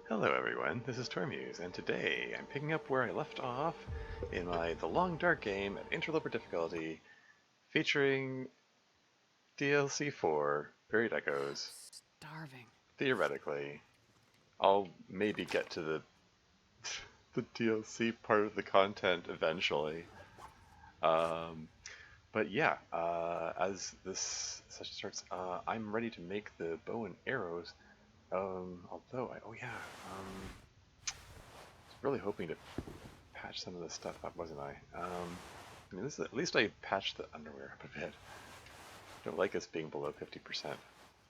Hello everyone, this is Tormuse, and today I'm picking up where I left off in The Long Dark game at Interloper difficulty, featuring DLC 4, Buried Echoes. Starving. Theoretically, I'll maybe get to the DLC part of the content eventually. Um, but yeah, as this session starts, I'm ready to make the bow and arrows. Oh yeah, really hoping to patch some of this stuff up, wasn't I? I mean, at least I patched the underwear up a bit. I don't like us being below 50%.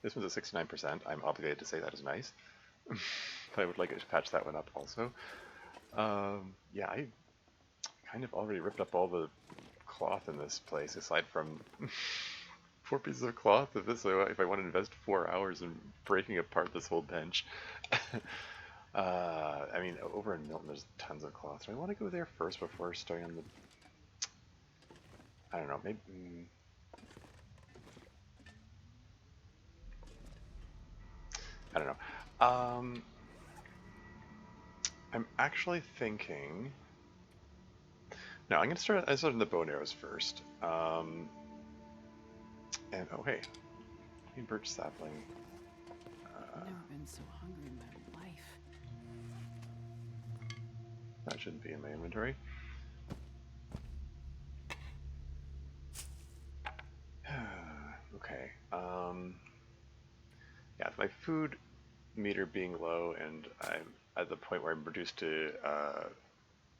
This one's at 69%. I'm obligated to say that is nice. But I would like it to patch that one up also. Yeah, I kind of already ripped up all the cloth in this place, aside from 4 pieces of cloth. If I want to invest 4 hours in breaking apart this whole bench. I mean, over in Milton, there's tons of cloth. Do I want to go there first before starting on the... I don't know, maybe... I don't know. I'm actually thinking... No, I'm going to start on the bow and arrows first. And, oh hey, birch sapling. I've never been so hungry in my life. That shouldn't be in my inventory. Okay. Yeah, my food meter being low, and I'm at the point where I'm reduced to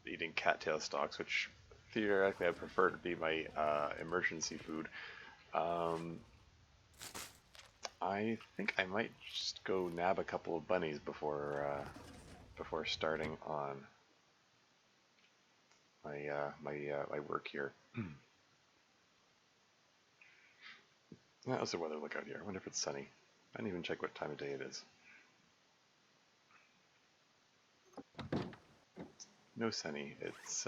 eating cattail stalks, which theoretically I prefer to be my emergency food. I think I might just go nab a couple of bunnies before starting on my work here. How's the weather look out here? I wonder if it's sunny. I didn't even check what time of day it is. No sunny. It's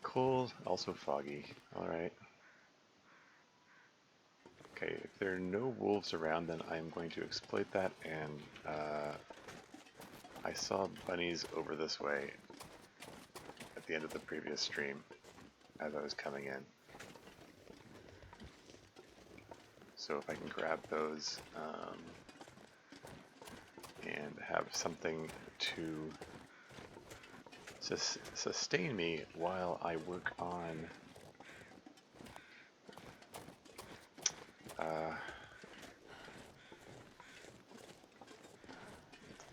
cold, also foggy. Alright. Okay, if there are no wolves around, then I'm going to exploit that, and I saw bunnies over this way at the end of the previous stream as I was coming in. So if I can grab those and have something to sustain me while I work on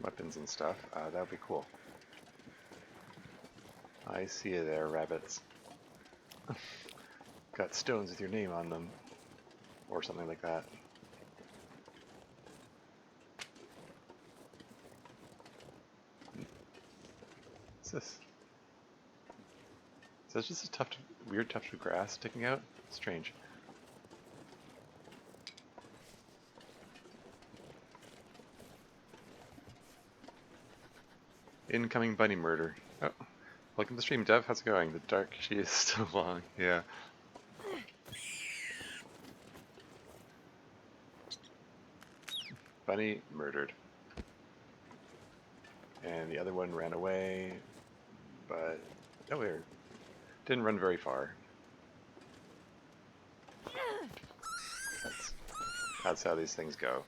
weapons and stuff, that would be cool. I see you there, rabbits. Got stones with your name on them, or something like that. What's this? Is that just a weird tuft of grass sticking out? Strange. Incoming bunny murder. Oh, welcome to the stream, Dev. How's it going? The dark she is still long. Yeah. Bunny murdered. And the other one ran away, but nowhere. Didn't run very far. That's how these things go.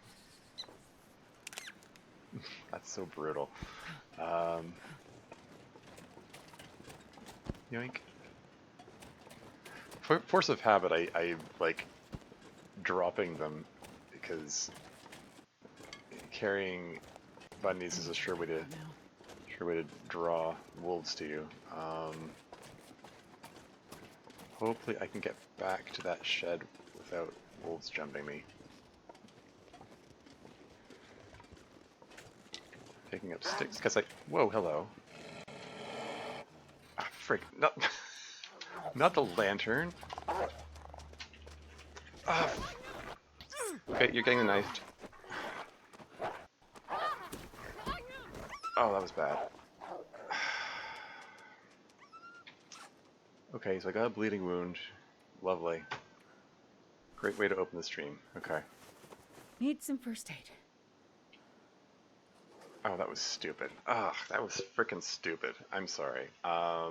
That's so brutal. Yoink. Force of habit, I like dropping them because carrying bunnies is a sure way to draw wolves to you. Hopefully I can get back to that shed without wolves jumping me. Picking up sticks, because whoa, hello. Ah, frick, not the lantern. Ah. Okay, you're getting knifed. Oh, that was bad. Okay, so I got a bleeding wound. Lovely. Great way to open the stream. Okay. Need some first aid. Oh, that was stupid. Ugh, that was freaking stupid. I'm sorry. I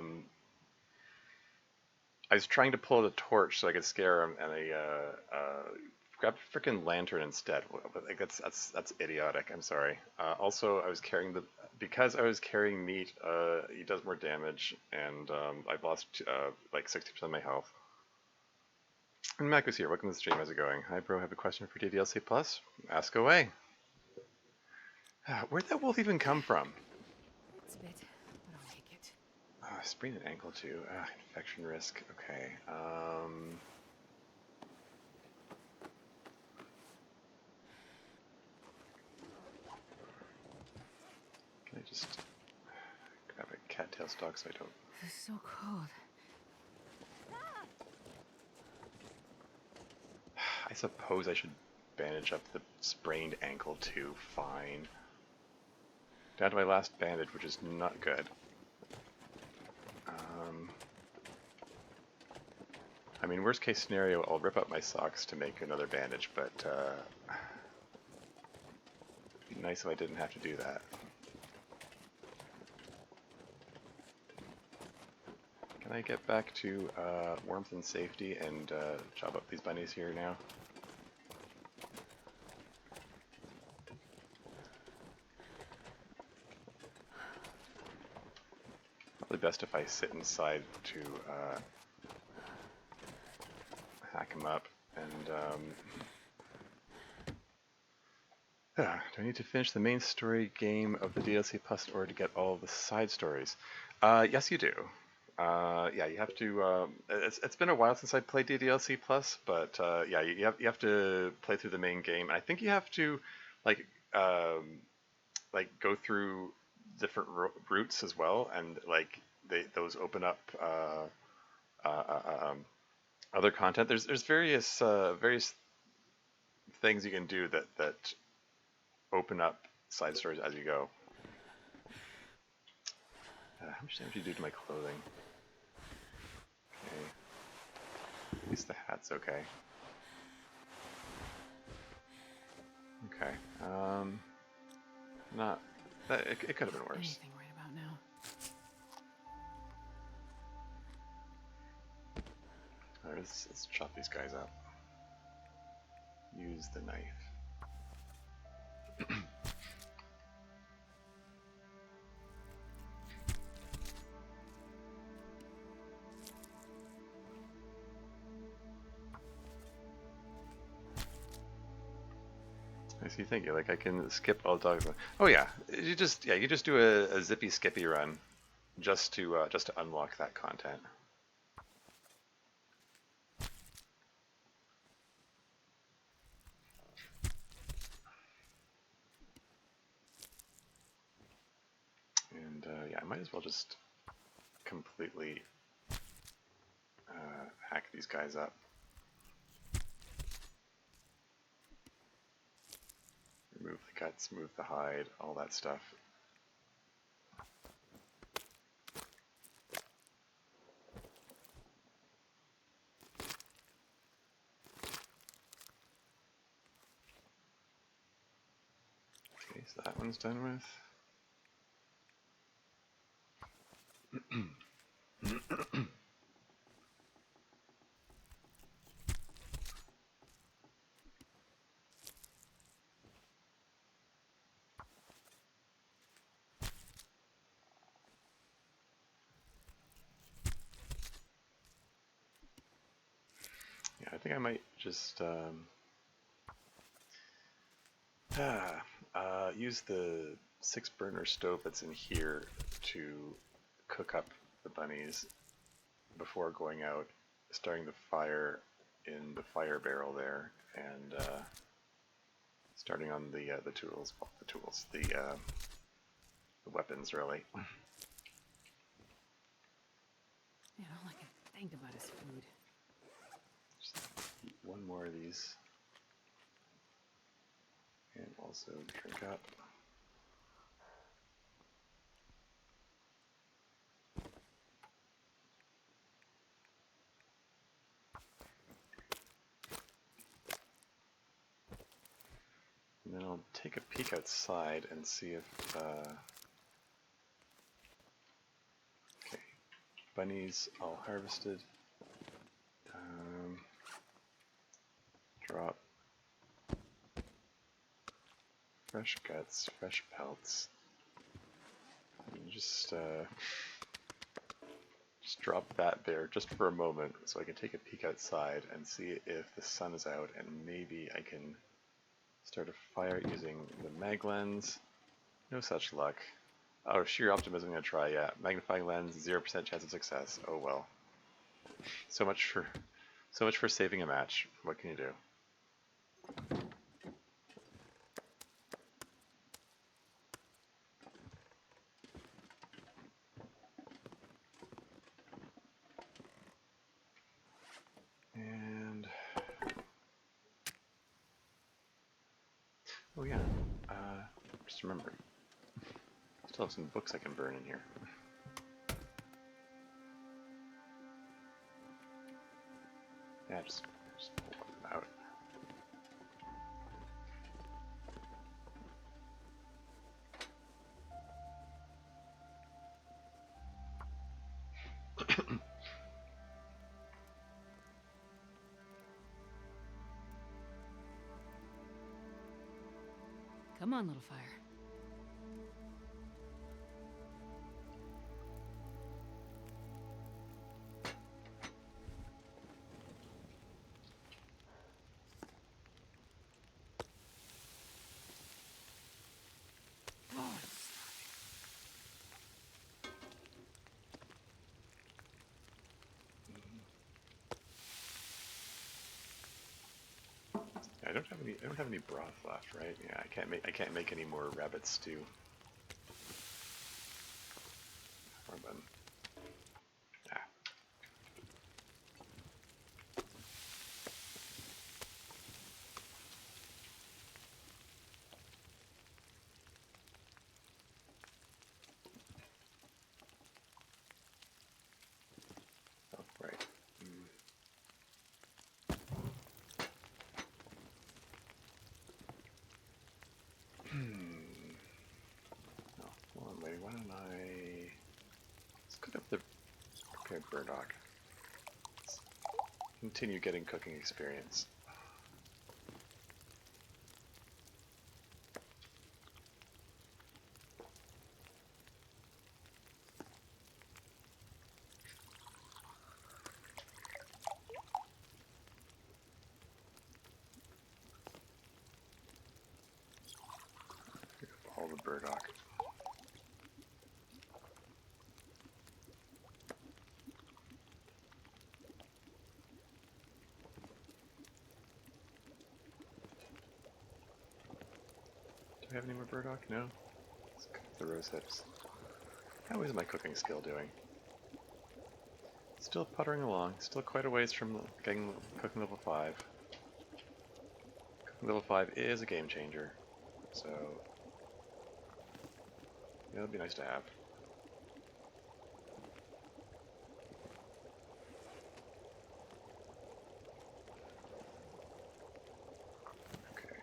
was trying to pull the torch so I could scare him, and I grabbed a freaking lantern instead. Like that's idiotic. I'm sorry. Also, I was carrying the because I was carrying meat. He does more damage, and I've lost like 60% of my health. And Mac was here. Welcome to the stream. How's it going? Hi, bro. Have a question for DDLC Plus? Ask away. Where'd that wolf even come from? It's a bit, but I'll make it. Sprained an ankle too. Infection risk. Okay. Can I just grab a cattail stalk so I don't... It's so cold. I suppose I should bandage up the sprained ankle too. Fine. Down to my last bandage, which is not good. I mean, worst case scenario, I'll rip up my socks to make another bandage, but it'd be nice if I didn't have to do that. Can I get back to warmth and safety and chop up these bunnies here now? Probably best if I sit inside to hack them up. And do I need to finish the main story game of the DLC Plus in order to get all the side stories? Yes, you do. Yeah, you have to. It's been a while since I played DDLC Plus, but yeah, you have to play through the main game. And I think you have to like go through different routes as well, and like those open up other content. There's various things you can do that open up side stories as you go. How much damage do you do to my clothing? Okay. At least the hat's okay. Okay. Not that it could have been worse. Anything right about now. Alright, let's chop these guys up. Use the knife. I see. Thank you. Like I can skip all dogs. Oh yeah, you just do a zippy skippy run, just to unlock that content. And yeah, I might as well just completely hack these guys up. Remove the guts, move the hide, all that stuff. Okay, so that one's done with. Yeah, I think I might just use the 6-burner stove that's in here to cook up the bunnies before going out, starting the fire in the fire barrel there, and starting on the tools, the weapons really. Yeah, all I can think about is food. Just eat one more of these, and also drink up. And then I'll take a peek outside and see if... okay, bunnies all harvested. Drop fresh guts, fresh pelts. And just drop that there just for a moment so I can take a peek outside and see if the sun is out, and maybe I can start a fire using the mag lens. No such luck. Oh, sheer optimism, I'm gonna try, yeah. Magnifying lens, 0% chance of success. Oh well. So much for saving a match. What can you do? And oh yeah, just remember, still have some books I can burn in here. Yeah, just pull one of them out. Come on, little fire. I don't have any broth left, right? Yeah, I can't make any more rabbit stew. Or then, ah. Oh, right. No, hold on, wait. Why don't I? Let's cook up the prepared burdock. Let's continue getting cooking experience. Pick up all the burdock. Do I have any more burdock? No? Let's cook the rose hips. How is my cooking skill doing? Still puttering along, still quite a ways from getting cooking level 5. Cooking level 5 is a game changer, so yeah, that'd be nice to have. Okay.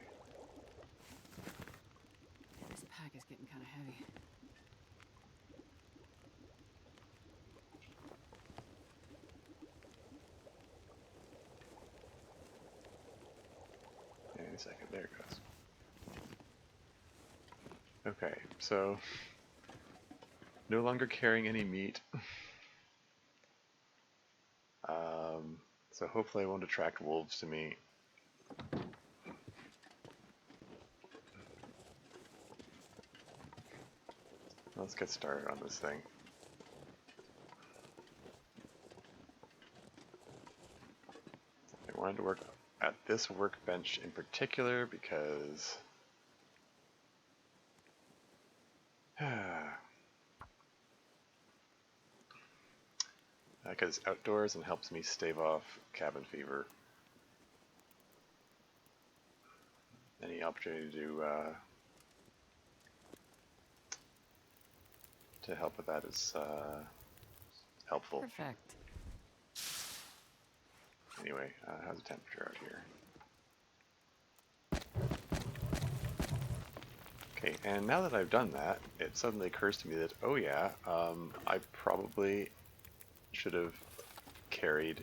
This pack is getting kind of heavy. Hang on a second, there it goes. Okay, so no longer carrying any meat. So hopefully I won't attract wolves to me. Let's get started on this thing. I wanted to work at this workbench in particular because it's outdoors and helps me stave off cabin fever. Any opportunity to help with that is helpful. Perfect. Anyway, how's the temperature out here? Okay, and now that I've done that, it suddenly occurs to me that, oh yeah, I probably should have carried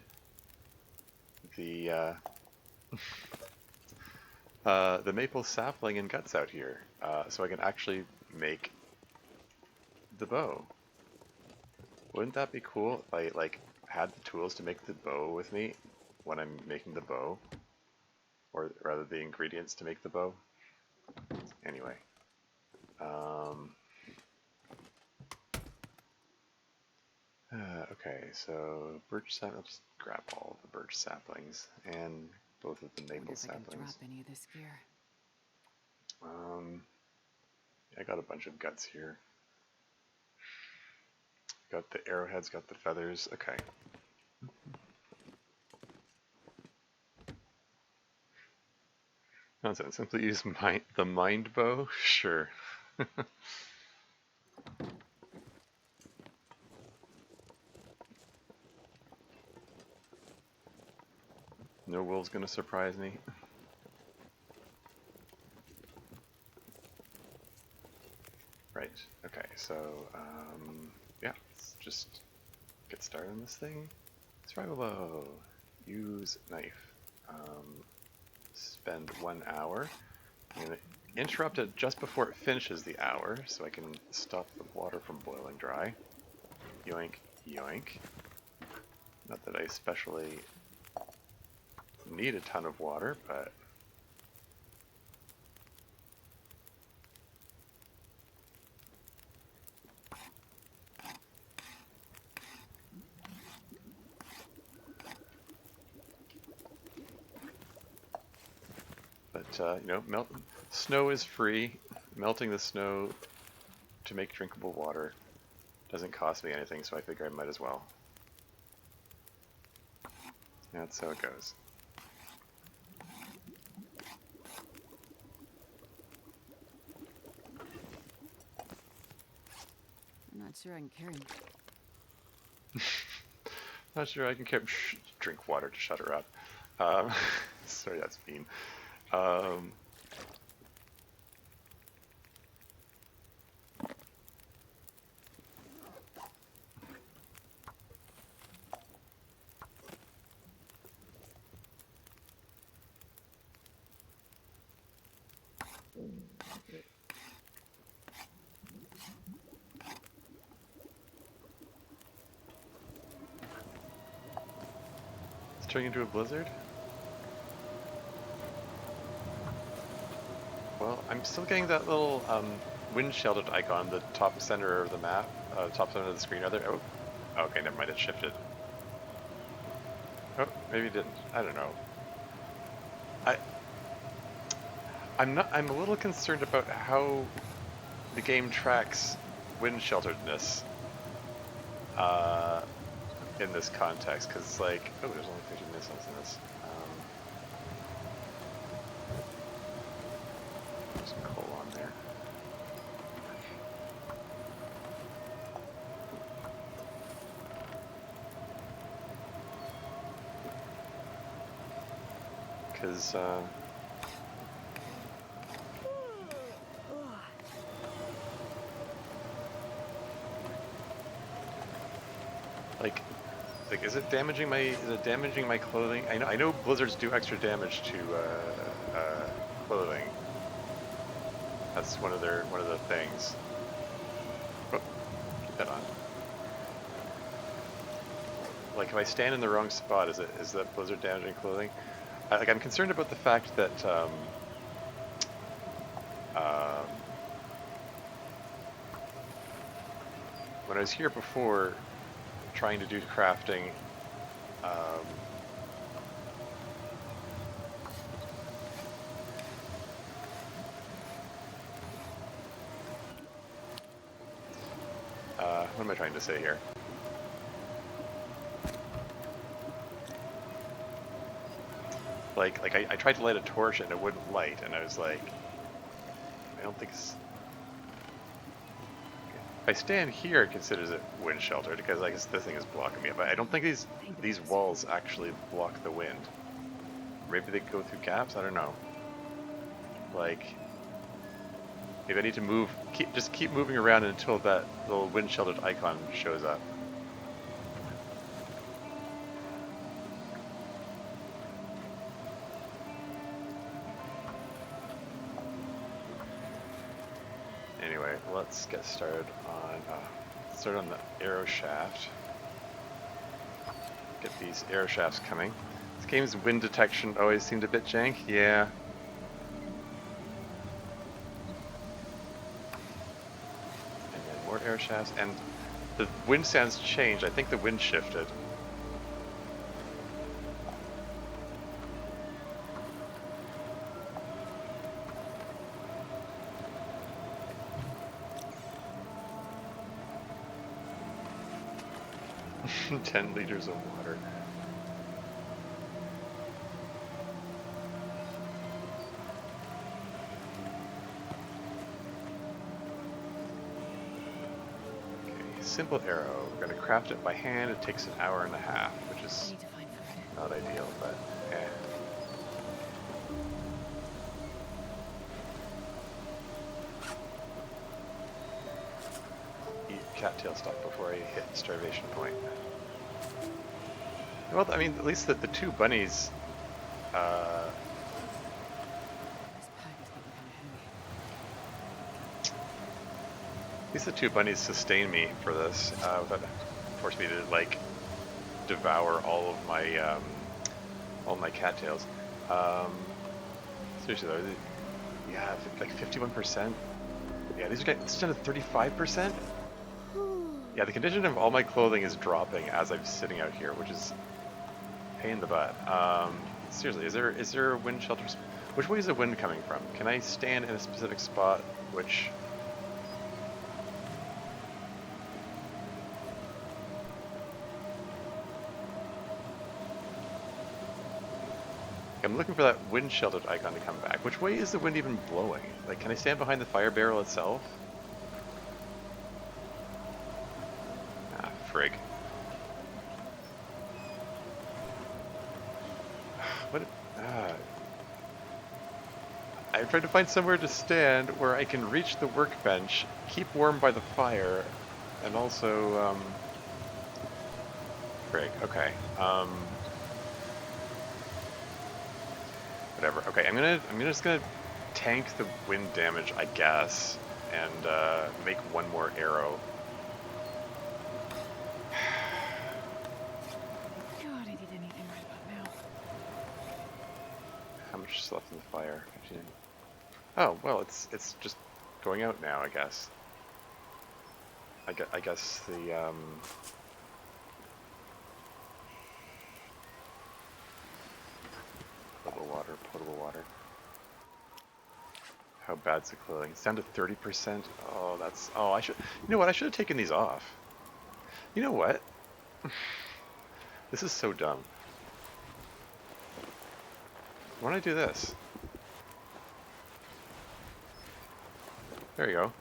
the the maple sapling and guts out here, so I can actually make the bow. Wouldn't that be cool if I like had the tools to make the bow with me when I'm making the bow, or rather the ingredients to make the bow? Anyway, okay, so birch sap. I'll just grab all the birch saplings and both of the Wonder maple if I can drop saplings. any of this gear. I got a bunch of guts here. Got the arrowheads, got the feathers. Okay. Nonsense. Simply use the mind bow? Sure. No wolf's gonna surprise me. Right. Okay, so, yeah, let's just get started on this thing. Survival bow. Use knife. Spend 1 hour. I'm gonna interrupt it just before it finishes the hour so I can stop the water from boiling dry. Yoink, yoink. Not that I especially need a ton of water, but you know, snow is free. Melting the snow to make drinkable water doesn't cost me anything, so I figure I might as well. That's how it goes. I'm not sure I can carry. Not sure I can drink water to shut her up. Sorry, that's mean. It's turning into a blizzard? Well, I'm still getting that little wind sheltered icon, the top center of the map, top center of the screen. Other oh, okay, never mind. It shifted. Oh, maybe it didn't. I don't know. I'm not. I'm a little concerned about how the game tracks wind shelteredness in this context, because it's like, oh, there's only 15 missiles in this. There's some coal on there. Because like, is it damaging my clothing? I know blizzards do extra damage to clothing. That's one of the things. Oh, keep that on. Like, if I stand in the wrong spot, is that blizzard damaging clothing? I'm concerned about the fact that when I was here before, trying to do crafting, what am I trying to say here? Like I tried to light a torch and it wouldn't light, and I was like, I don't think it's... If I stand here, it considers it wind sheltered because I guess this thing is blocking me. But I don't think these walls actually block the wind. Maybe they go through gaps. I don't know. Like, Maybe I need to move, just keep moving around until that little wind sheltered icon shows up. Anyway, let's get started on the arrow shaft. Get these arrow shafts coming. This game's wind detection always seemed a bit jank. Yeah. And then more arrow shafts, and the wind sounds changed. I think the wind shifted. $10 liters of water. Okay, simple arrow. We're going to craft it by hand. It takes an hour and a half, which I is need to find food. not ideal, but eh. Eat cattail stuff before I hit starvation point. Well, I mean, at least the two bunnies, This pack is getting kind of heavy. at least the two bunnies sustain me for this, without forcing me to like devour all of my cattails. Seriously though, yeah, like 51%. Yeah, these are getting, it's down to 35%. Yeah, the condition of all my clothing is dropping as I'm sitting out here, which is a pain in the butt. Seriously, is there a wind shelter? Which way is the wind coming from? Can I stand in a specific spot? Which I'm looking for that wind sheltered icon to come back. Which way is the wind even blowing? Like, can I stand behind the fire barrel itself? Ah, frig. What? I'm trying to find somewhere to stand where I can reach the workbench, keep warm by the fire, and also, frig. Okay. Whatever. Okay, I'm just gonna tank the wind damage, I guess, and make one more arrow. God, I need anything right about now. How much is left in the fire? 15. Oh well, it's just going out now, I guess. I guess the potable water. How bad's the clothing? It's down to 30%. Oh, that's. Oh, I should. You know what? I should have taken these off. You know what? This is so dumb. Why don't I do this? There you go.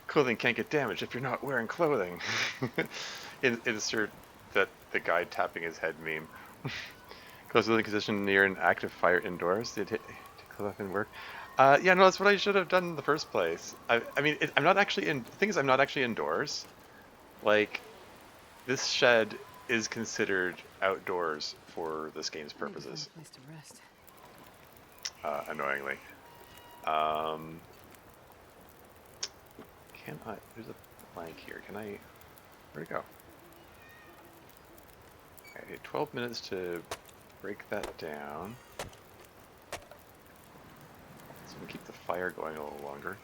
Clothing can't get damaged if you're not wearing clothing. Insert that the guy tapping his head meme. Clothing position near an active fire indoors. Did it clothes in work? Yeah, no, that's what I should have done in the first place. I mean, I'm not actually in. The thing is, I'm not actually indoors. Like, this shed is considered outdoors for this game's purposes. I need to find a place to rest. Annoyingly. Can I? There's a plank here. Can I? Where'd it go? Okay, 12 minutes to break that down. So we can keep the fire going a little longer.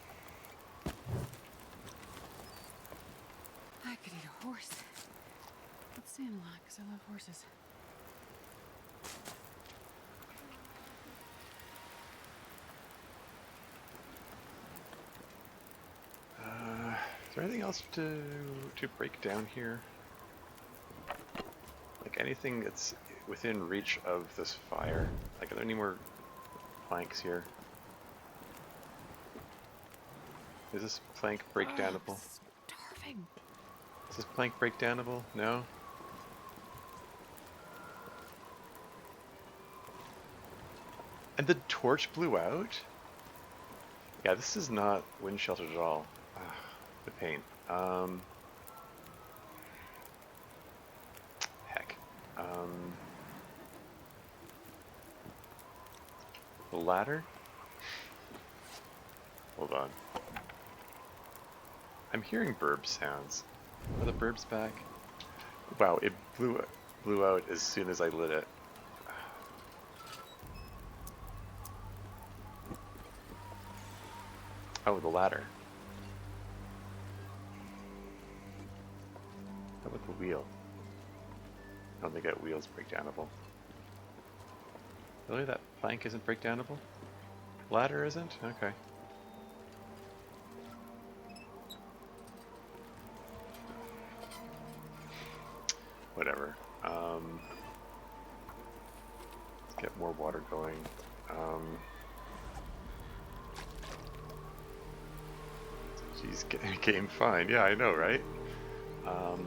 I could eat a horse. Let's stand a lot, because I love horses. Is there anything else to break down here? Like anything that's within reach of this fire? Like, are there any more planks here? Is this plank breakdownable? I'm starving. Is this plank breakdownable? No? And the torch blew out? Yeah, this is not wind sheltered at all. Ah, the pain. Heck. Um, the ladder? Hold on. I'm hearing burb sounds. Are the burbs back? Wow, it blew out as soon as I lit it. Oh, the ladder. How about the wheel? I don't think that wheel's breakdownable. Really? That plank isn't breakdownable? Ladder isn't? Okay. Whatever. Let's get more water going. Geez, game fine. Yeah, I know, right? Um,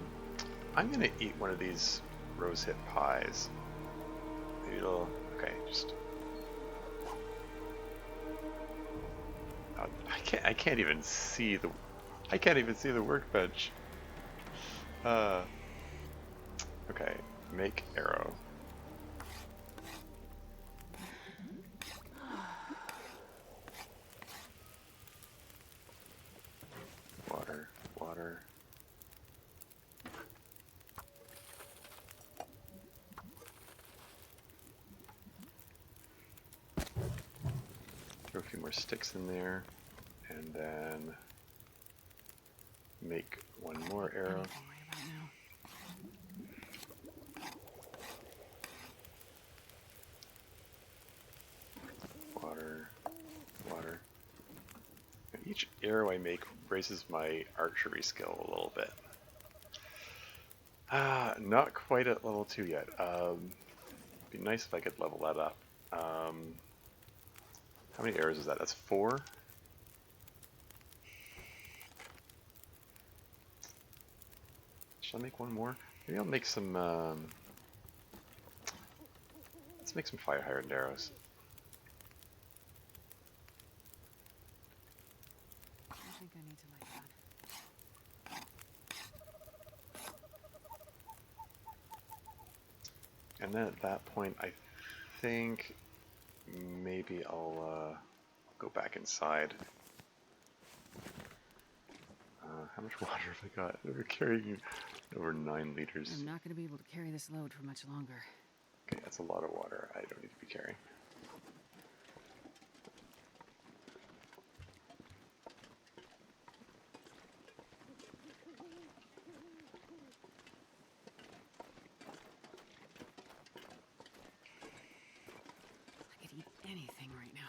I'm gonna eat one of these rosehip pies. Maybe it'll. Okay, just. I can't even see the. I can't even see the workbench. Uh. Okay. Make arrow. Water. Water. Throw a few more sticks in there, and then make one more arrow. Anything right about now. Water. Water. Each arrow I make raises my archery skill a little bit. Not quite at level 2 yet. Be nice if I could level that up. How many arrows is that? That's 4? Should I make one more? Maybe I'll make some, let's make some fire hydrant arrows. I think I need to light that. And then at that point, I think maybe I'll go back inside. How much water have I got? We're carrying over 9 liters. I'm not going to be able to carry this load for much longer. Okay, that's a lot of water. I don't need to be carrying. I could eat anything right now.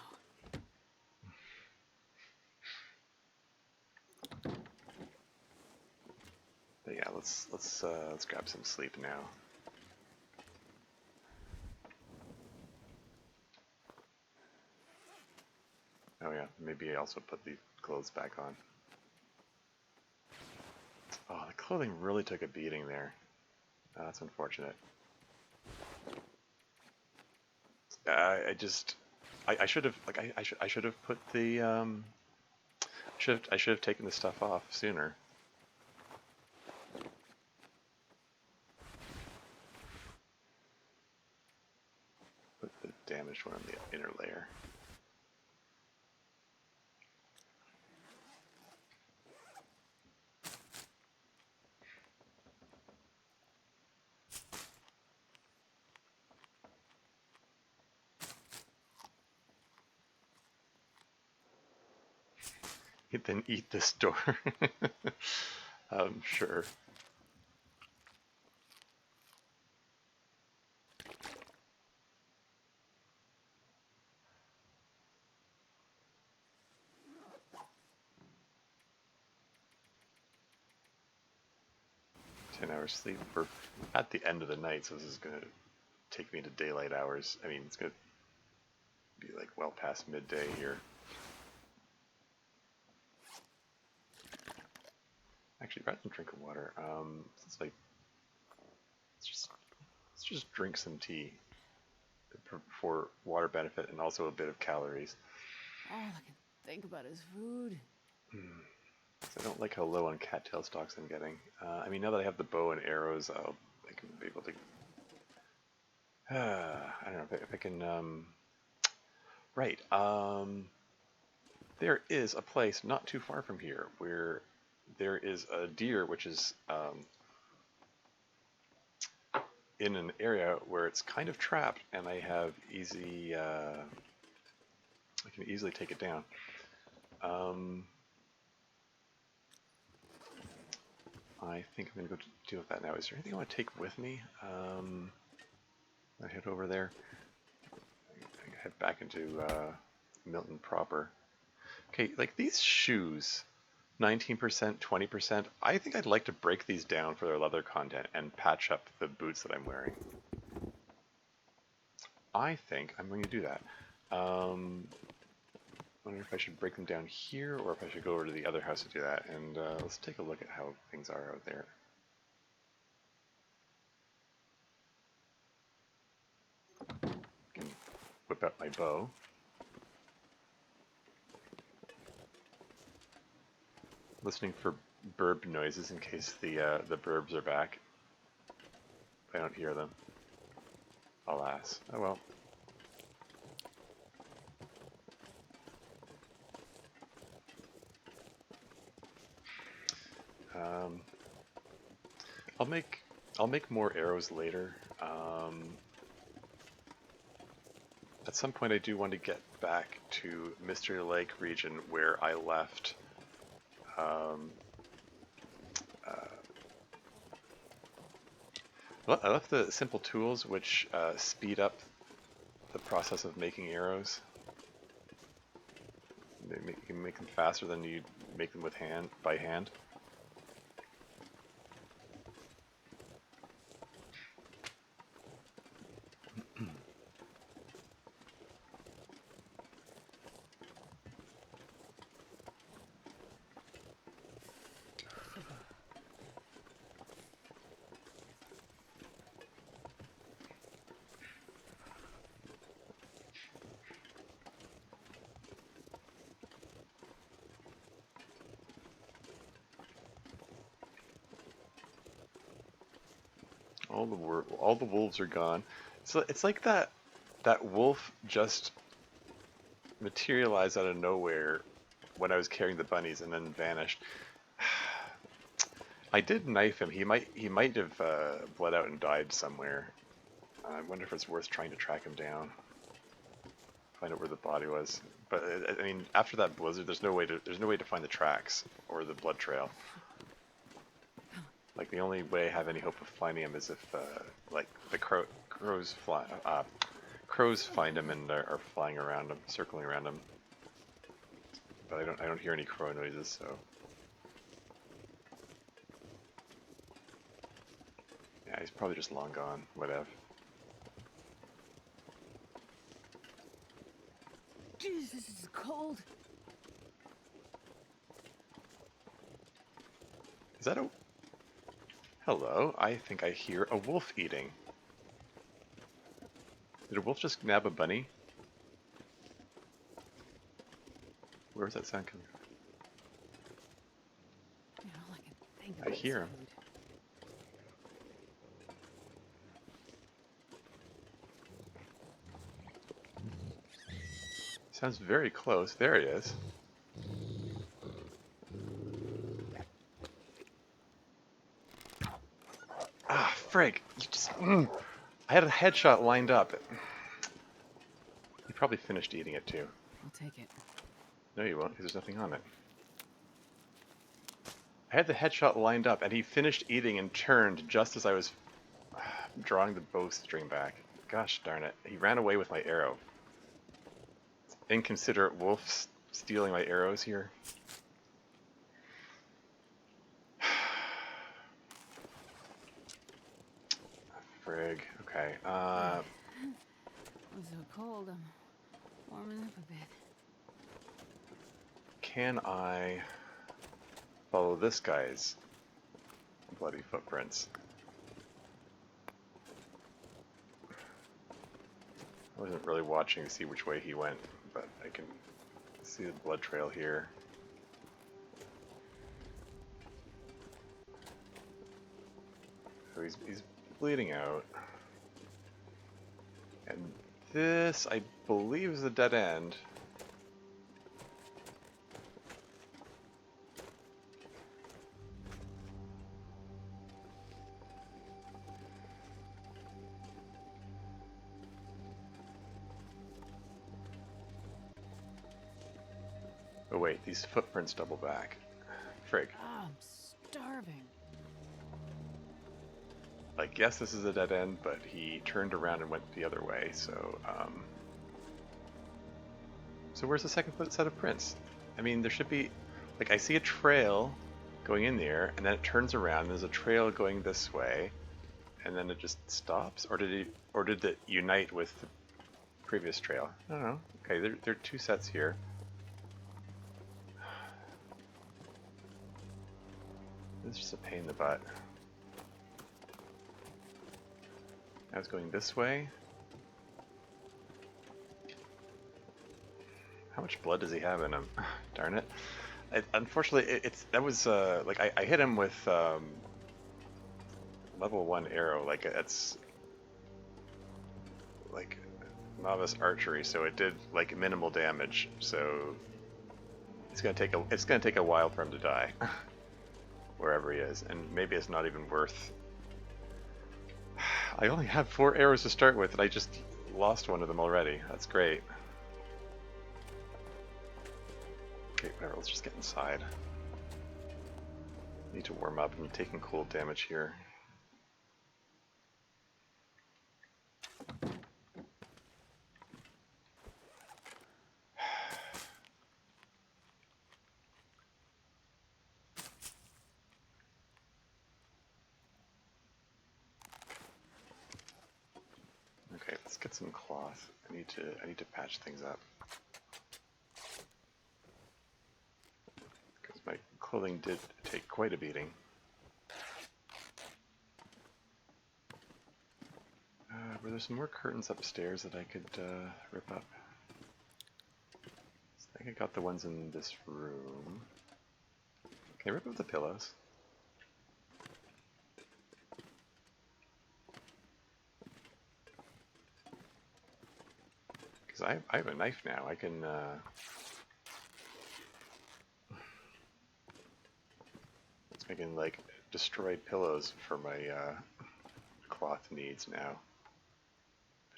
But yeah, let's grab some sleep now. Oh yeah, maybe I also put the clothes back on. Oh, the clothing really took a beating there. That's unfortunate. I should have I should have put the I should have taken the stuff off sooner. Put the damaged one on the inner layer. Then eat this door. Sure. 10 hours sleep. We're at the end of the night, so this is gonna take me to daylight hours. I mean, it's gonna be like well past midday here. Actually, rather than drinking water, it's like let's just drink some tea for water benefit and also a bit of calories. Oh, look at think about his food. I don't like how low on cattail stalks I'm getting. I mean, now that I have the bow and arrows, I can be able to. I don't know if I can. Right. There is a place not too far from here where there is a deer which is in an area where it's kind of trapped, and I have easy. I can easily take it down. I think I'm going to go deal with that now. Is there anything I want to take with me? I head over there. I head back into Milton proper. Okay, like these shoes, 19%, 20%. I think I'd like to break these down for their leather content and patch up the boots that I'm wearing. I think I'm going to do that. I wonder if I should break them down here or if I should go over to the other house to do that. And let's take a look at how things are out there. I can whip out my bow. Listening for burb noises in case the burbs are back. I don't hear them. Alas. Oh well. I'll make more arrows later. At some point I do want to get back to Mystery Lake region where I left well, I left the simple tools which speed up the process of making arrows. You can make them faster than you make them by hand. All the wolves are gone. So it's like that wolf just materialized out of nowhere when I was carrying the bunnies and then vanished. I did knife him. He might have bled out and died somewhere. I wonder if it's worth trying to track him down, find out where the body was. But I mean, after that blizzard, there's no way to find the tracks or the blood trail. Like the only way I have any hope of finding him is if like the crows find him and are flying around him, circling around him. But I don't hear any crow noises, so. Yeah, he's probably just long gone. Whatever. Jesus, this is cold. Is that a... Hello, I think I hear a wolf eating. Did a wolf just nab a bunny? Where was that sound coming from? You know, all I can think I of hear is him. food. Sounds very close. There he is. Ah, frig. You just... I had a headshot lined up. He probably finished eating it too. I'll take it. No, you won't, because there's nothing on it. I had the headshot lined up, and he finished eating and turned just as I was drawing the bowstring back. Gosh darn it. He ran away with my arrow. Inconsiderate wolf stealing my arrows here. Frig. Okay. I'm so cold, I'm warming up a bit. Can I follow this guy's bloody footprints? I wasn't really watching to see which way he went, but I can See the blood trail here. So he's bleeding out. And this, I believe, is a dead end. Oh wait, these footprints double back. Frig. Oh, I'm starving. Like, yes, this is a dead end, but he turned around and went the other way, so, So where's the second set of prints? I mean, there should be... Like, I see a trail going in there, and then it turns around, and there's a trail going this way, and then it just stops? Or did it unite with the previous trail? I don't know. Okay, there are two sets here. This is just a pain in the butt. I was going this way. How much blood does he have in him? Darn it. Unfortunately, that was, like, I hit him with, level 1 arrow, like, it's, like, novice archery, so it did, like, minimal damage, so it's gonna take a while for him to die, wherever he is, and maybe it's not even worth... I only have 4 arrows to start with, and I just lost one of them already. That's great. Okay, whatever, let's just get inside. Need to warm up. I'm taking cold damage here. Okay, let's get some cloth. I need to patch things up. Because my clothing did take quite a beating. Were there some more curtains upstairs that I could rip up? I think I got the ones in this room. Can I rip up the pillows? Because I have a knife now. I can... I can, like, destroy pillows for my cloth needs now.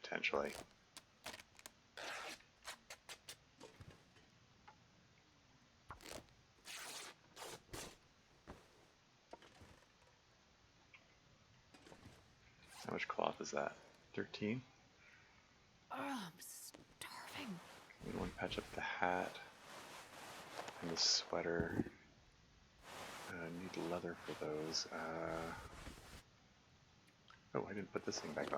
Potentially. How much cloth is that? 13? Oh, I'm starving. We want to patch up the hat and the sweater. Need leather for those. Oh, I didn't put this thing back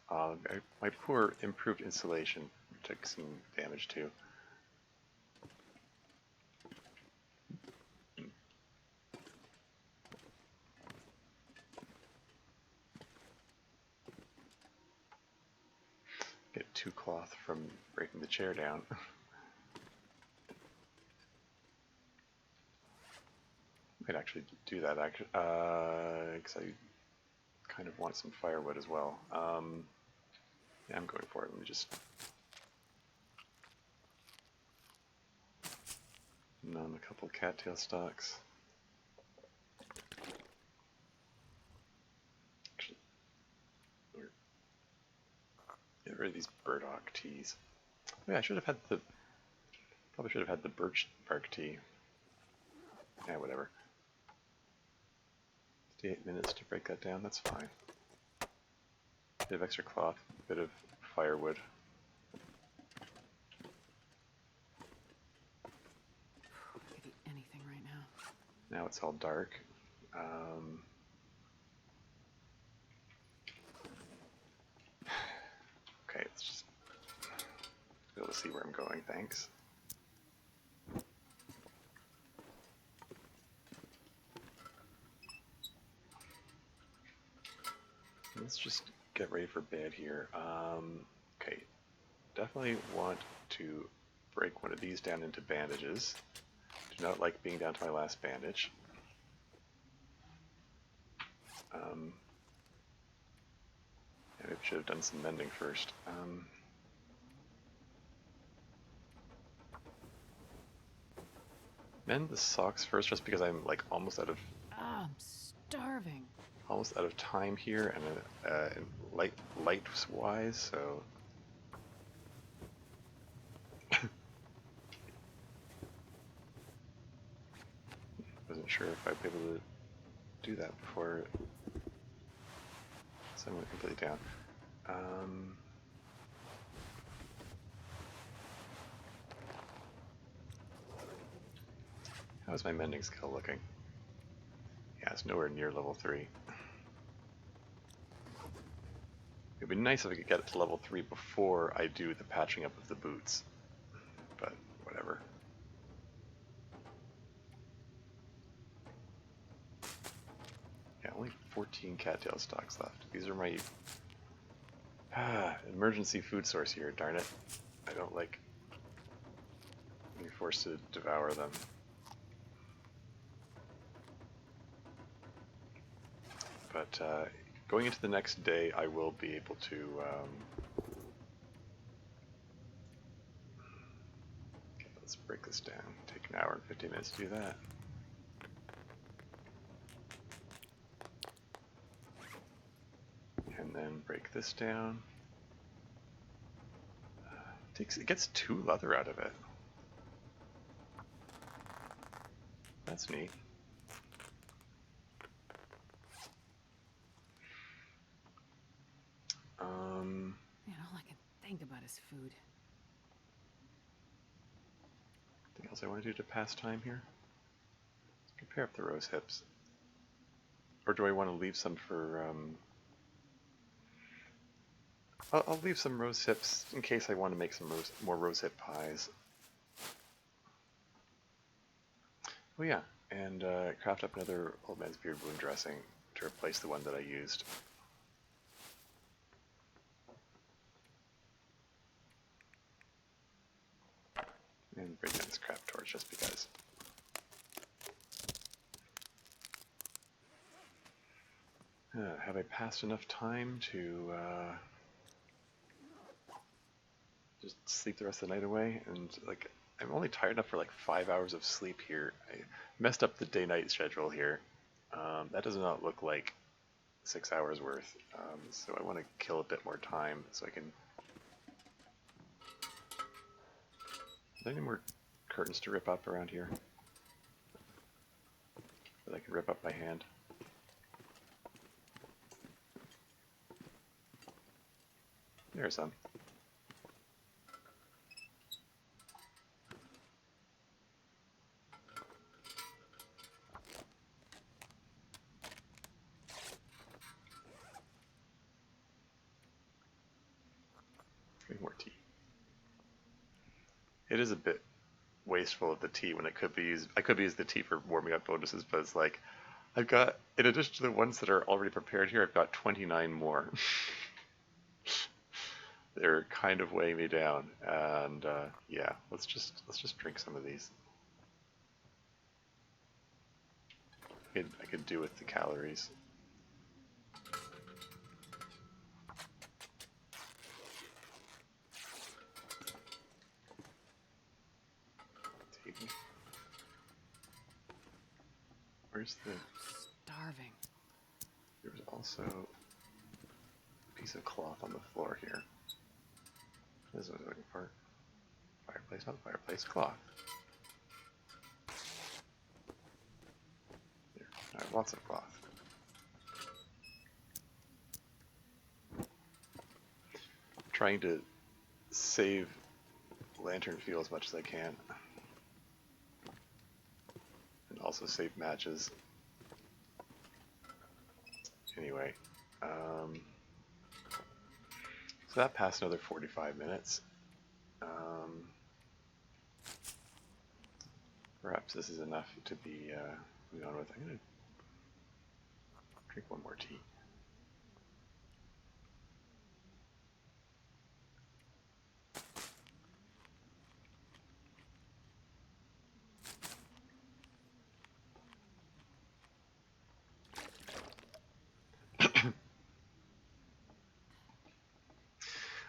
on. My poor improved insulation took some damage too. Get 2 cloth from breaking the chair down. Might actually do that, because I kind of want some firewood as well. Yeah, I'm going for it. Let me just... Numb a couple cattail stalks. Actually, get rid of these burdock teas. Oh, yeah, I should have had the... Probably should have had the birch bark tea. Yeah, whatever. 58 minutes to break that down, that's fine. Bit of extra cloth, bit of firewood. I could eat anything right now. Now it's all dark. Okay, let's just be able to see where I'm going, thanks. Let's just get ready for bed here. Okay, definitely want to break one of these down into bandages. Do not like being down to my last bandage. I maybe should have done some mending first. Mend the socks first, just because I'm like almost out of starving. Time here, and light wise, so. Wasn't sure if I'd be able to do that before sun went completely down. How's my mending skill looking? Yeah, it's nowhere near level 3. It'd be nice if I could get it to level 3 before I do the patching up of the boots, but whatever. Yeah, only 14 cattail stocks left. These are my emergency food source here, darn it. I don't like being forced to devour them. But going into the next day, I will be able to okay, let's break this down. Take an hour and 50 minutes to do that. And then break this down. It gets 2 leather out of it. That's neat. Man, all I can think about is food. Anything else I want to do to pass time here? Let's prepare up the rose hips. Or do I want to leave some for... I'll leave some rose hips in case I want to make some more rose hip pies. Oh yeah, and craft up another Old Man's Beard wound dressing to replace the one that I used. And break down this craft torch just because. Have I passed enough time to just sleep the rest of the night away? And like, I'm only tired enough for like 5 hours of sleep here. I messed up the day-night schedule here. That does not look like 6 hours worth. So I want to kill a bit more time so I can... Are there any more curtains to rip up around here that I can rip up by hand? There's some. Drink more tea. It is a bit wasteful of the tea when it could be used. I could use the tea for warming up bonuses, but it's like I've got, in addition to the ones that are already prepared here, I've got 29 more. They're kind of weighing me down, and yeah, let's just drink some of these. I could do with the calories. Where's the... Starving. There was also a piece of cloth on the floor here. This is what I was looking for. Fireplace, not fireplace, cloth. There. I have lots of cloth. I'm trying to save lantern fuel as much as I can. And also save matches. Anyway, so that passed another 45 minutes. Perhaps this is enough to be moving on with. I'm going to drink one more tea.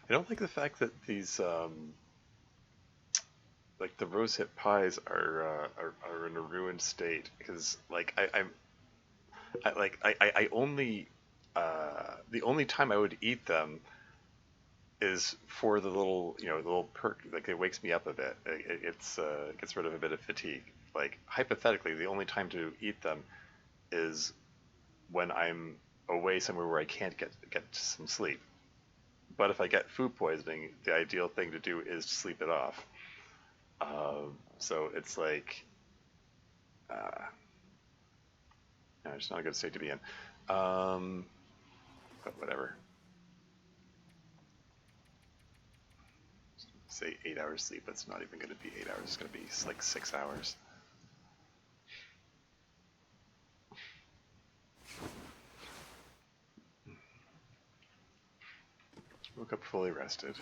I don't like the fact that these like the rosehip pies are in a ruined state because like I only the only time I would eat them is for the little the little perk, like it wakes me up a bit. It gets rid of a bit of fatigue. Like hypothetically, the only time to eat them is when I'm away somewhere where I can't get some sleep. But if I get food poisoning, the ideal thing to do is to sleep it off. So it's like, no, it's not a good state to be in. But whatever. Say 8 hours sleep. That's not even going to be 8 hours. It's going to be like 6 hours. Woke up fully rested.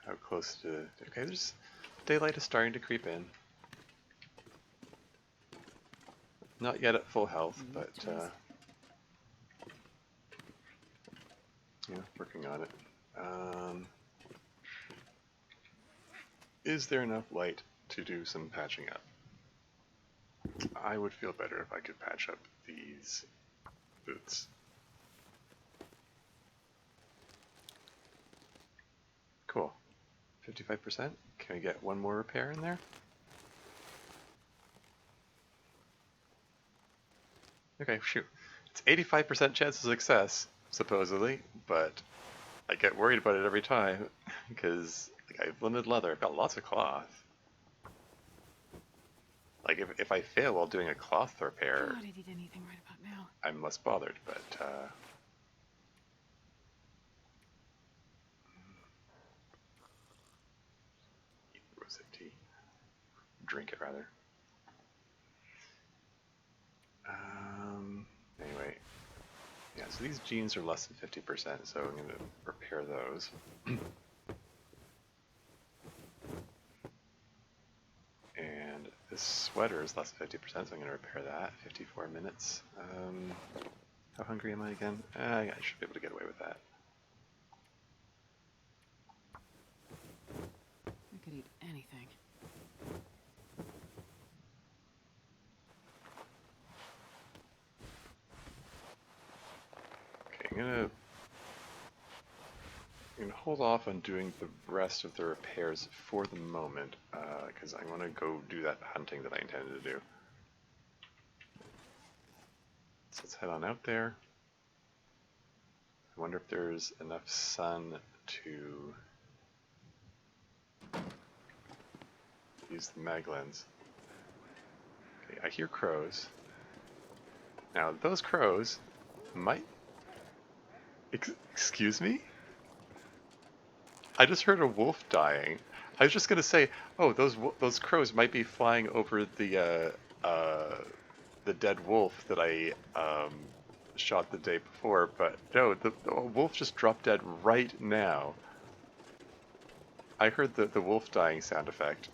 How close to... Okay, there's... Daylight is starting to creep in. Not yet at full health, but... yeah, working on it. Is there enough light to do some patching up? I would feel better if I could patch up these boots. Cool. 55%? Can we get one more repair in there? Okay, shoot. It's 85% chance of success, supposedly, but I get worried about it every time, because like, I have limited leather. I've got lots of cloth. Like, if I fail while doing a cloth repair, God, I'd eat anything right about now. I'm less bothered, but, rosehip tea. Drink it, rather. Anyway. Yeah, so these jeans are less than 50%, so I'm going to repair those. And this sweater is less than 50%, so I'm going to repair that. 54 minutes. How hungry am I again? I should be able to get away with that. I could eat anything. Okay, I'm going to hold off on doing the rest of the repairs for the moment, because I want to go do that hunting that I intended to do. So let's head on out there. I wonder if there's enough sun to use the mag lens. Okay, I hear crows. Now, those crows might... Excuse me? I just heard a wolf dying. I was just gonna say, oh, those crows might be flying over the dead wolf that I shot the day before, but no, the wolf just dropped dead right now. I heard the wolf dying sound effect.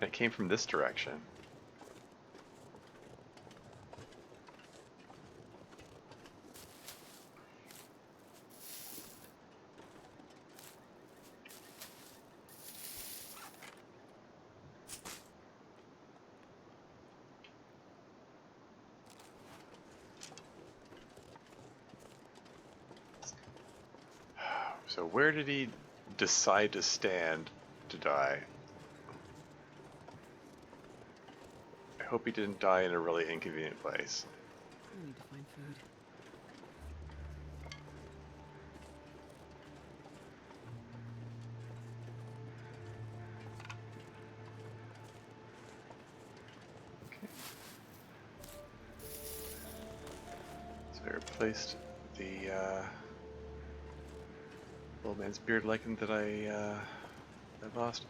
And it came from this direction. So where did he decide to stand to die? I hope he didn't die in a really inconvenient place. I need to find food. So I replaced the old man's beard lichen that I lost.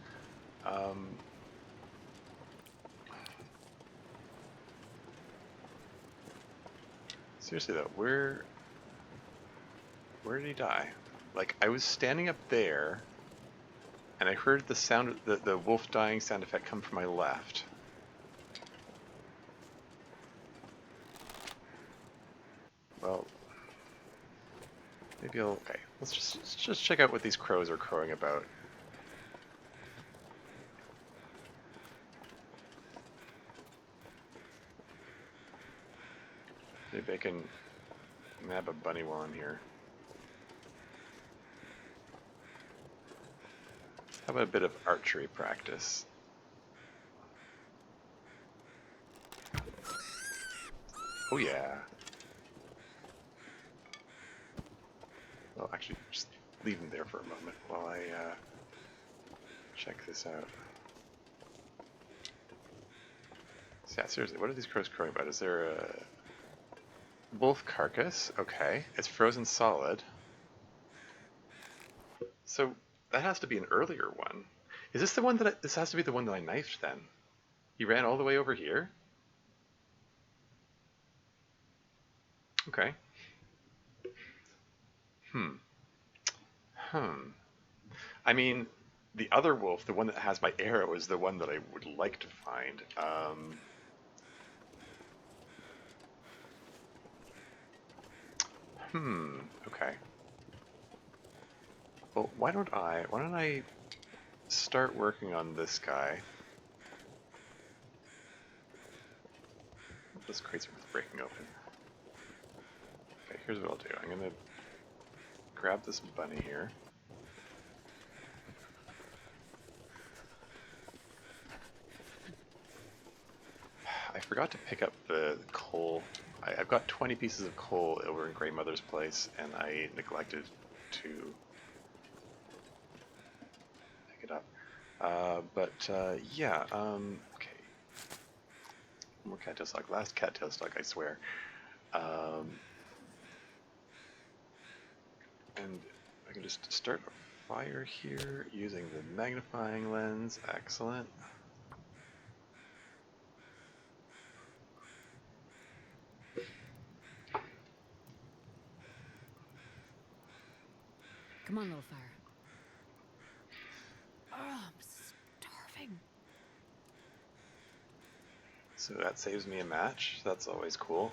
Seriously though, where did he die? Like, I was standing up there, and I heard the sound, the wolf dying sound effect come from my left. Well, Maybe I'll... Okay, let's just check out what these crows are crowing about. Maybe I can nab a bunny while I'm here. How about a bit of archery practice? Oh yeah. Well, actually, just leave him there for a moment while I check this out. So yeah, seriously, what are these crows crowing about? Is there a wolf carcass? Okay, it's frozen solid. So that has to be an earlier one. Is this the one that this has to be the one that I knifed then? He ran all the way over here? Okay. Hmm. Hmm. I mean, the other wolf, the one that has my arrow, is the one that I would like to find. Okay. Well, why don't I start working on this guy? This crate's worth breaking open. Okay, here's what I'll do. I'm gonna grab this bunny here. I forgot to pick up the coal. I've got 20 pieces of coal over in Grandmother's place, and I neglected to pick it up. Yeah, okay. More cattail stock. Last cattail stock, I swear. And I can just start a fire here using the magnifying lens. Excellent. Come on, little fire. Oh, I'm starving. So that saves me a match. That's always cool.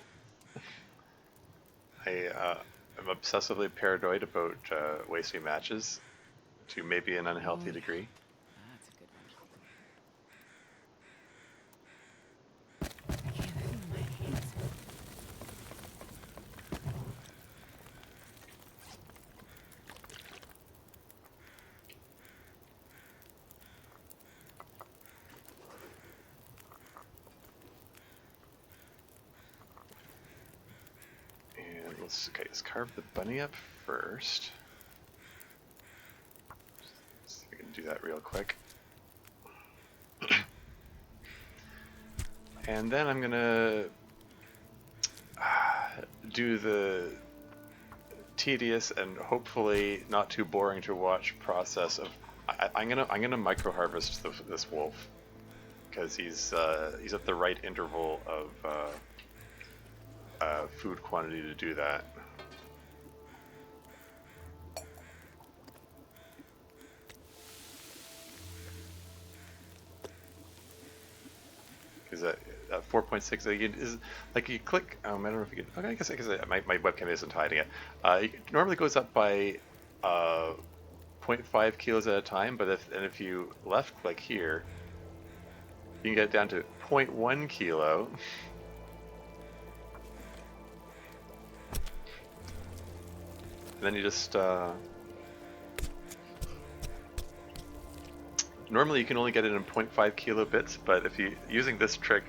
I'm obsessively paranoid about wasting matches to maybe an unhealthy Oh, degree. that's a good one. I can't feel my hands. And let's carve the bunny up first. See if I can do that real quick. And then I'm gonna do the tedious and hopefully not too boring to watch process of I'm gonna micro harvest this wolf because he's at the right interval of food quantity to do that. Because that 4.6 is like you click. I don't know if you can. Okay, I guess my webcam isn't hiding it. It normally goes up by 0.5 kilos at a time, but if you left click here, you can get it down to 0.1 kilo. And then you just normally you can only get it in 0.5 kilo bits, but if you using this trick,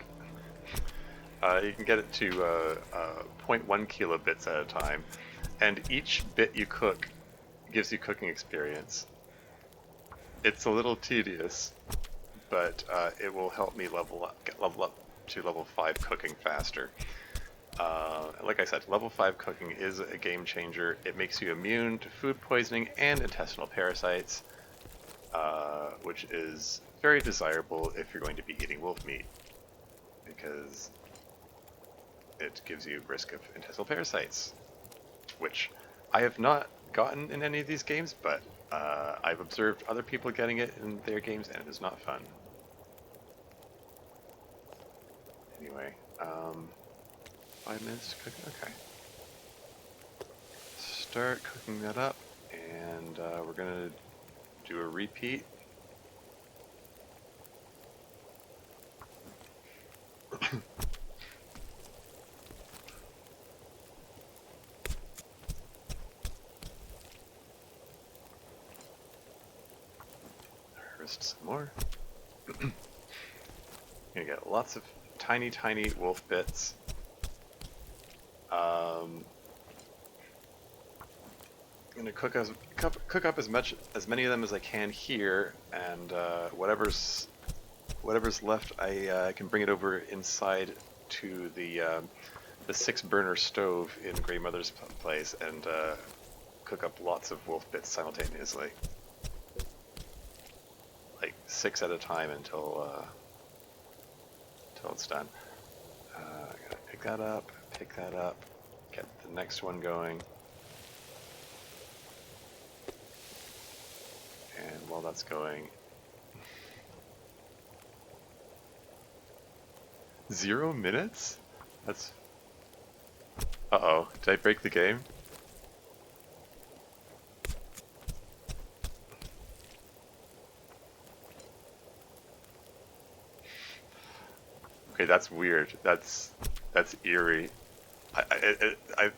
you can get it to 0.1 kilo bits at a time, and each bit you cook gives you cooking experience. It's a little tedious, but it will help me level up to level 5 cooking faster. Like I said, level 5 cooking is a game changer. It makes you immune to food poisoning and intestinal parasites, which is very desirable if you're going to be eating wolf meat, because it gives you risk of intestinal parasites, which I have not gotten in any of these games, but I've observed other people getting it in their games, and it is not fun. Anyway, 5 minutes to cook. Okay. start cooking that up, and we're gonna do a repeat. Harvest some more. Gonna get lots of tiny, tiny wolf bits. I'm gonna cook up as many of them as I can here, and whatever's left, I can bring it over inside to the 6-burner stove in Grandmother's place and cook up lots of wolf bits simultaneously, like 6 at a time until it's done. I gotta pick that up, get the next one going. And while that's going, 0 minutes? That's... Uh-oh, did I break the game? Okay, that's weird. That's eerie.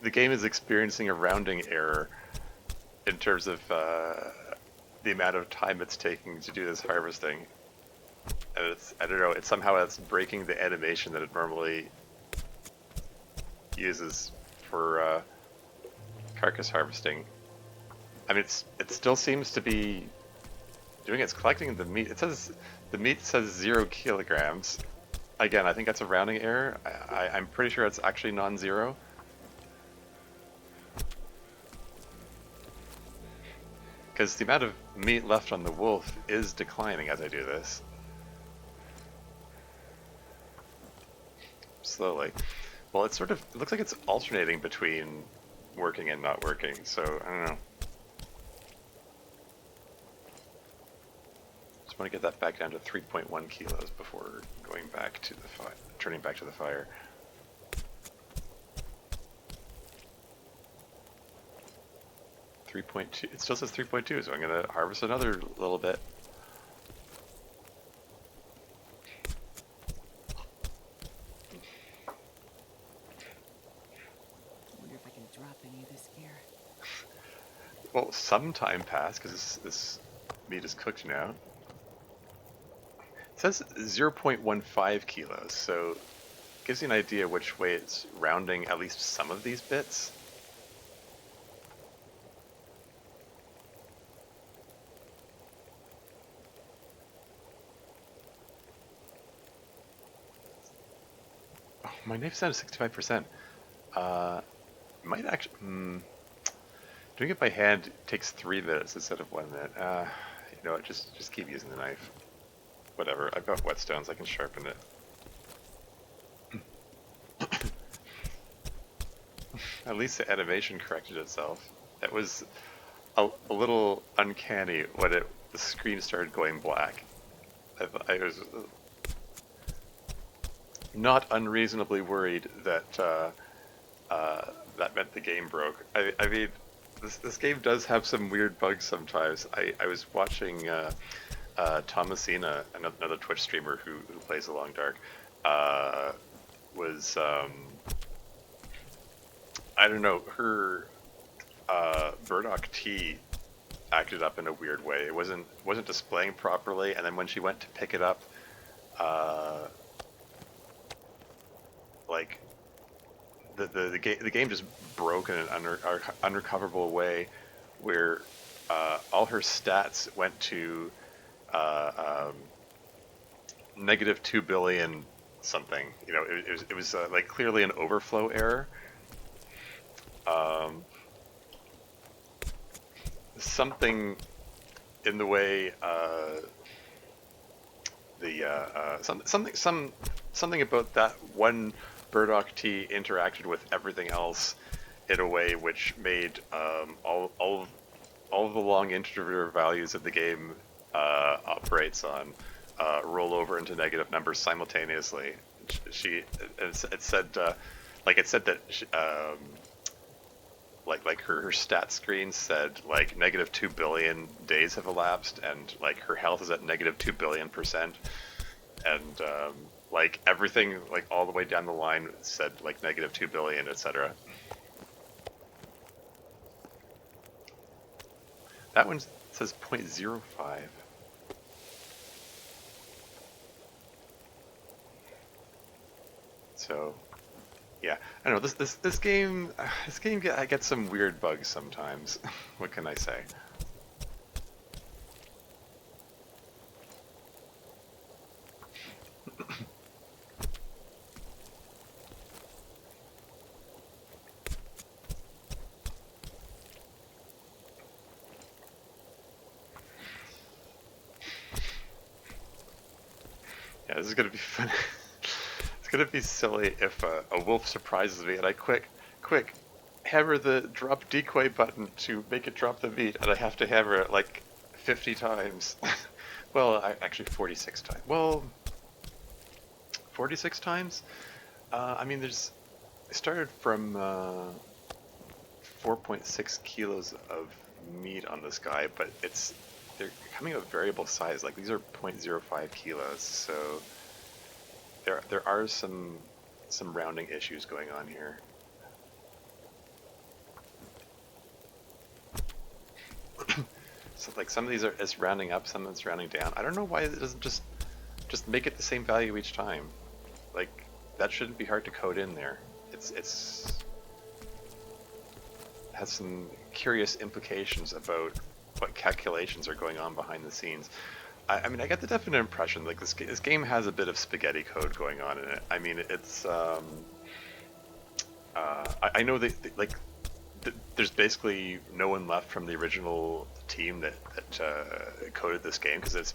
The game is experiencing a rounding error in terms of the amount of time it's taking to do this harvesting. And it's, I don't know, it's breaking the animation that it normally uses for carcass harvesting. I mean, it still seems to be doing it. It's collecting the meat. It says, the meat says 0 kilograms. Again, I think that's a rounding error. I'm pretty sure it's actually non-zero. Because the amount of meat left on the wolf is declining as I do this. Slowly. Well, it looks like it's alternating between working and not working, so I don't know. Just want to get that back down to 3.1 kilos before going back to the turning back to the fire. It still says 3.2, so I'm going to harvest another little bit. I wonder if I can drop any of this gear. Well, some time passed because this meat is cooked now. It says 0.15 kilos, so it gives you an idea which way it's rounding at least some of these bits. Oh, my knife's down to 65%. Might actually... doing it by hand takes 3 minutes instead of 1 minute. You know what, just keep using the knife. Whatever, I've got whetstones, I can sharpen it. At least the animation corrected itself. It was a little uncanny when the screen started going black. I was not unreasonably worried that that meant the game broke. I mean, this game does have some weird bugs sometimes. I was watching Thomasina, another Twitch streamer who plays Along Dark, was I don't know, her burdock tea acted up in a weird way. It wasn't displaying properly, and then when she went to pick it up, like the game just broke in an unrecoverable way, where all her stats went to negative 2 billion something. You know, it was like clearly an overflow error. Something in the way something about that one burdock tea interacted with everything else in a way which made all of the long integer values that the game operates on roll over into negative numbers simultaneously. It said that like her stat screen said like -2 billion days have elapsed, and like her health is at -2 billion%, and like everything like all the way down the line said like -2 billion, etc. That one says 0.05. So, yeah, I don't know. This game I get some weird bugs sometimes. What can I say? Yeah, this is gonna be fun. It's gonna be silly if a wolf surprises me and I quick hammer the drop decoy button to make it drop the meat, and I have to hammer it like 50 times. Well, actually 46 times. Well, 46 times? I mean, it started from 4.6 kilos of meat on this guy, but they're coming out variable size. Like these are 0.05 kilos, so there are some rounding issues going on here. So like some of these it's rounding up, some of it's rounding down. I don't know why it doesn't just make it the same value each time. Like that shouldn't be hard to code in there. It's has some curious implications about what calculations are going on behind the scenes. I mean, I get the definite impression like this game has a bit of spaghetti code going on in it. I mean, it's I know that like there's basically no one left from the original team that coded this game, because it's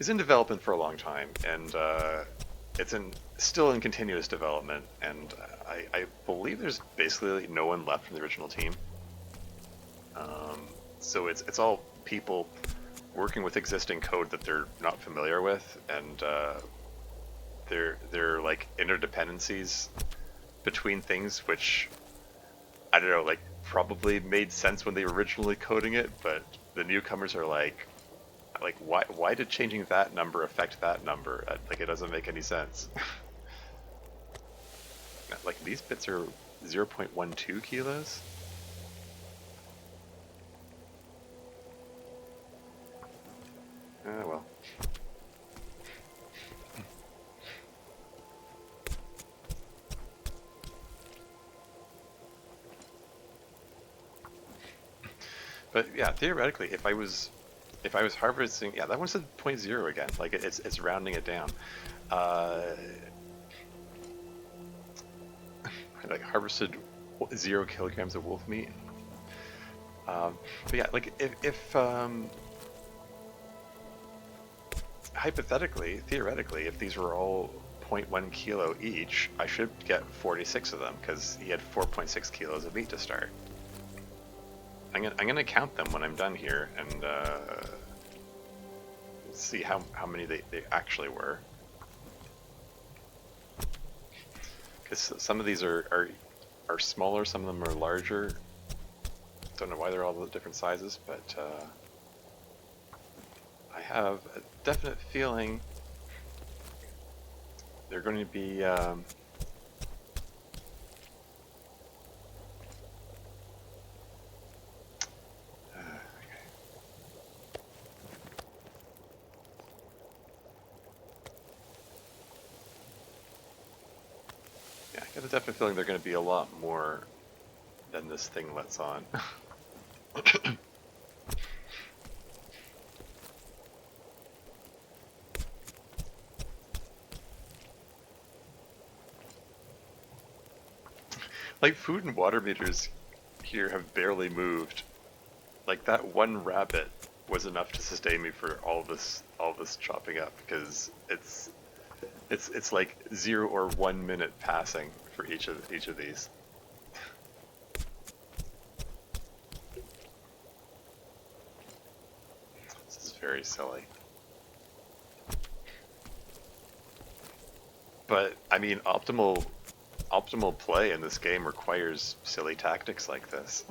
in development for a long time, and it's still in continuous development, and I believe there's basically no one left from the original team. So it's all people working with existing code that they're not familiar with, and they're like interdependencies between things, which I don't know, like probably made sense when they were originally coding it, but the newcomers are like why did changing that number affect that number? Like it doesn't make any sense. Like these bits are 0.12 kilos. Well. But yeah, theoretically, if I was harvesting, yeah, that one said 0.0 again. Like it's rounding it down. I like harvested 0 kilograms of wolf meat. But yeah, like if hypothetically, theoretically, if these were all 0.1 kilo each, I should get 46 of them, because he had 4.6 kilos of meat to start. I'm gonna count them when I'm done here, and see how many they actually were. Because some of these are smaller, some of them are larger. Don't know why they're all the different sizes, but I have a definite feeling they're going to be yeah, I got a definite feeling they're going to be a lot more than this thing lets on. Like food and water meters here have barely moved. Like that one rabbit was enough to sustain me for all this chopping up, because it's like 0 or 1 minute passing for each of these. This is very silly. But I mean, optimal optimal play in this game requires silly tactics like this.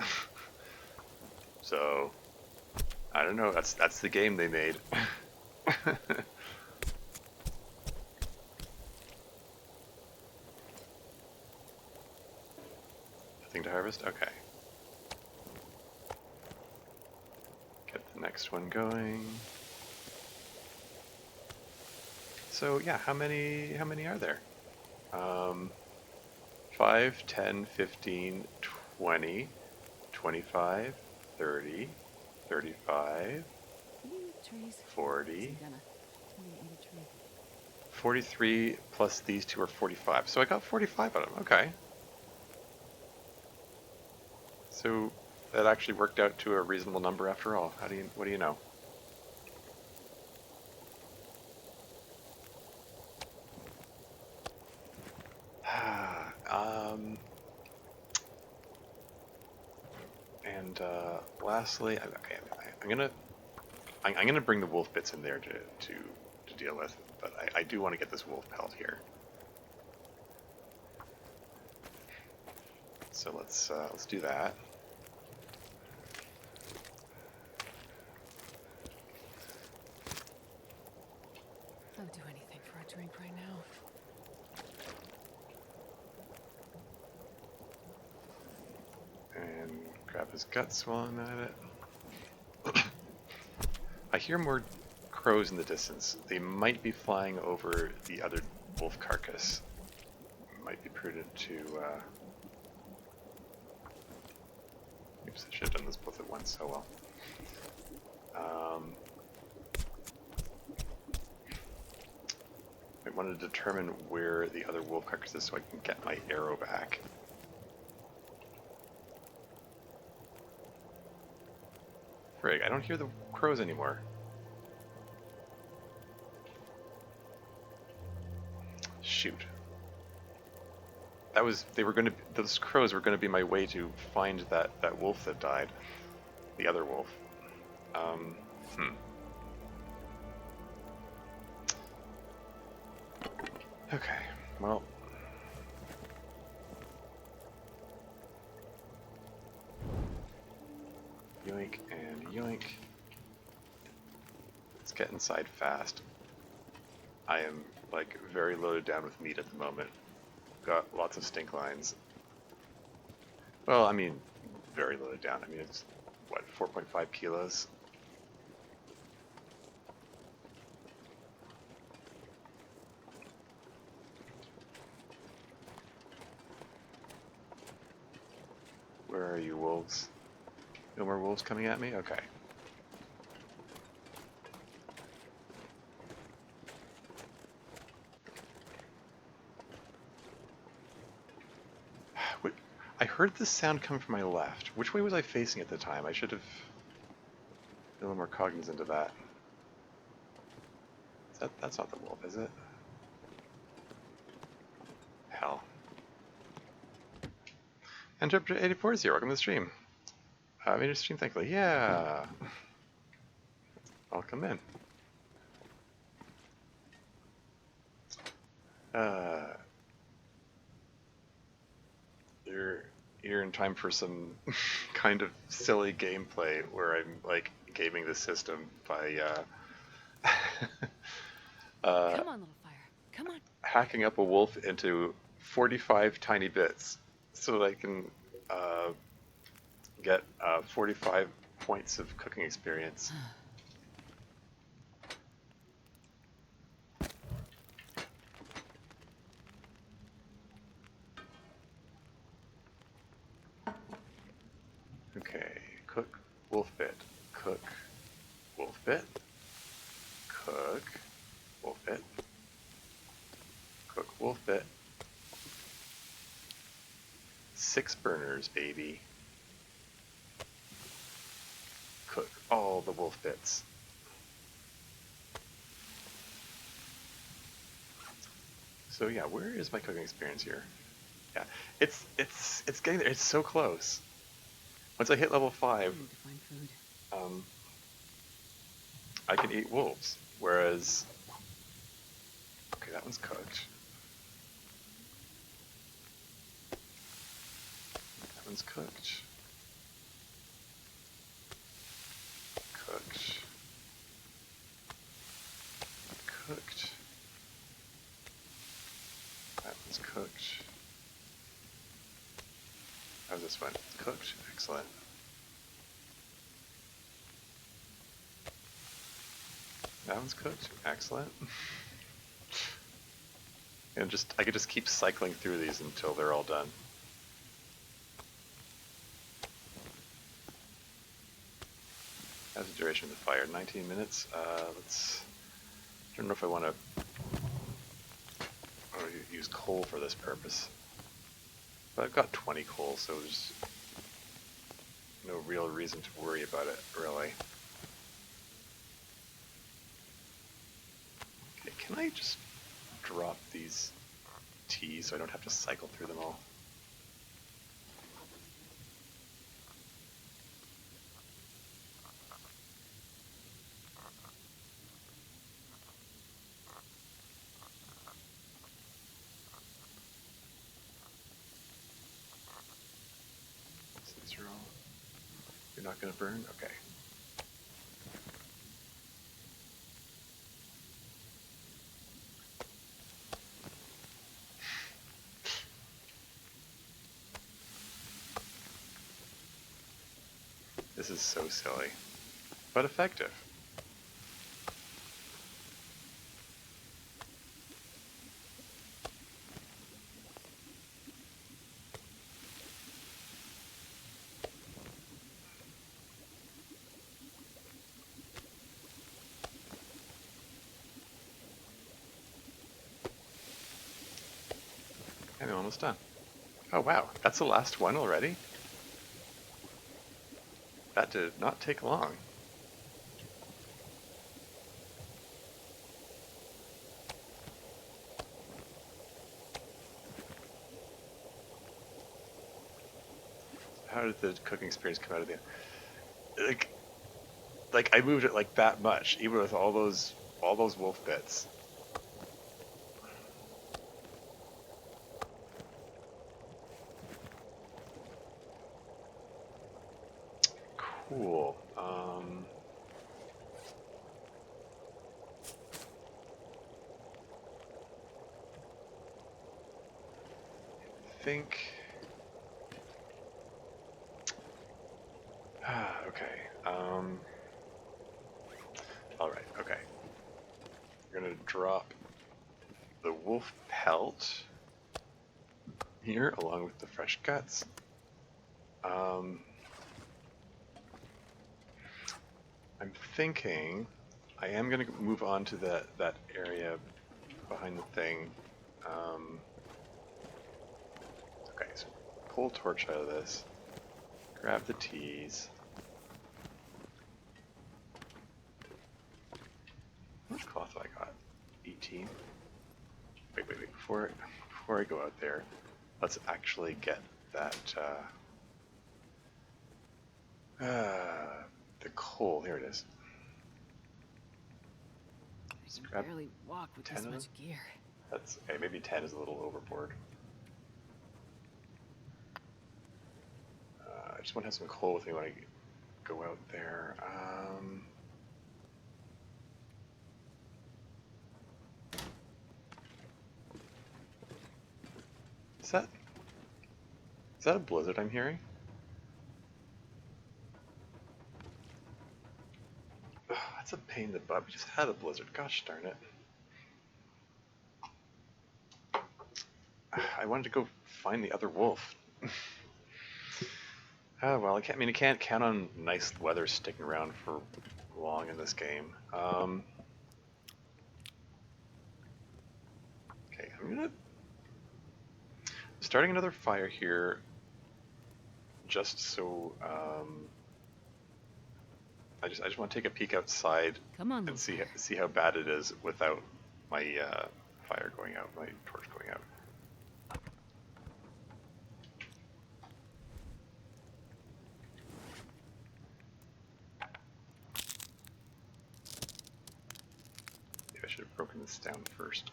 So, I don't know, that's the game they made. Nothing to harvest? Okay. Get the next one going. So yeah, how many are there? 5, 10, 15, 20, 25, 30, 35, 40, 43 plus these two are 45. So I got 45 of them. Okay. So that actually worked out to a reasonable number after all. What do you know? And lastly, okay, I'm gonna bring the wolf bits in there to deal with, but I do want to get this wolf pelt here. So let's do that. I'll do anything for a drink right now. And grab his guts while I'm at it. I hear more crows in the distance. They might be flying over the other wolf carcass. Might be prudent to... Oops, I should have done this both at once, so well. I want to determine where the other wolf carcass is so I can get my arrow back. Frig, I don't hear the crows anymore. Shoot. Those crows were gonna be my way to find that wolf that died. The other wolf. Okay, well. Yoink and yoink. Let's get inside fast. I am, like, very loaded down with meat at the moment. Got lots of stink lines. Well, I mean, very loaded down. I mean, it's, what, 4.5 kilos? Where are you, wolves? No more wolves coming at me? Okay. I heard this sound come from my left. Which way was I facing at the time? I should have been a little more cognizant of that. That's not the wolf, is it? Hell. Interpreter 84 welcome to the stream. Made a stream, thankfully. Yeah. Welcome in. You're in time for some kind of silly gameplay where I'm like gaming the system by Come on, little fire. Come on. hacking up a wolf into 45 tiny bits so that I can get 45 points of cooking experience. Okay, cook wolf bit, cook wolf bit, cook wolf bit, cook wolf bit. 6 burners, baby. Cook all the wolf bits. So yeah, where is my cooking experience here? Yeah, it's getting there. It's so close. Once I hit level 5, I need to find food. I can eat wolves. Whereas, okay, that one's cooked. one's cooked. Cooked. Cooked. That one's cooked. How's this one? Cooked. Excellent. That one's cooked. Excellent. And I could just keep cycling through these until they're all done. How's the duration of the fire? 19 minutes. I don't know if I want to use coal for this purpose. But I've got 20 coal, so there's no real reason to worry about it, really. Okay, can I just drop these teas so I don't have to cycle through them all? These are all... You're not going to burn? Okay. This is so silly, but effective. And I'm almost done. Oh wow, that's the last one already? That did not take long. How did the cooking experience come out of the... Like I moved it like that much, even with all those wolf bits. Cool. I think... okay. Alright, okay. We're gonna drop the wolf pelt here along with the fresh guts. I'm thinking I am going to move on to that area behind the thing. Okay, so pull a torch out of this, grab the teas. How much cloth have I got? 18. Wait. Before I go out there, let's actually get that the coal. Here it is. I can barely walk with this much gear. That's okay. Maybe 10 is a little overboard. I just want to have some coal with me when I go out there. Is that a blizzard I'm hearing? Oh, that's a pain in the butt. We just had a blizzard. Gosh darn it. I wanted to go find the other wolf. Oh, well, I can't count on nice weather sticking around for long in this game. Okay, starting another fire here, just so I just want to take a peek outside and see how bad it is without my fire going out, my torch going out. Maybe I should have broken this down first.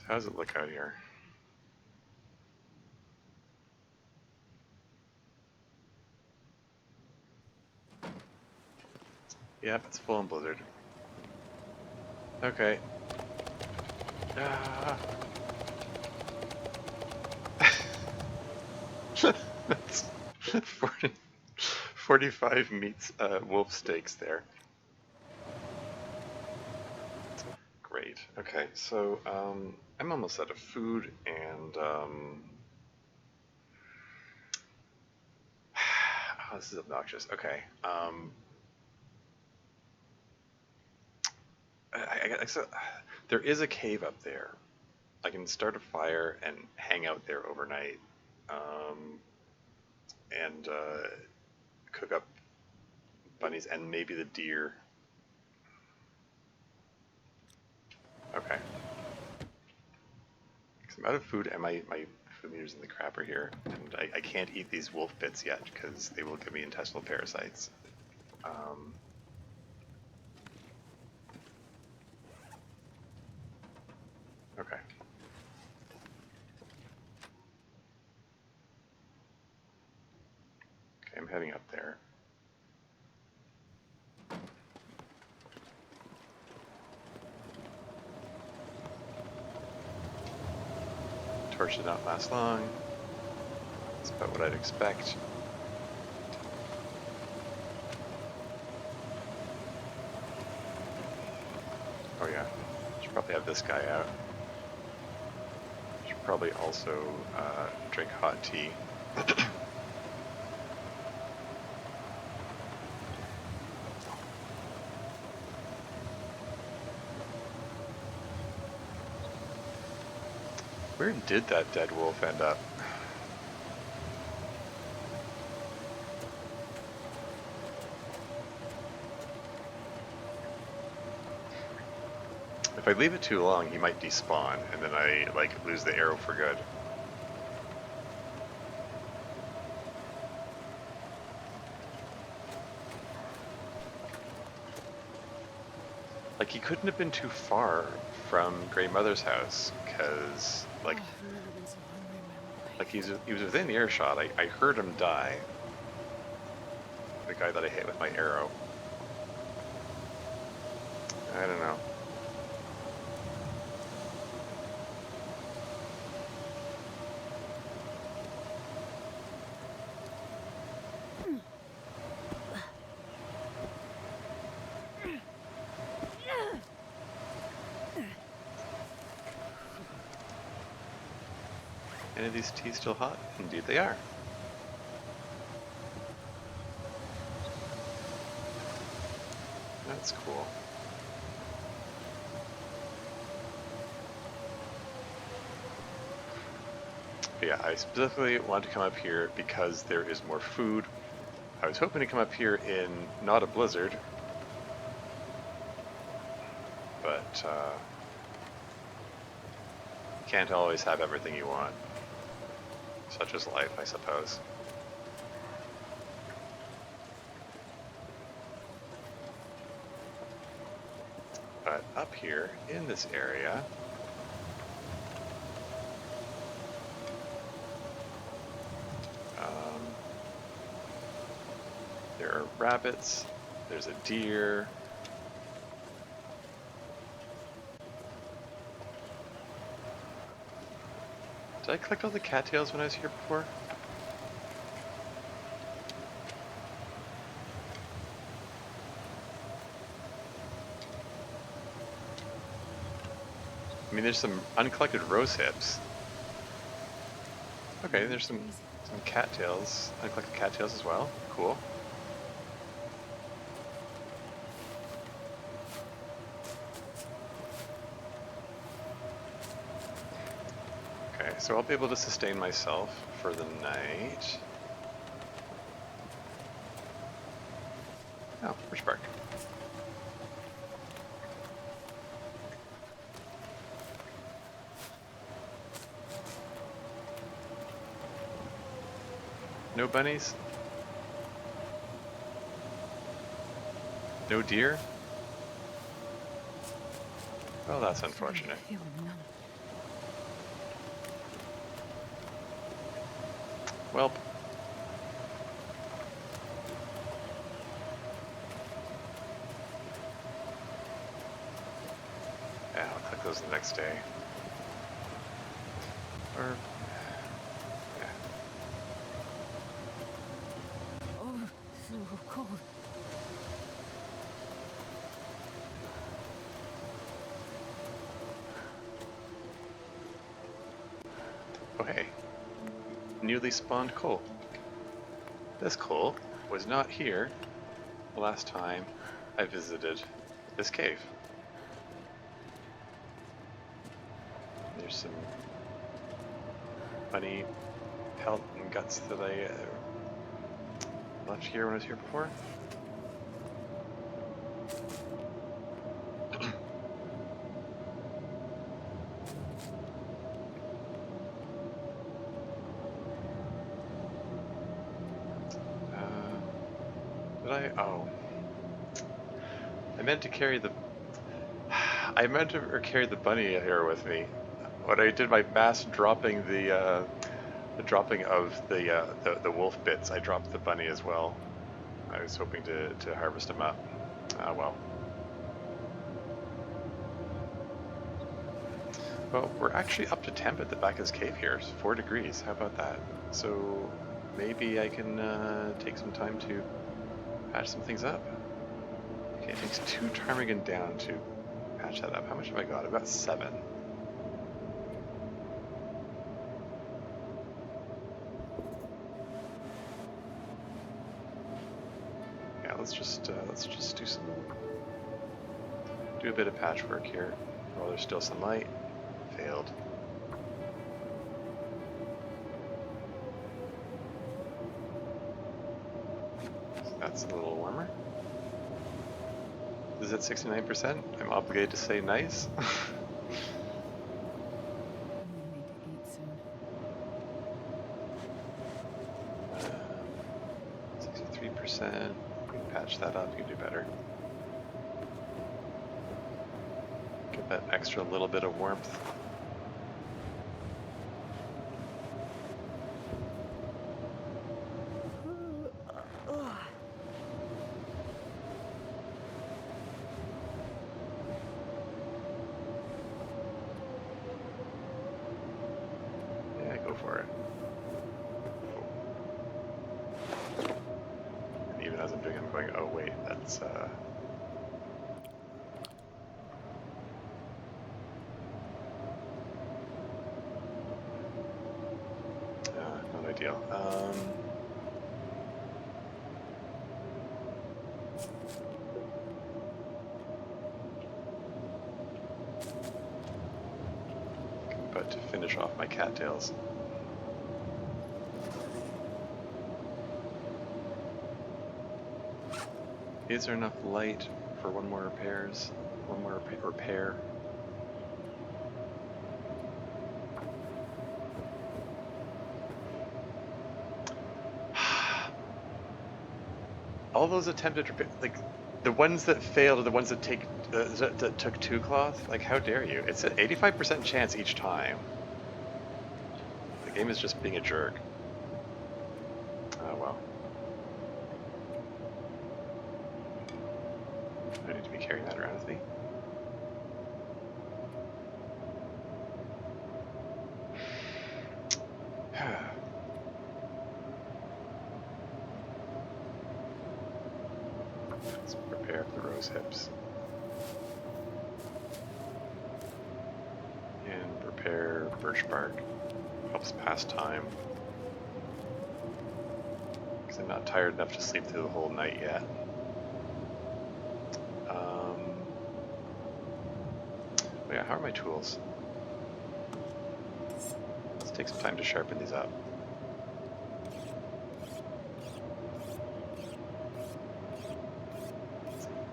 How does it look out here? Yep, it's full on blizzard. Okay. Ah. That's 45 meats, wolf steaks there. Great. Okay, so I'm almost out of food, and oh, this is obnoxious. Okay. So there is a cave up there. I can start a fire and hang out there overnight, and cook up bunnies and maybe the deer. Okay. I'm out of food, and my food meter's in the crapper here, and I can't eat these wolf bits yet because they will give me intestinal parasites. Okay. Okay, I'm heading up there. Torch did not last long. That's about what I'd expect. Oh yeah, should probably have this guy out. Should probably also drink hot tea. Where did that dead wolf end up? If I leave it too long, he might despawn, and then I lose the arrow for good. Like, he couldn't have been too far from Grey Mother's house, because Oh, I've never been so hungry in my life. like he was within earshot. I heard him die. The guy that I hit with my arrow. I don't know. Any of these teas still hot? Indeed they are. That's cool. But yeah, I specifically wanted to come up here because there is more food. I was hoping to come up here in not a blizzard, but you can't always have everything you want. Such is life, I suppose. But up here in this area, there are rabbits, there's a deer. Did I collect all the cattails when I was here before? I mean, there's some uncollected rose hips. Okay, there's some cattails, uncollected cattails as well. Cool. Okay, so I'll be able to sustain myself for the night. Oh, where's Bark? No bunnies? No deer? Well, that's unfortunate. I feel numb. Welp. Yeah, I'll collect those the next day. Or, yeah. Oh, so cold. Oh hey, newly spawned coal. This coal was not here the last time I visited this cave. There's some funny pelt and guts that I left here when I was here before. Did I? Oh. I meant to carry the... I meant to carry the bunny here with me. When I did my mass dropping the dropping of the wolf bits, I dropped the bunny as well. I was hoping to harvest them up. Ah, well. Well, we're actually up to temp at the back of this cave here. It's 4 degrees. How about that? So maybe I can take some time to patch some things up. Okay, it takes 2 ptarmigan down to patch that up. How much have I got? I've got 7. Yeah, let's just do a bit of patchwork here while there's still some light. Failed. So that's a little warmer. Is it 69%? I'm obligated to say nice. I'm gonna need to eat soon. 63%. You can patch that up, you can do better. Get that extra little bit of warmth. Yeah, go for it. And even as I'm doing it, I'm going, oh wait, that's not ideal. But to finish off my cattails. Is there enough light for one more repairs? One more repair? All those attempted repair, like the ones that failed are the ones that that took 2 cloth. Like, how dare you? It's an 85% chance each time. The game is just being a jerk. Oh well. I need to be carrying that around with me. Let's prepare for the rose hips. And prepare birch bark. Helps pass time. Because I'm not tired enough to sleep through the whole night yet. Oh yeah, how are my tools? Let's take some time to sharpen these up.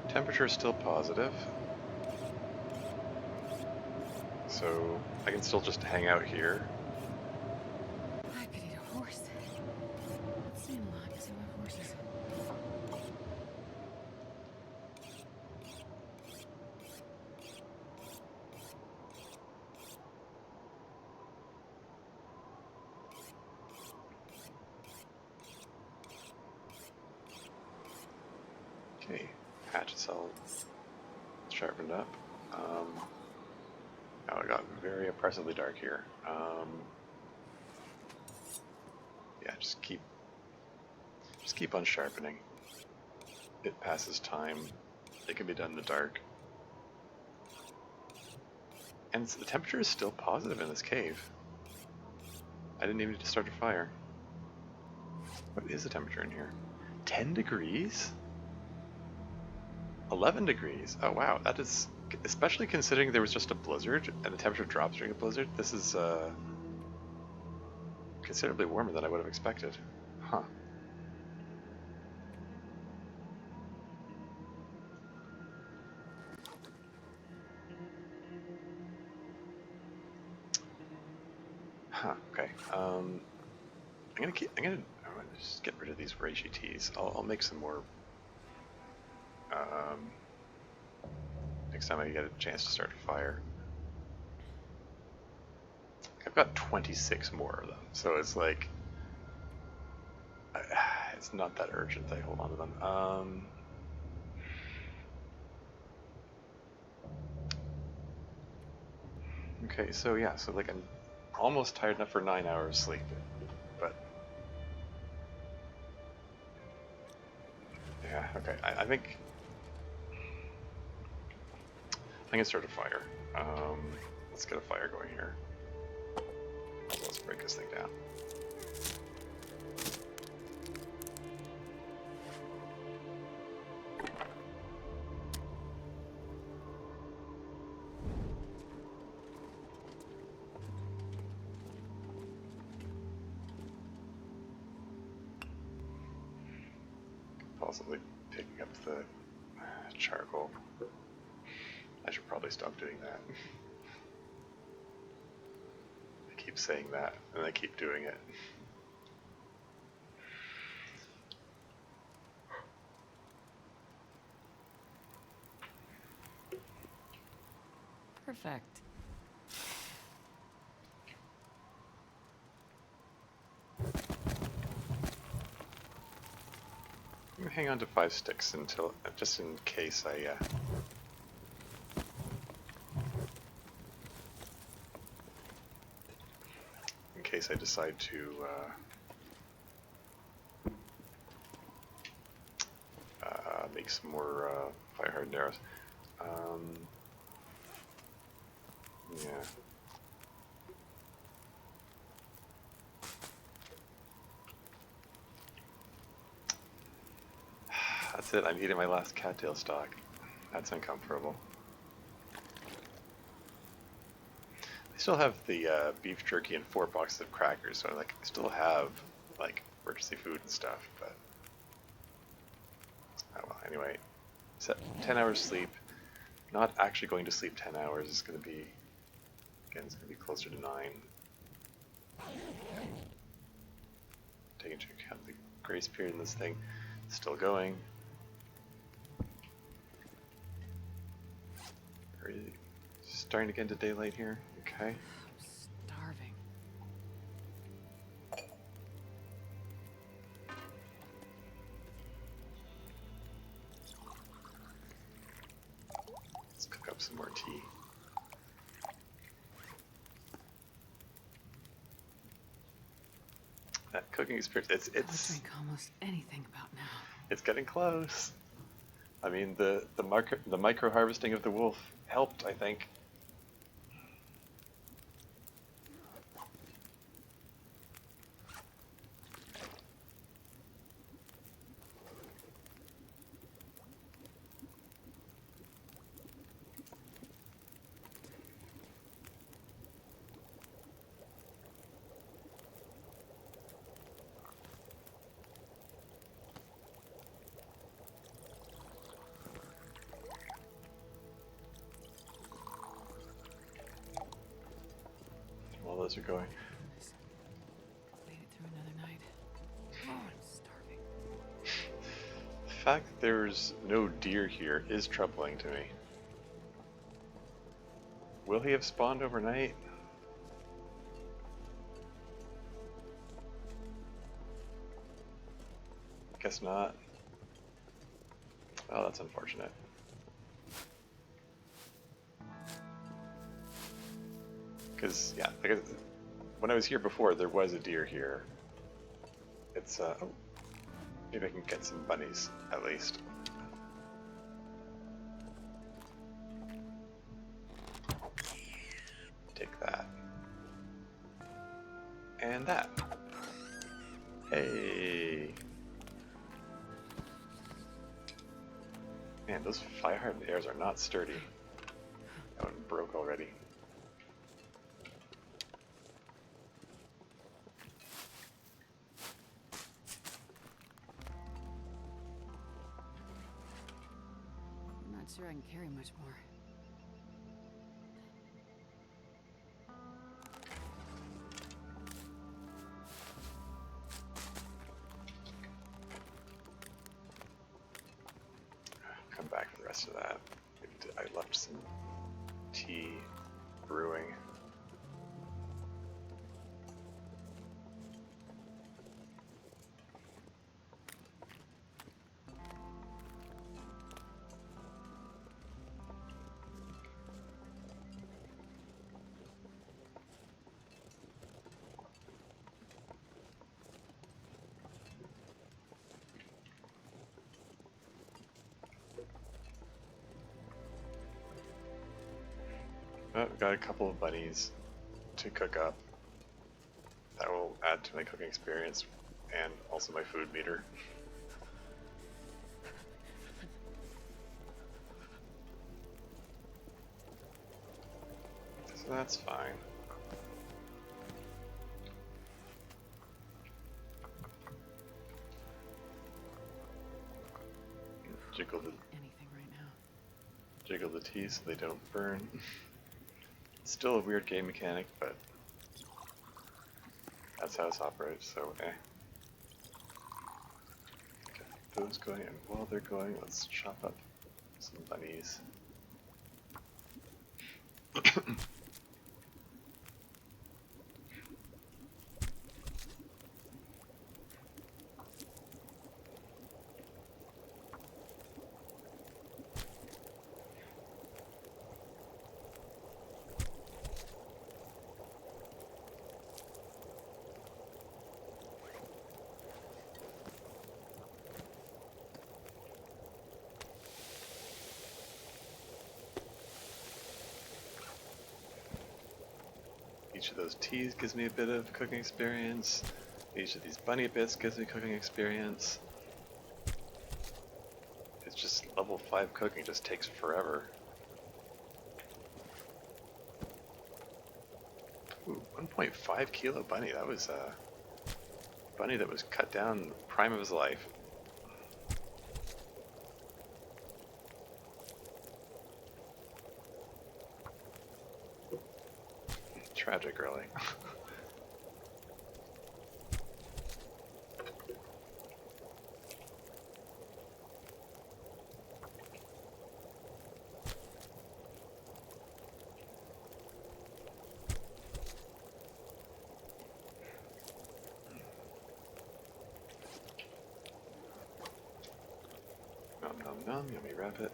Temperature is still positive. So I can still just hang out here. I could eat a horse. Let's see a lot because I love horses. Okay, hatch is all sharpened up. Now it got very oppressively dark here. Yeah, just keep on sharpening. It passes time. It can be done in the dark. And the temperature is still positive in this cave. I didn't even need to start a fire. What is the temperature in here? 10 degrees? 11 degrees? Oh wow, that is... Especially considering there was just a blizzard and the temperature drops during a blizzard, this is considerably warmer than I would have expected. Huh. Huh, okay. I'm gonna just get rid of these reishi teas. I'll make some more next time I get a chance to start a fire. I've got 26 more of them, so it's like it's not that urgent that I hold on to them. Okay, so yeah, so like I'm almost tired enough for 9 hours sleep, but yeah, okay. I think I'm gonna start a fire. Let's get a fire going here. Let's break this thing down. Possibly picking up the charcoal. I should probably stop doing that. I keep saying that, and I keep doing it. Perfect. I'm gonna hang on to 5 sticks until, just in case I decide to make some more fire hardened arrows. Yeah. That's it, I'm eating my last cattail stalk. That's uncomfortable. I still have the beef jerky and 4 boxes of crackers, so I still have like emergency food and stuff, but oh well, anyway. Set 10 hours sleep. Not actually going to sleep 10 hours, it's gonna be, again, it's gonna be closer to 9. Taking into account the grace period in this thing. Still going. Really starting to get into daylight here. Okay. I'm starving. Let's cook up some more tea. That cooking experience, I'll it's drink almost anything about now. it's getting close. I mean, the micro harvesting of the wolf helped, I think. While those are going. Made it through another night. Oh, I'm starving. The fact that there's no deer here is troubling to me. Will he have spawned overnight? Guess not. Oh, that's unfortunate. Because, yeah, like, when I was here before, there was a deer here. It's, oh, maybe I can get some bunnies, at least. Take that. And that. Hey! Man, those fire-hardened airs are not sturdy. That one broke already. I'm not sure I can carry much more. Come back for the rest of that. I left some tea brewing. Oh, got a couple of bunnies to cook up. That will add to my cooking experience and also my food meter. So that's fine. Jiggle the Anything right now. jiggle the tea so they don't burn. It's still a weird game mechanic, but that's how this operates, so eh. Get those going, and while they're going, let's chop up some bunnies. Each of those teas gives me a bit of cooking experience. Each of these bunny bits gives me cooking experience. It's just level 5 cooking just takes forever. Ooh, 1.5 kilo bunny. That was a bunny that was cut down in the prime of his life. Tragic, really. Nom nom nom, yummy rabbit.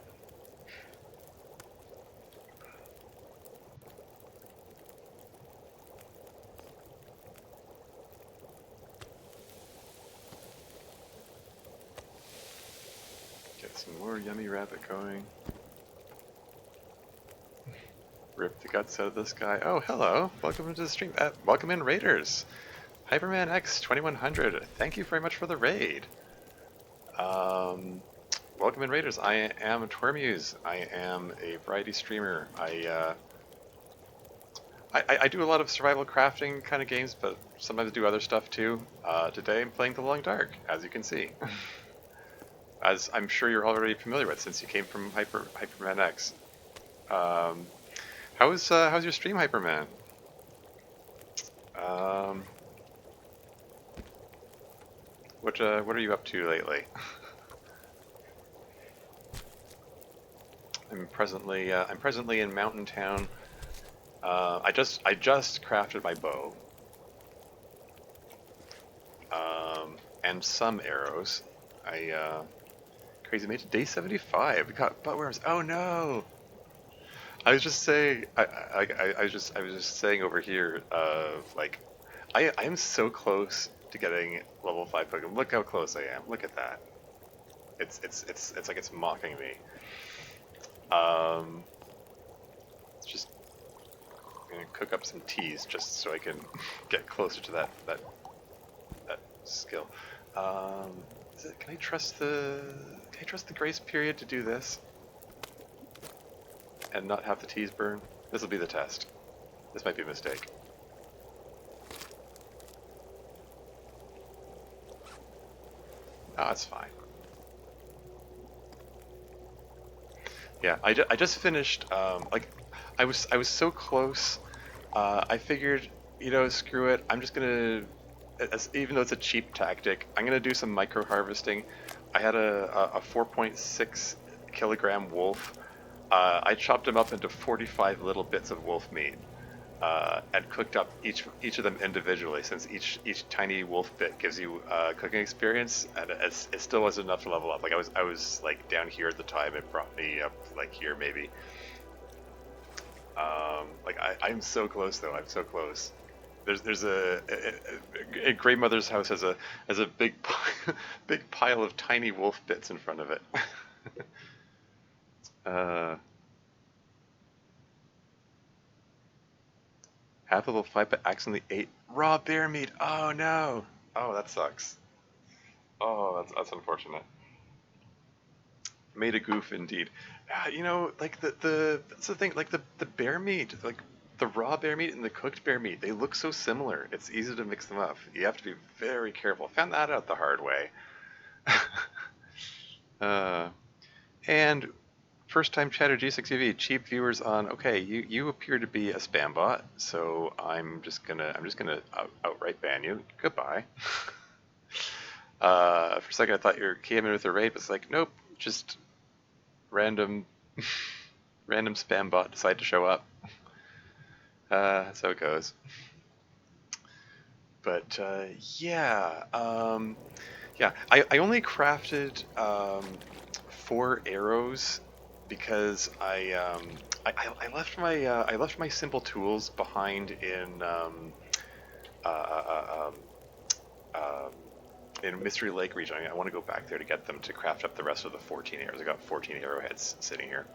Get some more yummy rabbit going. Rip the guts out of this guy. Oh, hello. Welcome to the stream. Welcome in, Raiders. Hyperman X 2100. Thank you very much for the raid. Welcome in, Raiders. I am Twermuse. I am a variety streamer. I do a lot of survival crafting kind of games, but sometimes I do other stuff too. Today I'm playing The Long Dark, as you can see. As I'm sure you're already familiar with since you came from Hyperman X. How's your stream, Hyperman? What are you up to lately? I'm presently in Mountain Town. I just crafted my bow. And some arrows. I Crazy mate, day 75. We got buttworms. Oh no! I was just saying, I was just saying over here, like, I'm so close to getting level 5 Pokemon. Look how close I am. Look at that. It's like it's mocking me. It's just I'm gonna cook up some teas just so I can get closer to that skill. Can I trust the grace period to do this and not have the teas burn? This will be the test. This might be a mistake. Oh, that's fine. Yeah, I just finished. Like, I was so close. I figured, you know, screw it. I'm just gonna, even though it's a cheap tactic, I'm gonna do some micro harvesting. I had a 4.6 kilogram wolf. I chopped him up into 45 little bits of wolf meat. And cooked up each of them individually, since each tiny wolf bit gives you cooking experience, and it still wasn't enough to level up. Like I was like down here at the time. It brought me up like here maybe. Like I'm so close though. I'm so close. There's a grandmother's house has a big big pile of tiny wolf bits in front of it. uh, Half level 5 but accidentally ate raw bear meat. Oh no. Oh, that sucks. Oh, that's unfortunate. Made a goof indeed. You know, like that's the thing. Like the bear meat, like the raw bear meat and the cooked bear meat, they look so similar. It's easy to mix them up. You have to be very careful. Found that out the hard way. uh, and first time chatter G6UV, cheap viewers on. Okay, you appear to be a spam bot, so I'm just gonna outright ban you. Goodbye. For a second I thought you came in with a rape. It's like, nope, just random random spam bot decide to show up. That's how it goes. But yeah, yeah. I only crafted 4 arrows because I left my simple tools behind uh, uh, um, um, in Mystery Lake region. I want to go back there to get them to craft up the rest of the 14 arrows. I got 14 arrowheads sitting here.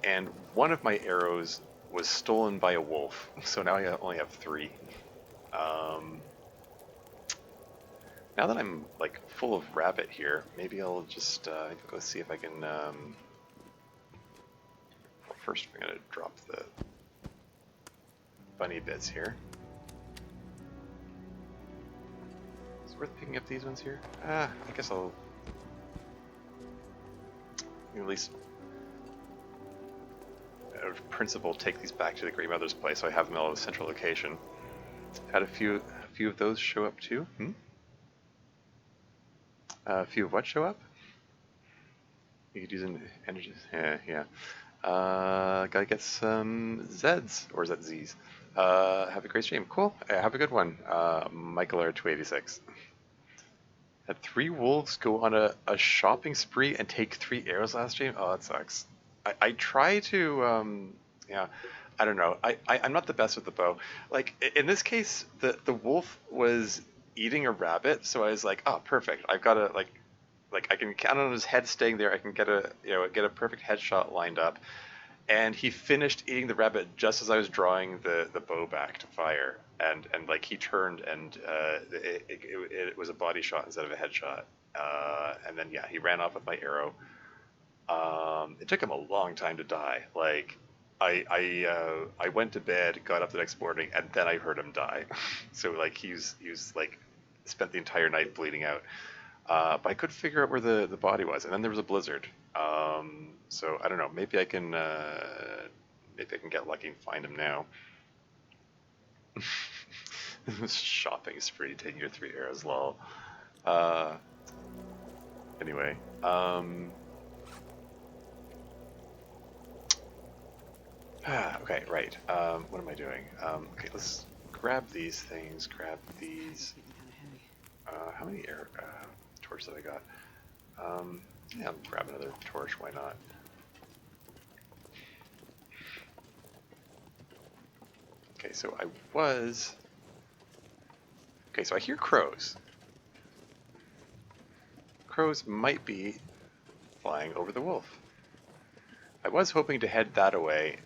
And one of my arrows was stolen by a wolf, so now I only have 3. Now that I'm like full of rabbit here, maybe I'll just go see if I can. First, we're gonna drop the bunny bits here. Is it worth picking up these ones here? I guess I'll at least, out of principle, take these back to the Grey Mother's place so I have them all at a central location. Had a few of those show up too. A few of what show up? You could use an energy. Yeah. Gotta get some Zeds, or is that Z's? Have a great stream. Cool. Have a good one. Michael R286. Had 3 wolves go on a shopping spree and take 3 arrows last stream. Oh, that sucks. I try to, yeah, I don't know. I'm not the best with the bow. Like, in this case, the wolf was eating a rabbit, so I was like, oh, perfect. I've got to, like I can count on his head staying there. I can get a perfect headshot lined up. And he finished eating the rabbit just as I was drawing the bow back to fire, and like he turned and it was a body shot instead of a headshot. And then yeah, he ran off with my arrow. It took him a long time to die. Like I went to bed, got up the next morning, and then I heard him die. So like he was like spent the entire night bleeding out. But I couldn't figure out where the body was, and then there was a blizzard. So I don't know. Maybe I can get lucky and find him now. Shopping spree, taking your 3 arrows, lol. Anyway, okay, right. What am I doing? Okay, let's grab these things. Grab these. How many torches have I got? Yeah, I'll grab another torch, why not? Okay, so I was... Okay, so I hear crows. Crows might be flying over the wolf. I was hoping to head that away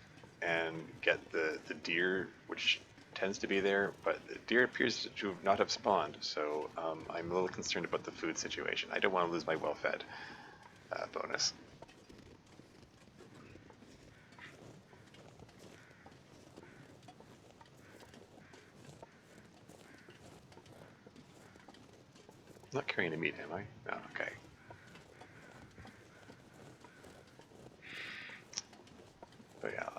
and get the deer, which tends to be there, but the deer appears to not have spawned, so I'm a little concerned about the food situation. I don't want to lose my well-fed bonus. I'm not carrying any meat, am I? No, okay. But yeah,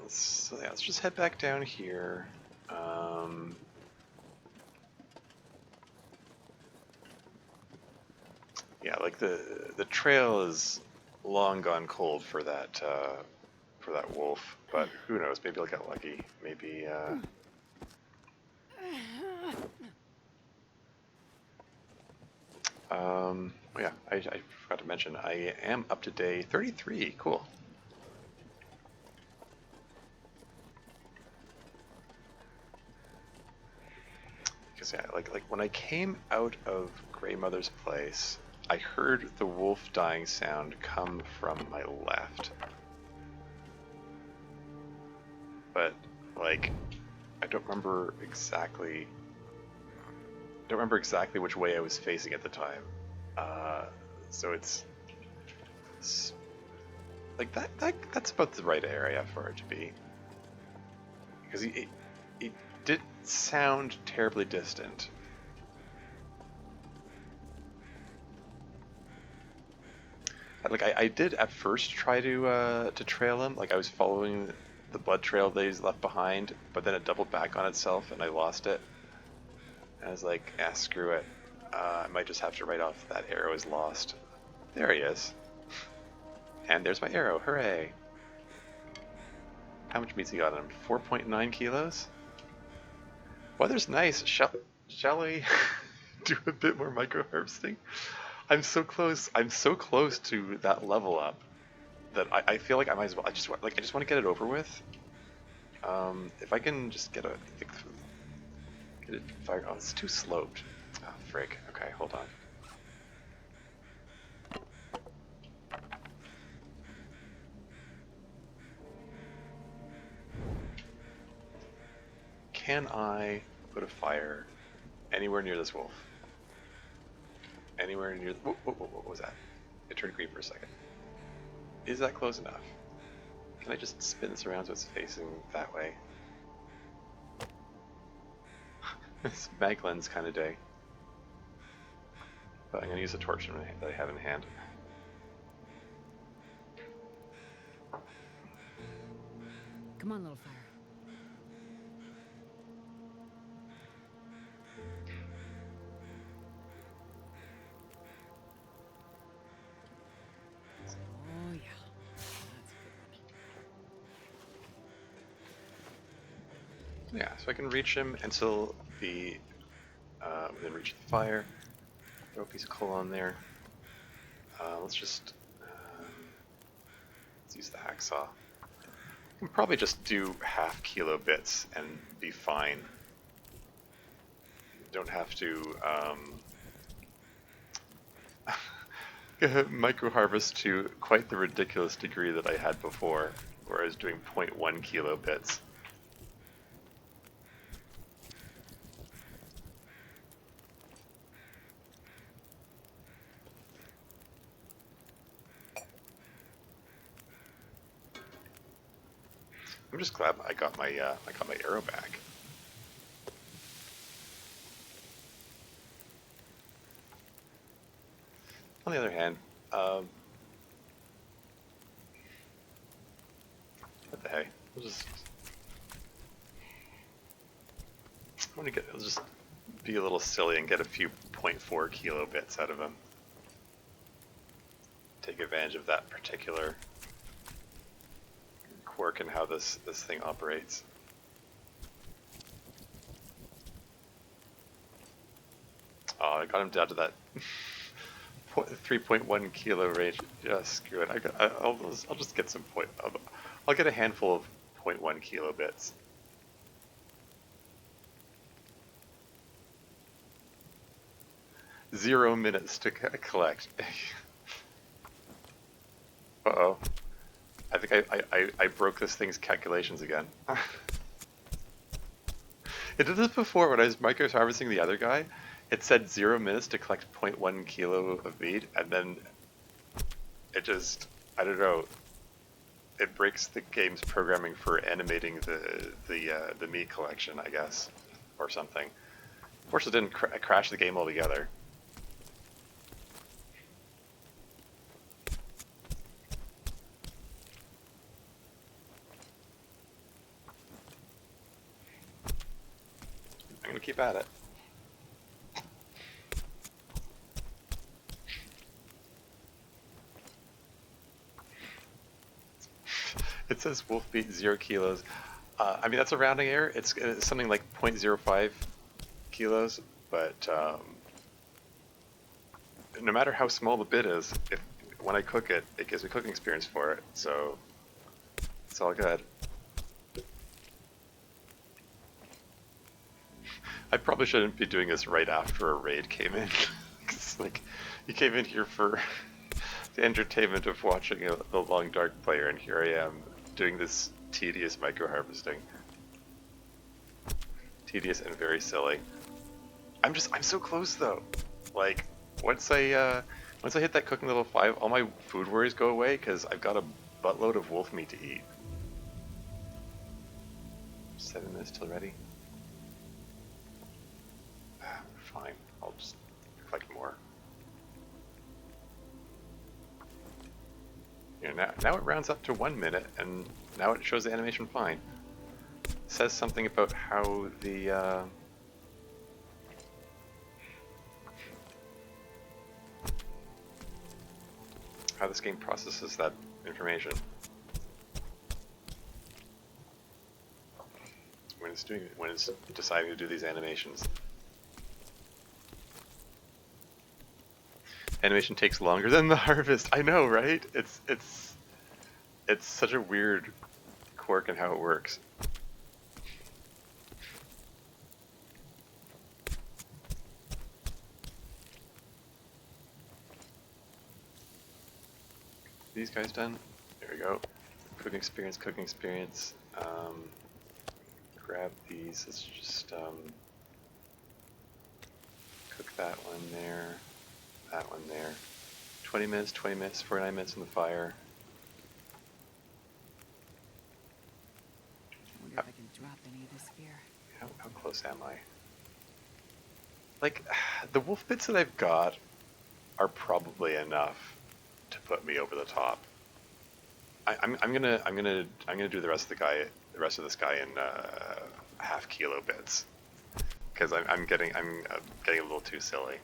let's just head back down here. Yeah, like the trail is long gone cold for that wolf, but who knows? Maybe I'll get lucky. Maybe. Oh yeah, I forgot to mention I am up to day 33. Cool. Because yeah, like when I came out of Grey Mother's place, I heard the wolf dying sound come from my left. But like I don't remember exactly which way I was facing at the time. So it's like that's about the right area for it to be. Because it didn't sound terribly distant. Like I did at first try to trail him. Like I was following the blood trail that he's left behind, but then it doubled back on itself and I lost it. And I was like, ah, screw it. I might just have to write off that arrow is lost. There he is. And there's my arrow. Hooray. How much meat's he got on him? 4.9 kilos? Weather's nice. Shall we do a bit more micro harvesting? I'm so close. I'm so close to that level up that I feel like I might as well. I just want to get it over with. If I can just get it fired. Oh, it's too sloped. Oh, frick. Okay, hold on. Can I put a fire anywhere near this wolf? Anywhere near... What was that? It turned green for a second. Is that close enough? Can I just spin this around so it's facing that way? It's mag lens kind of day. But I'm going to use the torch that I have in hand. Come on, little fire. Oh yeah, that's a good one. Yeah, so I can reach him until within reach of the fire. Throw a piece of coal on there. Let's use the hacksaw. I can probably just do half kilo bits and be fine. Don't have to micro harvest to quite the ridiculous degree that I had before, where I was doing 0.1 kilo bits. I'm just glad I got my arrow back. On the other hand, what the heck? I'll just be a little silly and get a few 0.4 kilo bits out of him. Take advantage of that particular quirk and how this thing operates. Oh, I got him down to that 3.1 kilo range. Just screw it. I'll just get some point. I'll get a handful of 0.1 kilo bits. Zero minutes to collect. Uh-oh. I think I broke this thing's calculations again. It did this before when I was micro harvesting the other guy. It said 0 minutes to collect 0.1 kilo of meat, and then it just, I don't know, it breaks the game's programming for animating the meat collection, I guess, or something. Of course, it didn't crash the game altogether. I'm gonna keep at it. It says wolf meat 0 kilos. I mean, that's a rounding error. It's something like 0.05 kilos, but no matter how small the bit is, when I cook it, it gives me cooking experience for it, so it's all good. I probably shouldn't be doing this right after a raid came in. It's like, you came in here for the entertainment of watching the Long Dark player, and here I am doing this tedious micro-harvesting. Tedious and very silly. I'm so close though. Like, once I hit that cooking level 5, all my food worries go away, because I've got a buttload of wolf meat to eat. 7 minutes till ready. Fine, I'll just collect more. You know, now it rounds up to 1 minute, and now it shows the animation fine. It says something about how the how this game processes that information when it's deciding to do these animations. Animation takes longer than the harvest. I know, right? It's such a weird quirk in how it works. These guys done? There we go. Cooking experience, cooking experience. Grab these. Let's just cook that one there. That one there. 20 minutes, 49 minutes in the fire. I wonder if I can drop any of this gear. How close am I? Like, the wolf bits that I've got are probably enough to put me over the top. I'm gonna do the rest of this guy in half kilo bits, because I'm getting a little too silly.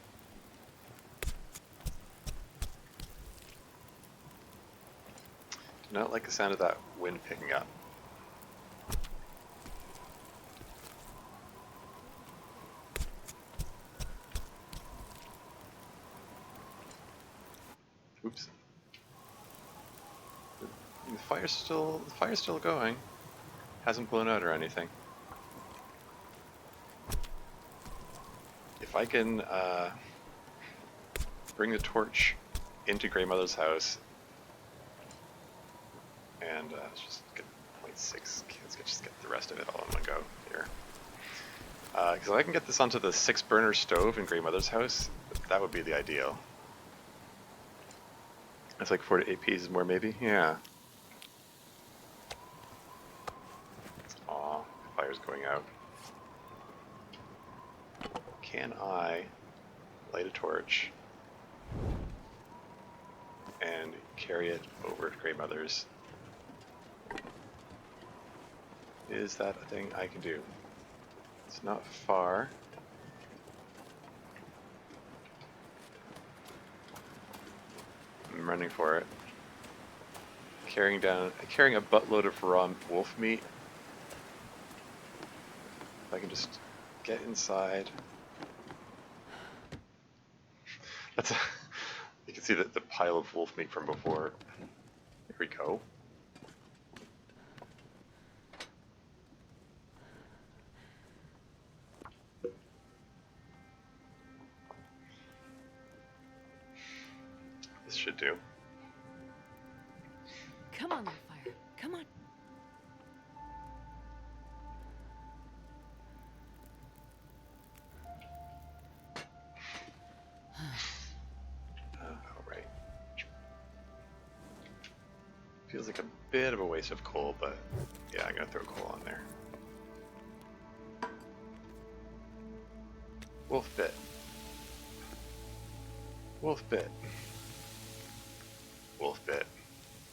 Do not like the sound of that wind picking up. Oops. The fire's still going. Hasn't blown out or anything. If I can bring the torch into Grey Mother's house, and let's just get 0.6. Let's just get the rest of it all in one go here. Because if I can get this onto the 6-burner stove in Grey Mother's house, that would be the ideal. That's like 4 to 8 pieces more, maybe. Yeah. Aw, fire's going out. Can I light a torch and carry it over to Grey Mother's? Is that a thing I can do? It's not far. I'm running for it. Carrying a buttload of raw wolf meat. If I can just get inside. see the pile of wolf meat from before. Here we go. This should do. Come on, little fire. Come on. Alright. Feels like a bit of a waste of coal, but yeah, I'm gonna throw coal on there. Wolf bit. Wolf bit. Wolf bit.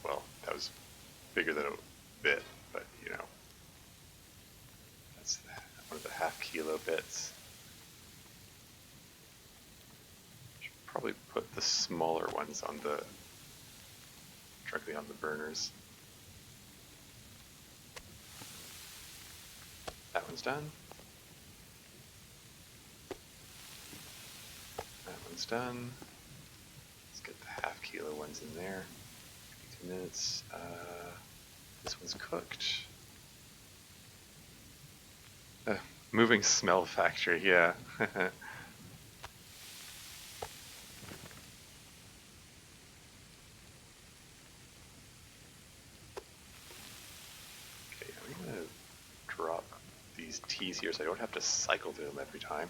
Well, that was bigger than a bit, but you know. That's one of the half-kilo bits. Should probably put the smaller ones on the directly on the burners. That one's done. That one's done. Let's get the half-kilo ones in there. 2 minutes. This one's cooked. Moving smell factory, yeah. Okay, I'm gonna drop these teas here so I don't have to cycle through them every time.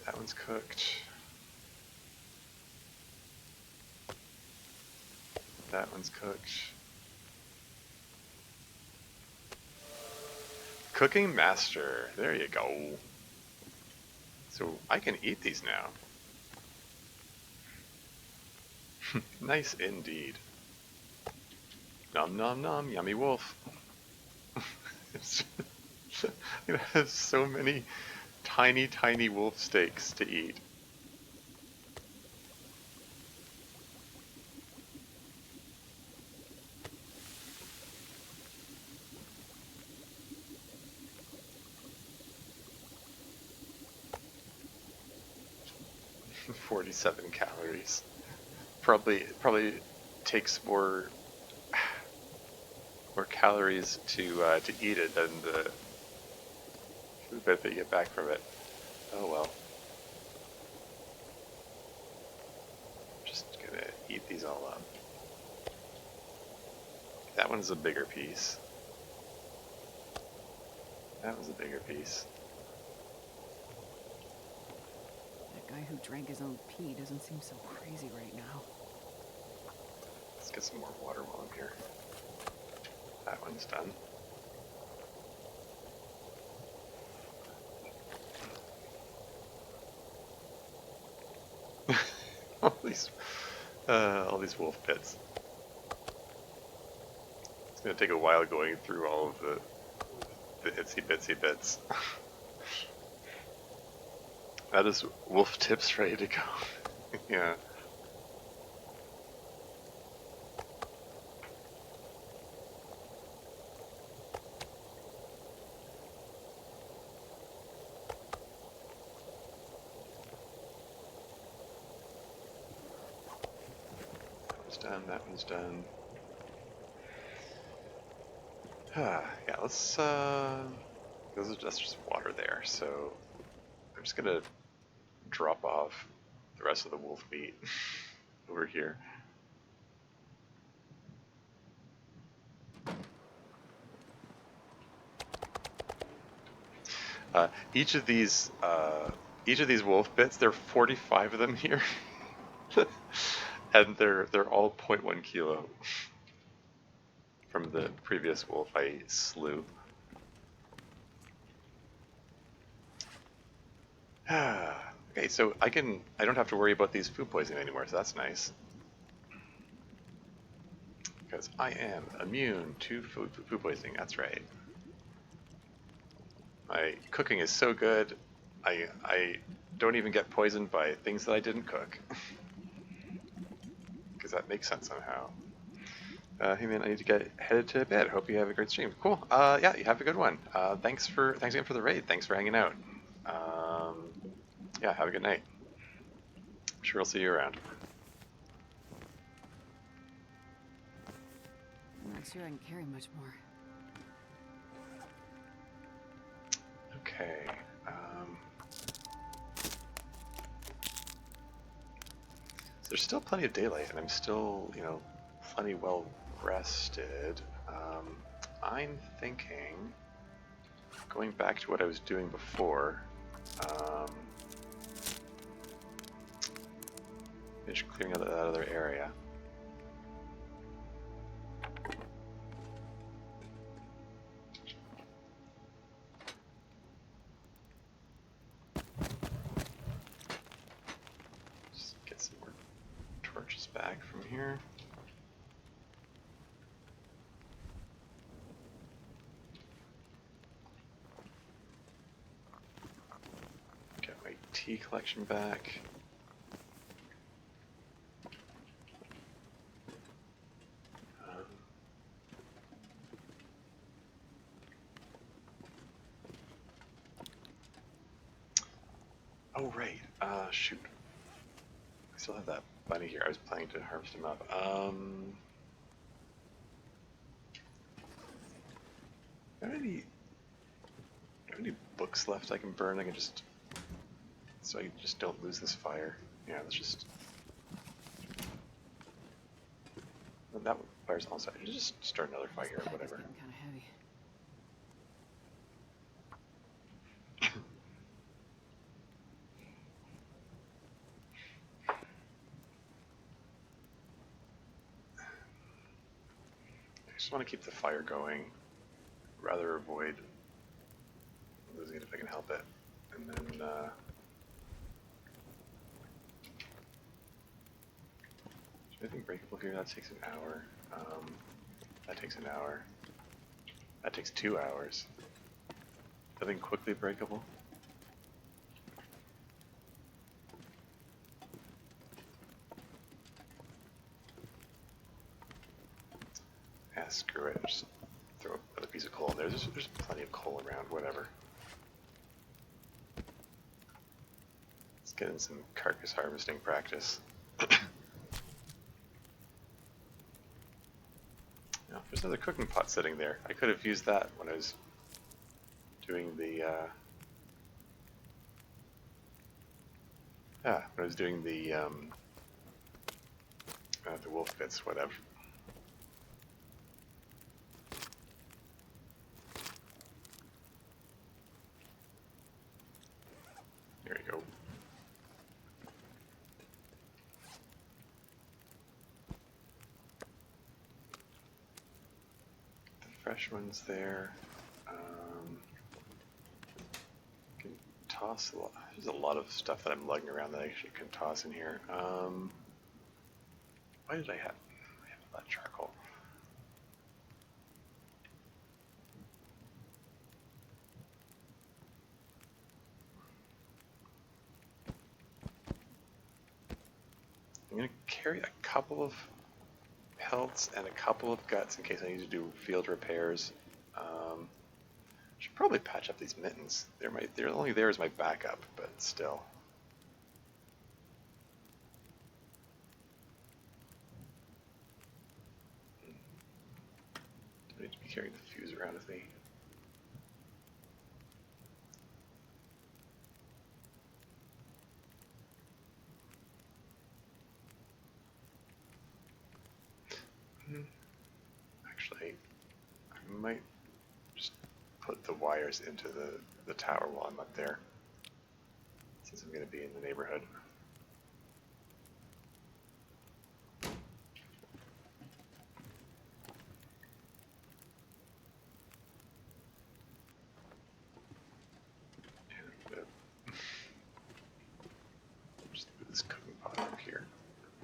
That one's cooked. That one's cooked. Cooking master. There you go. So I can eat these now. Nice indeed. Nom nom nom, yummy wolf. It has so many tiny, tiny wolf steaks to eat. $47 calories. Probably takes more calories to eat it than the food benefit you get back from it. Oh well. Just gonna eat these all up. That one's a bigger piece. That was a bigger piece. That guy who drank his own pee doesn't seem so crazy right now. Let's get some more water while I'm here. That one's done. all these wolf pits. It's gonna take a while going through all of the itsy bitsy bits. That is wolf tips ready to go. Yeah. Done, that one's done. Yeah, let's that's just water there, so I'm just gonna drop off the rest of the wolf meat over here. Each of these wolf bits, there are 45 of them here. And they're all 0.1 kilo from the previous wolf I slew. Okay, so I don't have to worry about these food poisoning anymore, so that's nice. Because I am immune to food poisoning, that's right. My cooking is so good, I don't even get poisoned by things that I didn't cook. Because that makes sense somehow. Hey man, I need to get headed to bed. Hope you have a great stream. Cool. Yeah, you have a good one. Thanks again for the raid. Thanks for hanging out. Yeah, have a good night. I'm sure I'll see you around. I'm not sure I can carry much more. Okay. So there's still plenty of daylight, and I'm still, plenty well rested. I'm thinking going back to what I was doing before. Finish clearing out that other area. Just get some more torches back from here. Get my tea collection back. Oh, right. Shoot. I still have that bunny here. I was planning to harvest him up. Do I have any books left I can burn? I can just... So I just don't lose this fire. Yeah, let's just... Well, that fire's almost out. Just start another fire or whatever. It's getting kind of heavy. I just want to keep the fire going. Rather avoid losing it if I can help it. And then, is there anything breakable here? That takes an hour. That takes an hour. That takes 2 hours. Nothing quickly breakable? Yeah, screw it. Just throw another piece of coal in there. There's plenty of coal around, whatever. Let's get in some carcass harvesting practice. Now, there's another cooking pot sitting there. I could have used that when I was doing the, the wolf bits, whatever. There you go. The fresh ones there. Can toss a lot. There's a lot of stuff that I'm lugging around that I actually can toss in here. Why did I have all that charcoal? I'm going to carry a couple of pelts and a couple of guts in case I need to do field repairs. Should probably patch up these mittens. They're only there as my backup, but still. Do I need to be carrying the fuse around with me? Actually, I might just put the wires into the tower while I'm up there, since I'm going to be in the neighborhood. And just put this cooking pot up here.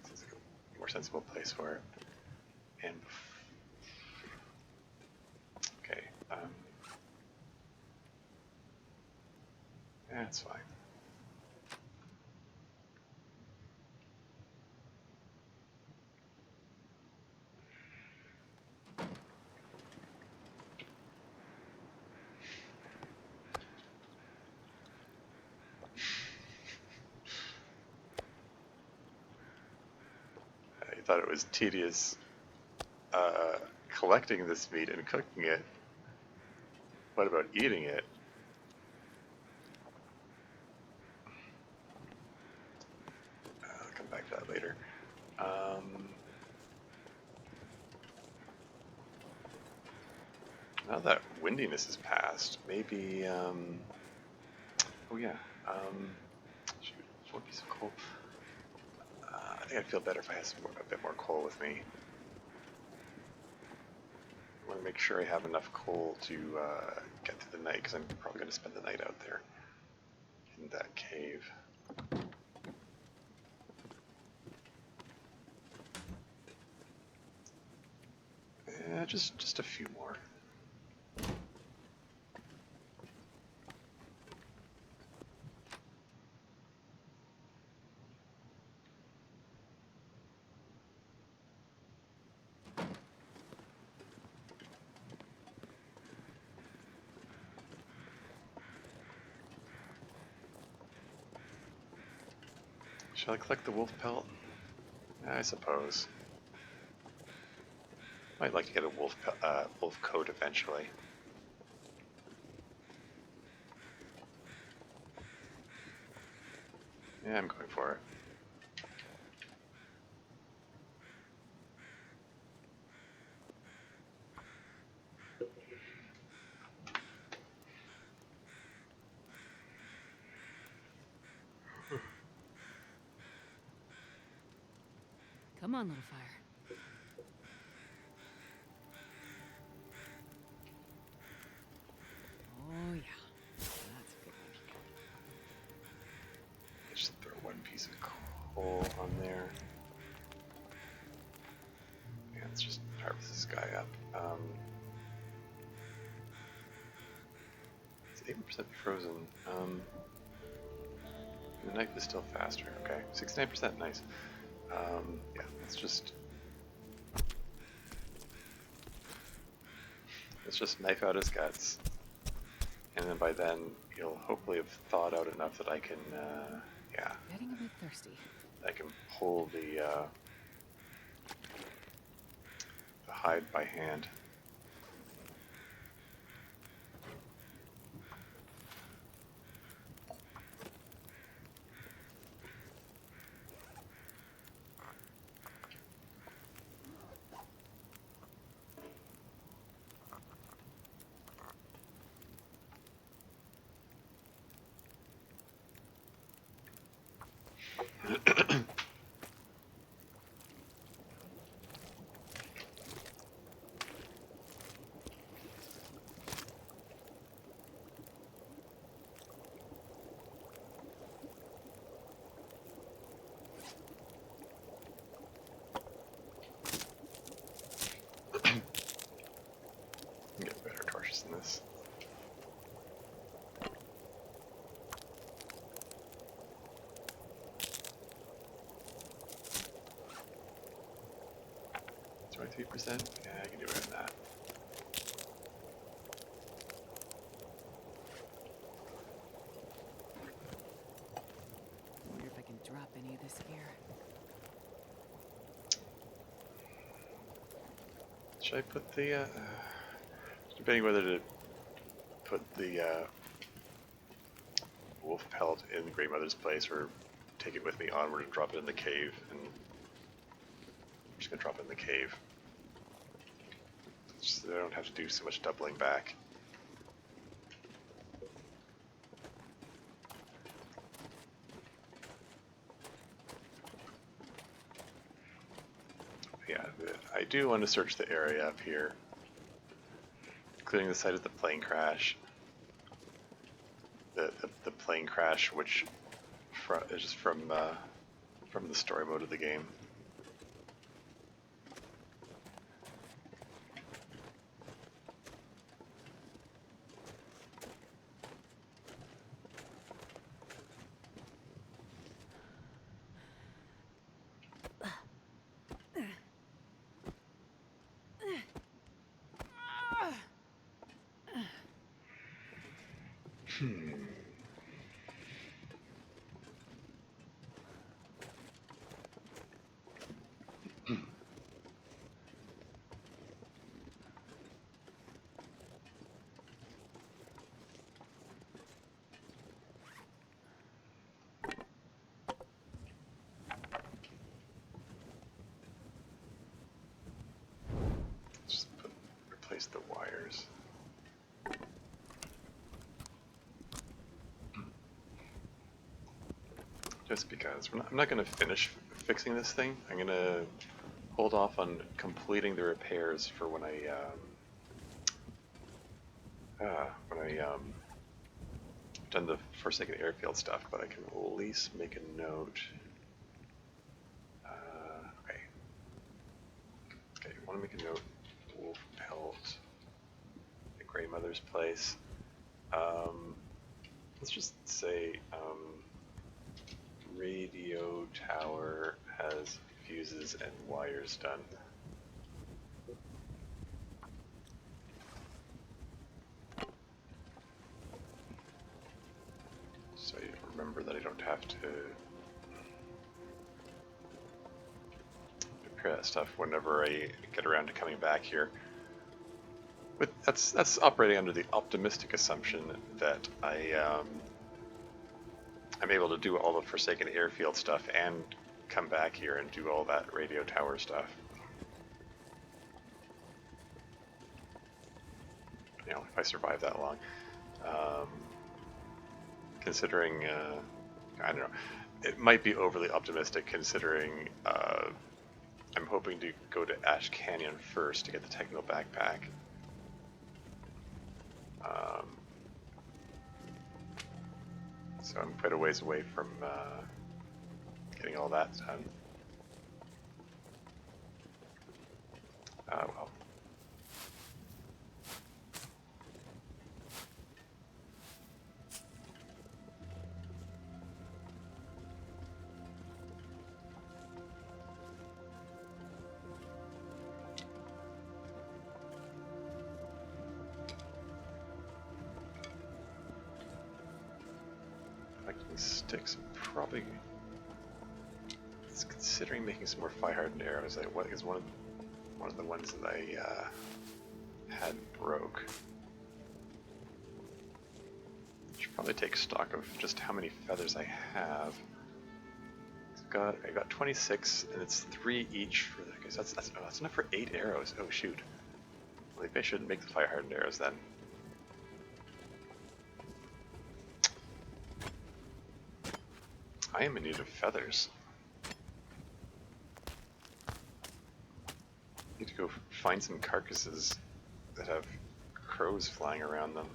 Seems like a more sensible place for it. And okay, That's fine. I thought it was tedious collecting this meat and cooking it. What about eating it? I'll come back to that later. Now that windiness is past, maybe, oh yeah, shoot, there's one piece of coal. I think I'd feel better if I had a bit more coal with me. I want to make sure I have enough coal to get to the night, because I'm probably going to spend the night out there in that cave. Just a few more. Shall I collect the wolf pelt? I suppose. I'd like to get a wolf coat eventually. Yeah, I'm going for it. Come on, little fire. Oh, yeah. That's a good one. Just throw one piece of coal on there. Yeah, let's just harvest this guy up. It's 80% frozen. The knife is still faster. Okay, 69%, nice. Yeah, let's just knife out his guts, and then by then he'll hopefully have thawed out enough that I can, yeah, Getting a bit thirsty. I can pull the hide by hand. Get better torches than this. It's 23%? Yeah, I can do better than that. Wonder if I can drop any of this gear. Should I put the, debating whether to put the wolf pelt in the Grey Mother's place or take it with me onward and drop it in the cave. And I'm just gonna drop it in the cave, just so I don't have to do so much doubling back. Yeah, I do want to search the area up here, including the site of the plane crash. The plane crash, which is just from the story mode of the game. Just replace the wires. Just because I'm not going to finish fixing this thing. I'm going to hold off on completing the repairs for when I done the Forsaken Airfield stuff, but I can at least make a note. Okay. Okay, I want to make a note. Wolf pelt. The Grey Mother's place. Let's just say radio tower has fuses and wires done. So you remember that I don't have to prepare that stuff whenever I get around to coming back here. But that's operating under the optimistic assumption that I'm able to do all the Forsaken Airfield stuff and come back here and do all that radio tower stuff. You know, if I survive that long. Considering, I don't know, it might be overly optimistic considering I'm hoping to go to Ash Canyon first to get the Techno backpack. So I'm quite a ways away from getting all that done. Well. Sticks, probably. It's considering making some more fire-hardened arrows. What is one of the ones that I had broke. Should probably take stock of just how many feathers I have. I got 26, and it's 3 each for the. Okay, so that's enough for 8 arrows. Oh shoot! Well, maybe I shouldn't make the fire-hardened arrows then. I am in need of feathers. Need to go find some carcasses that have crows flying around them.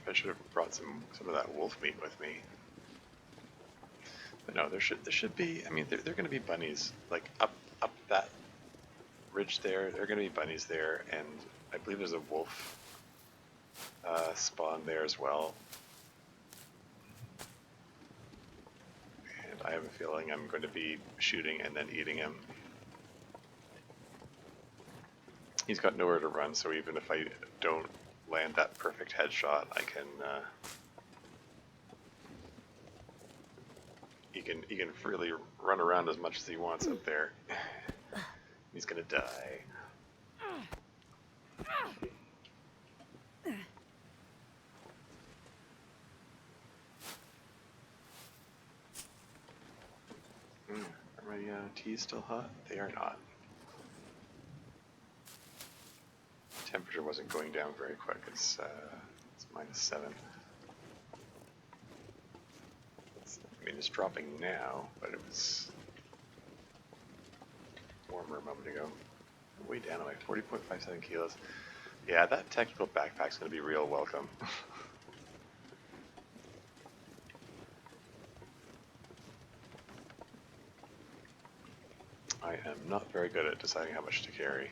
I should have brought some of that wolf meat with me. But no, there should be. I mean, there are going to be bunnies like up that ridge there. There are going to be bunnies there, and I believe there's a wolf spawn there as well. And I have a feeling I'm going to be shooting and then eating him. He's got nowhere to run, so even if I don't land that perfect headshot, I can he can freely run around as much as he wants up there. He's gonna die. Are my teas still hot? They are not. Temperature wasn't going down very quick. It's -7. I mean, it's dropping now, but it was warmer a moment ago. Way down to like 40.57 kilos. Yeah, that technical backpack's going to be real welcome. I am not very good at deciding how much to carry.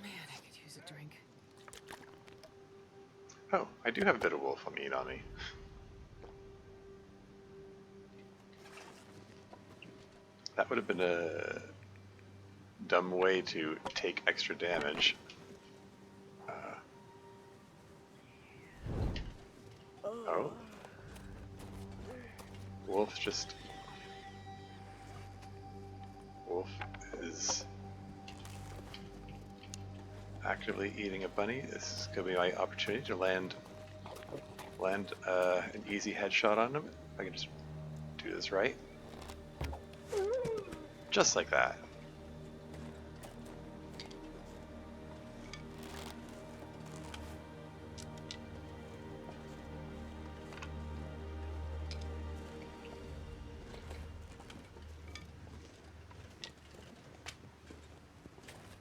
Man, I could use a drink. Oh, I do have a bit of wolf meat on me. That would have been a dumb way to take extra damage. Oh. Wolf is actively eating a bunny. This is going to be my opportunity to land an easy headshot on him. If I can just do this right. Just like that.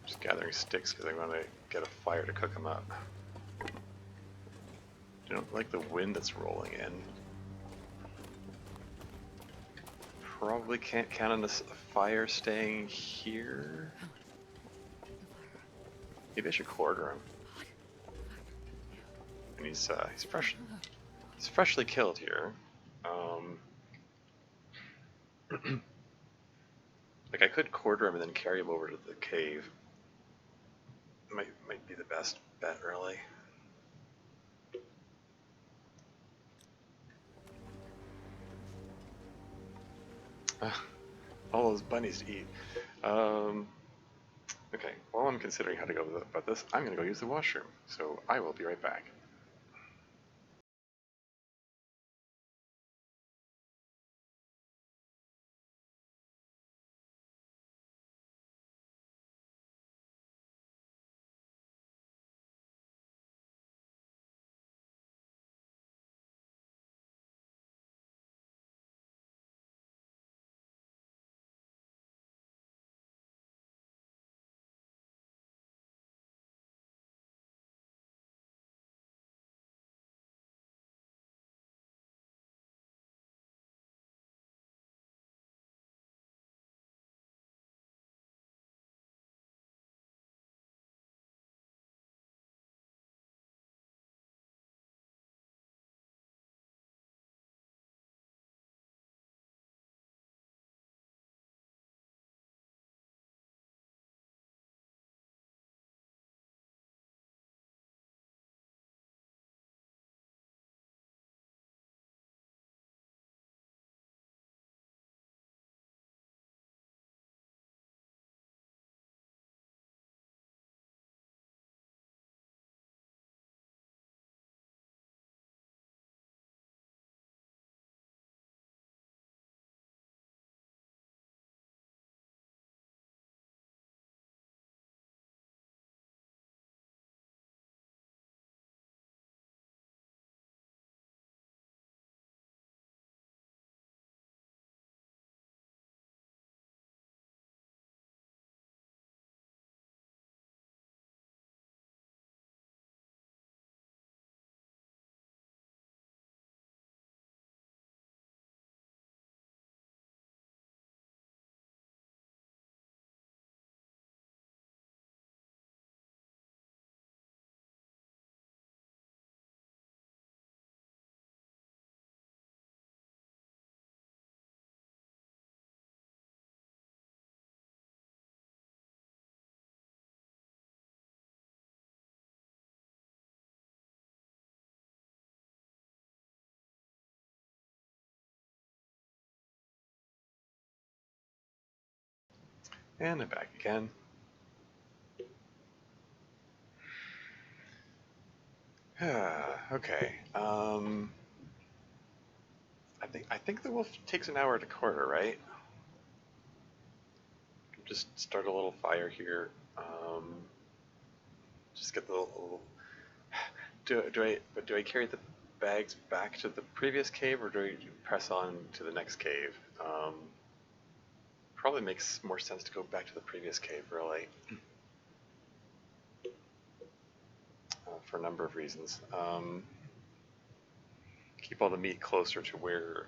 Just gathering sticks because I want to get a fire to cook them up. I don't like the wind that's rolling in. Probably can't count on this fire staying here. Maybe I should quarter him. And he's freshly killed here. Like I could quarter him and then carry him over to the cave. Might be the best bet, really. All those bunnies to eat. Okay, while I'm considering how to go about this, I'm going to go use the washroom. So I will be right back. And I'm back again. Okay. I think the wolf takes an hour to quarter, right? Just start a little fire here. Just get the little. Do I carry the bags back to the previous cave, or do I press on to the next cave? Probably makes more sense to go back to the previous cave, really, for a number of reasons. Keep all the meat closer to where,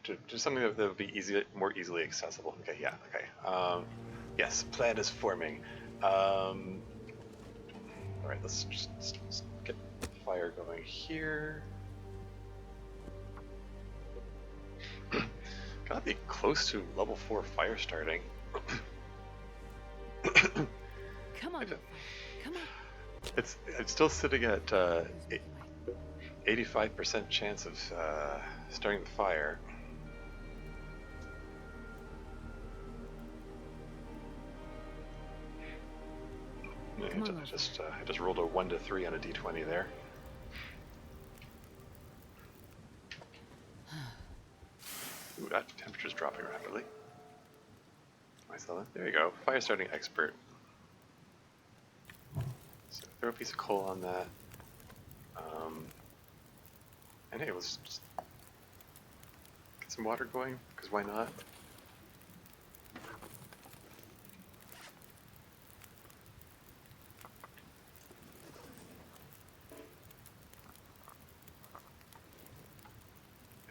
to something that would be more easily accessible. Okay, yeah, okay. Yes, plan is forming. All right, let's just get fire going here. Gotta be close to level 4 fire starting. Come on, come on. It's still sitting at 85% chance of starting the fire. I just rolled a 1 to 3 on a d20 there. Ooh, that temperature's dropping rapidly. Nice level. There you go. Fire starting expert. So throw a piece of coal on that. And hey, let's just get some water going, because why not?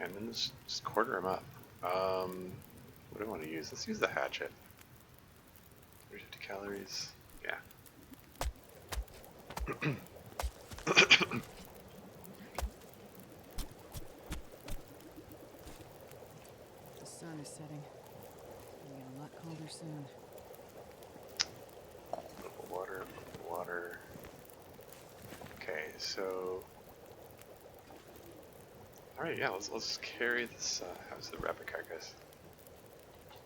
And then just quarter them up. What do I want to use? Let's use the hatchet. 350 calories. Yeah. The sun is setting. It'll get a lot colder soon. Water. Okay, so. All right, yeah. Let's carry this. How's the rabbit carcass?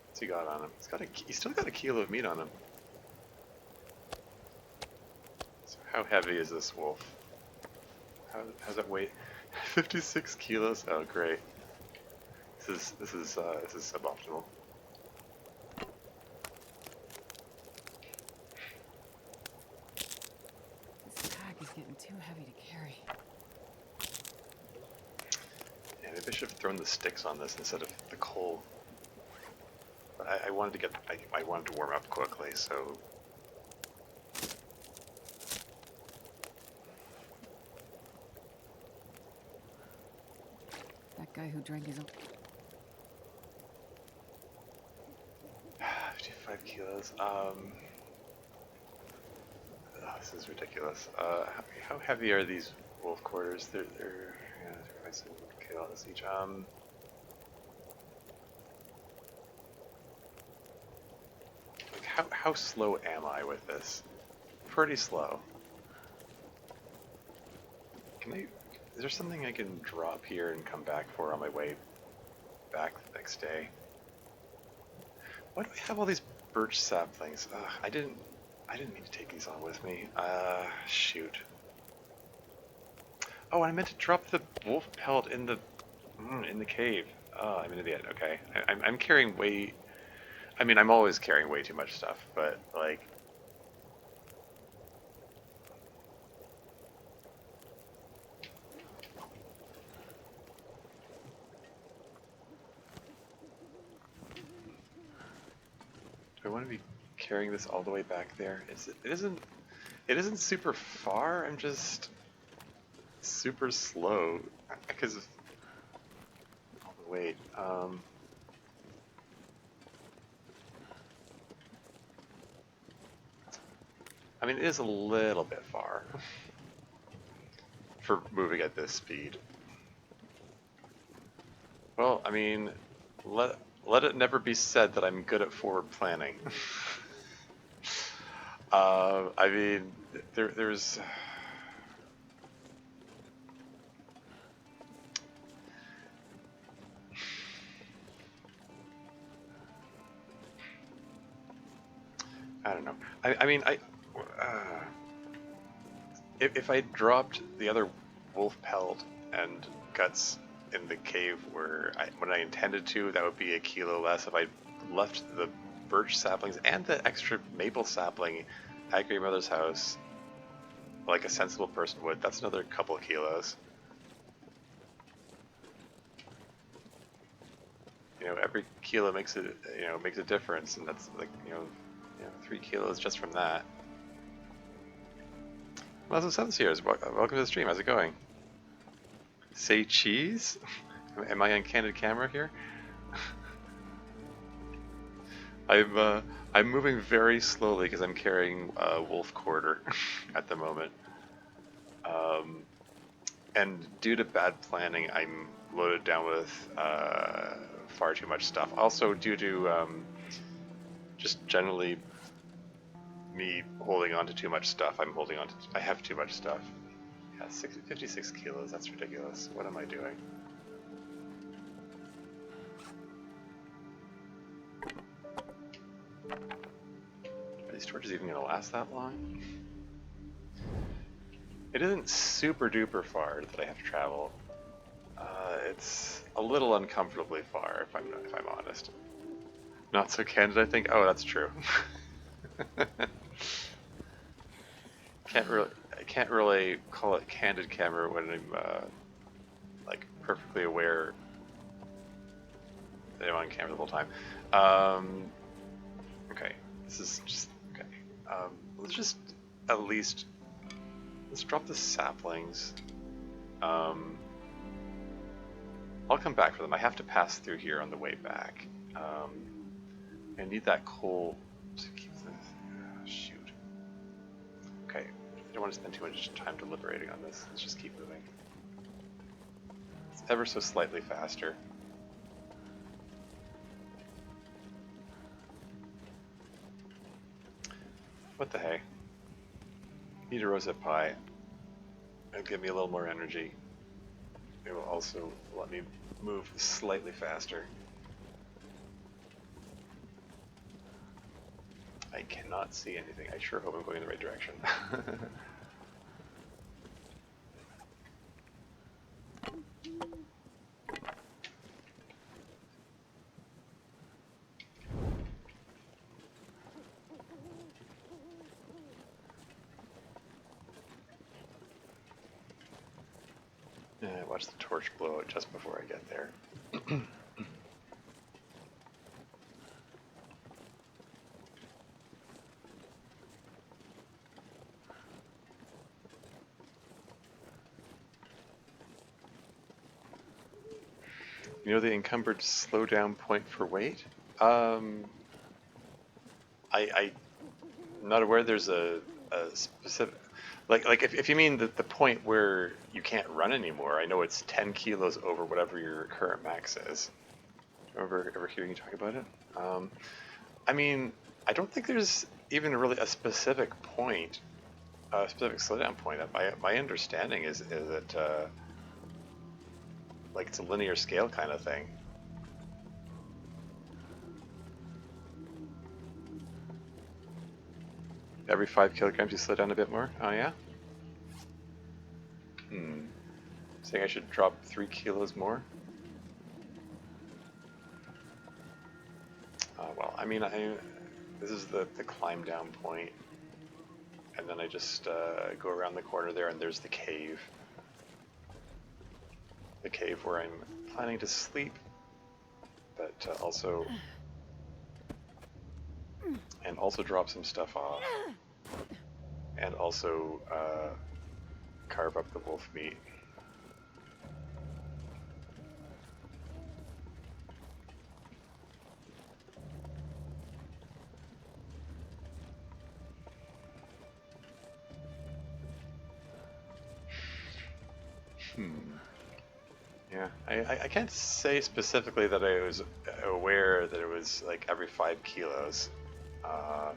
What's he got on him? He's still got a kilo of meat on him. So how heavy is this wolf? How's that weight? 56 kilos. Oh, great. This is suboptimal. This pack is getting too heavy to carry. Yeah, maybe I should have thrown the sticks on this instead of the coal. But I wanted to warm up quickly, so. That guy who drank his own. 55 kilos. This is ridiculous. How heavy are these wolf quarters? They're yeah, I said kilos each. Like how slow am I with this? Pretty slow. Is there something I can drop here and come back for on my way back the next day? Why do I have all these birch saplings? I didn't mean to take these on with me. Shoot. Oh, I meant to drop the wolf pelt in the cave. Oh, I'm an idiot. Okay, I'm carrying way. I mean, I'm always carrying way too much stuff, but like. Do I want to be carrying this all the way back there? It isn't super far. I'm just super slow because of all the weight. I mean, it is a little bit far for moving at this speed. Well, I mean, let it never be said that I'm good at forward planning. I mean, there's. I don't know. I mean, uh, if I dropped the other wolf pelt and guts in the cave when I intended to, that would be a kilo less. If I left the birch saplings and the extra maple sapling at grandmother's house, like a sensible person would, that's another couple of kilos. You know, every kilo makes a difference, and that's like 3 kilos just from that. Muslim Sun's here. Welcome to the stream. How's it going? Say cheese? Am I on candid camera here? I'm moving very slowly because I'm carrying a wolf quarter at the moment. And due to bad planning, I'm loaded down with far too much stuff. Also, due to just generally me holding on to too much stuff, I have too much stuff. Yeah, 56 kilos, that's ridiculous. What am I doing? Are these torches even going to last that long? It isn't super duper far that I have to travel. It's a little uncomfortably far, if I'm honest. Not so candid, I think. Oh, that's true. I can't really call it candid camera when I'm like perfectly aware that I'm on camera the whole time. Okay, this is just okay. Let's just at least let's drop the saplings. I'll come back for them. I have to pass through here on the way back. I need that coal to keep the shoot. Okay, I don't want to spend too much time deliberating on this. Let's just keep moving. It's ever so slightly faster. What the hey? Eat a rosette pie. It'll give me a little more energy. It will also let me move slightly faster. I cannot see anything. I sure hope I'm going in the right direction. Watch the torch blow out just before I get there. You know the encumbered slowdown point for weight? I'm not aware there's a specific... Like if you mean the point where you can't run anymore, I know it's 10 kilos over whatever your current max is. Remember ever hearing you talk about it? I mean, I don't think there's even really a specific point, a specific slowdown point. My understanding is that like it's a linear scale kind of thing. Every 5 kilograms you slow down a bit more? Oh yeah? Saying I should drop 3 kilos more? Well, I mean, this is the climb down point. And then I just go around the corner there and there's the cave. The cave where I'm planning to sleep. But also drop some stuff off. And also carve up the wolf meat. Yeah, I can't say specifically that I was aware that it was like every 5 kilos that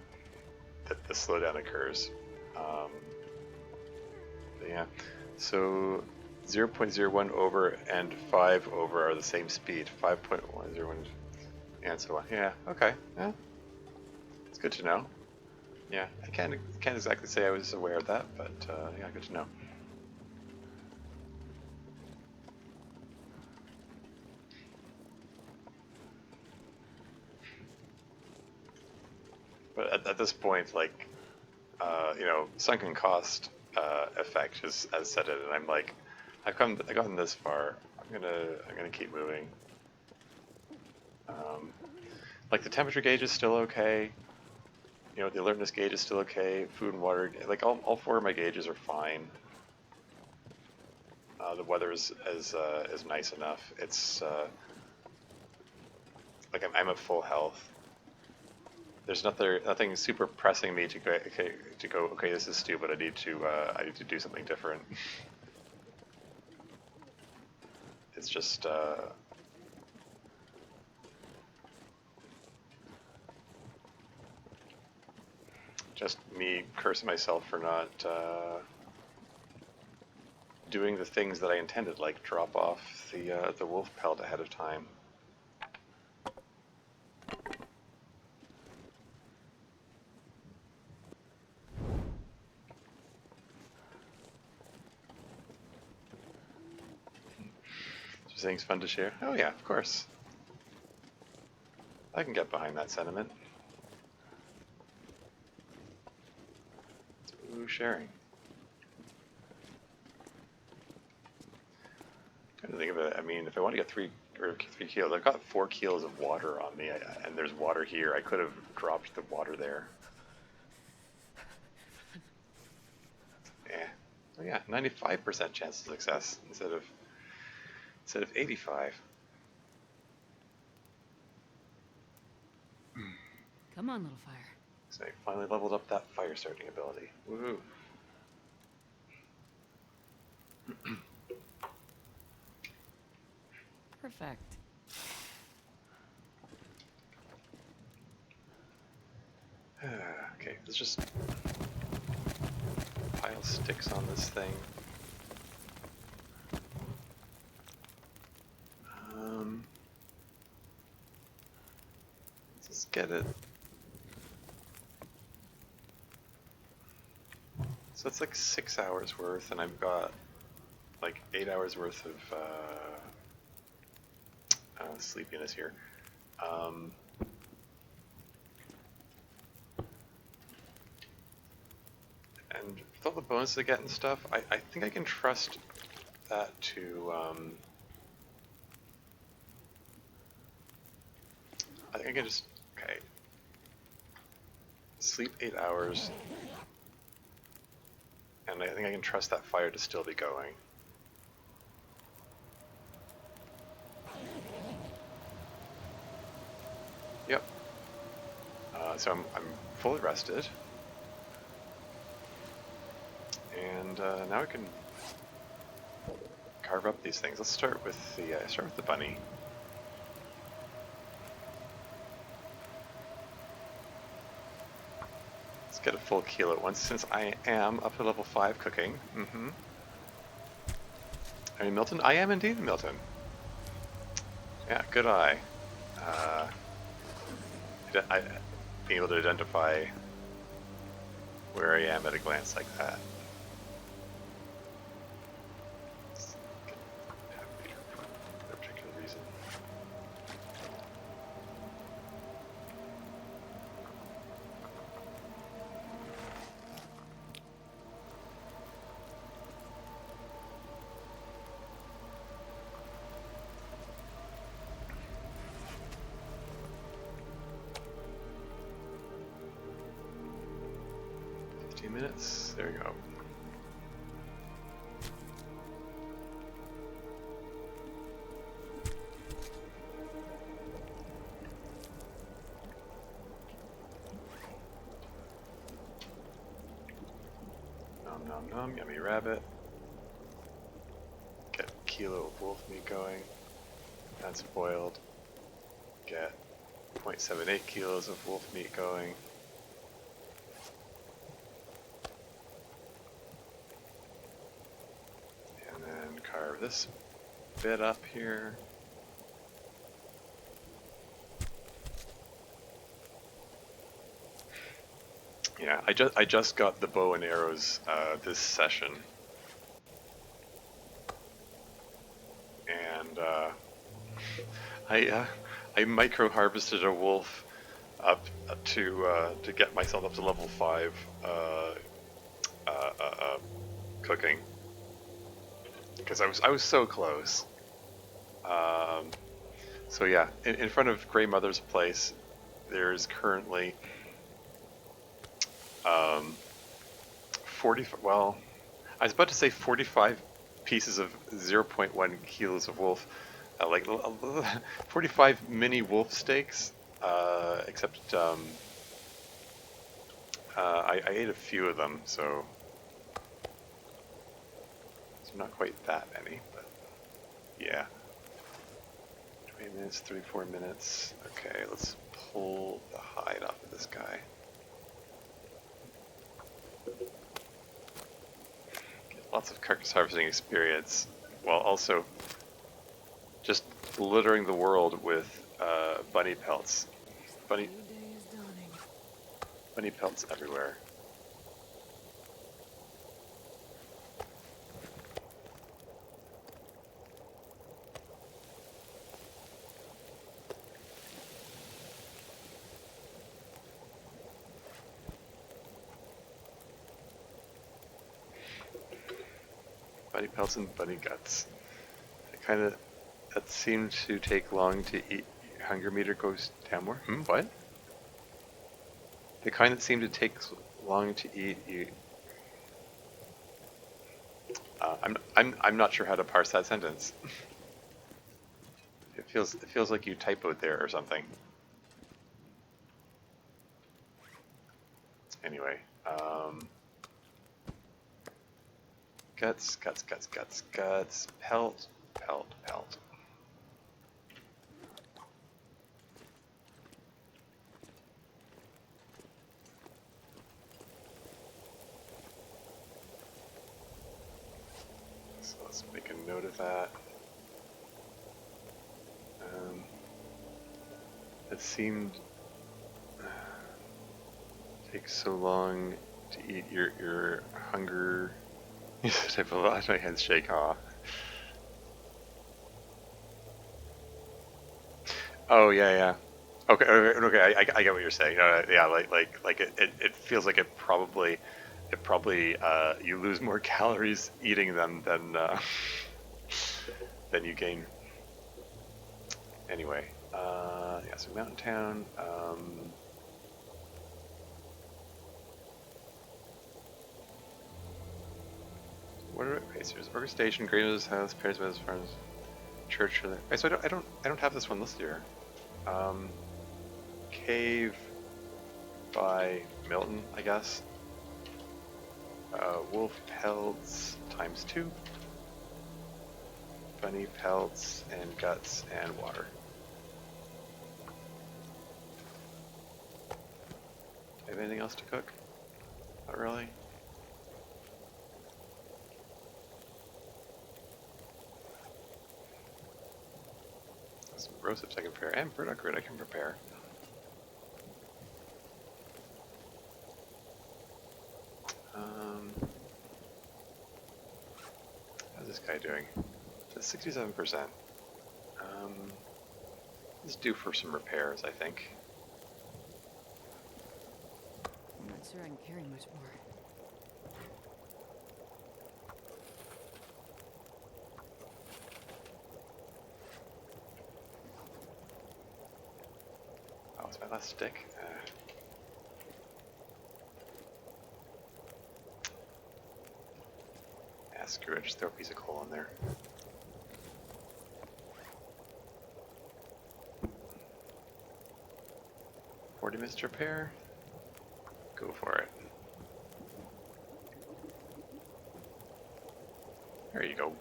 the slowdown occurs. But yeah, so 0.01 over and 5 over are the same speed. 5.101 and so on. Yeah, okay. Yeah, it's good to know. Yeah, I can't exactly say I was aware of that, but yeah, good to know. But at this point, like, you know, sunken cost effect has set in, and I'm like, I've gotten this far. I'm gonna keep moving. Like the temperature gauge is still okay. You know, the alertness gauge is still okay. Food and water, like all four of my gauges are fine. The weather is nice enough. It's like I'm at full health. There's nothing super pressing me to go. Okay, okay, this is stupid. I need to do something different. It's just me cursing myself for not doing the things that I intended, like drop off the wolf pelt ahead of time. So saying's fun to share. Oh yeah, of course. I can get behind that sentiment. Ooh, sharing. Trying to think of it. I mean, if I want to get 3 kilos, I've got 4 kilos of water on me, and there's water here. I could have dropped the water there. Yeah. Oh yeah, 95% chance of success instead of 85. Come on, little fire. So I finally leveled up that fire starting ability. Woohoo! Perfect. Okay, let's just pile sticks on this thing. Let's just get it. So it's like 6 hours worth, and I've got like 8 hours worth of sleepiness here. And with all the bonuses I get and stuff, I think I can trust that to, I think I can just, okay, sleep 8 hours, and I think I can trust that fire to still be going. Yep. So I'm fully rested. And now I can carve up these things. Let's start with the bunny. Let's get a full kilo at once, since I am up to level 5 cooking. I mean, Milton, I am indeed Milton. Yeah, good eye. Being able to identify where I am at a glance like that. No particular reason. Minutes. There we go. Nom nom nom, yummy rabbit. Get a kilo of wolf meat going. That's boiled. Get 0.78 kilos of wolf meat going. Carve this bit up here. Yeah, I just got the bow and arrows this session, and I micro harvested a wolf up to get myself up to level 5 cooking, because I was so close. So yeah, in front of Grey Mother's place, there's currently 40. Well, I was about to say 45 pieces of 0.1 kilos of wolf, like 45 mini wolf steaks. Except I ate a few of them, so not quite that many, but yeah. 20 minutes, 34 minutes. Okay, let's pull the hide off of this guy. Get lots of carcass harvesting experience, while also just littering the world with bunny pelts. Bunny pelts everywhere. Bunny pelts and bunny guts. That seemed to take long to eat. Hunger meter goes down more. What? The kind that seemed to take long to eat. I'm not sure how to parse that sentence. It feels like you typoed there or something. Anyway, guts, pelt. So let's make a note of that. It seemed takes so long to eat your hunger. Type of my hands shake, huh? Oh yeah. Okay. I get what you're saying. Yeah, like it feels like it probably you lose more calories eating them than you gain. Anyway, yeah. So Mountain Town. What are There's Burger Station, Greenwood's House, Paris West Farms, Church. Okay, so I don't have this one listed here. Cave by Milton, I guess. Wolf pelts ×2. Bunny pelts and guts and water. Have anything else to cook? Not really. Some roastips I can prepare, and burdock grit I can prepare. How's this guy doing? It's 67%. Let's do for some repairs, I think. I'm not sure I can carry much more. Oh, it's my last stick. Screw it, just throw a piece of coal in there. $40 minutes to repair? Go for it. There you go.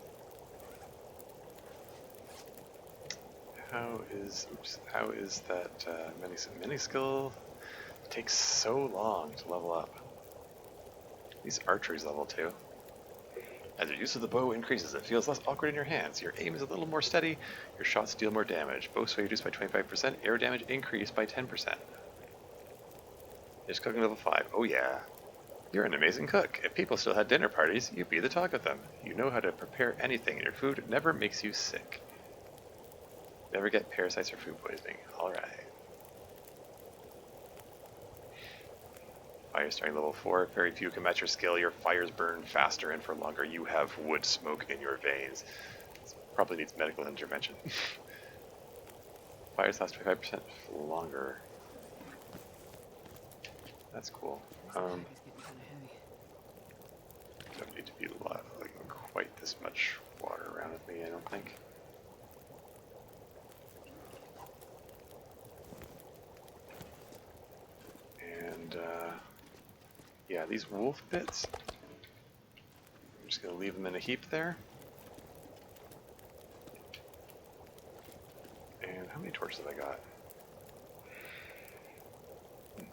How is that mini skill? It takes so long to level up. These archery's level 2. As your use of the bow increases, it feels less awkward in your hands. Your aim is a little more steady, your shots deal more damage. Bow sway reduced by 25%, arrow damage increased by 10%. Just cooking level 5. Oh yeah. You're an amazing cook. If people still had dinner parties, you'd be the talk of them. You know how to prepare anything, and your food never makes you sick. Never get parasites or food poisoning. Alright. Fire starting level 4. Very few can match your skill. Your fires burn faster and for longer. You have wood smoke in your veins. This probably needs medical intervention. Fires last 25% longer. That's cool. This bag is getting kind of heavy. Don't need to be like quite this much water around with me, I don't think. And yeah, these wolf bits, I'm just gonna leave them in a heap there. And how many torches have I got?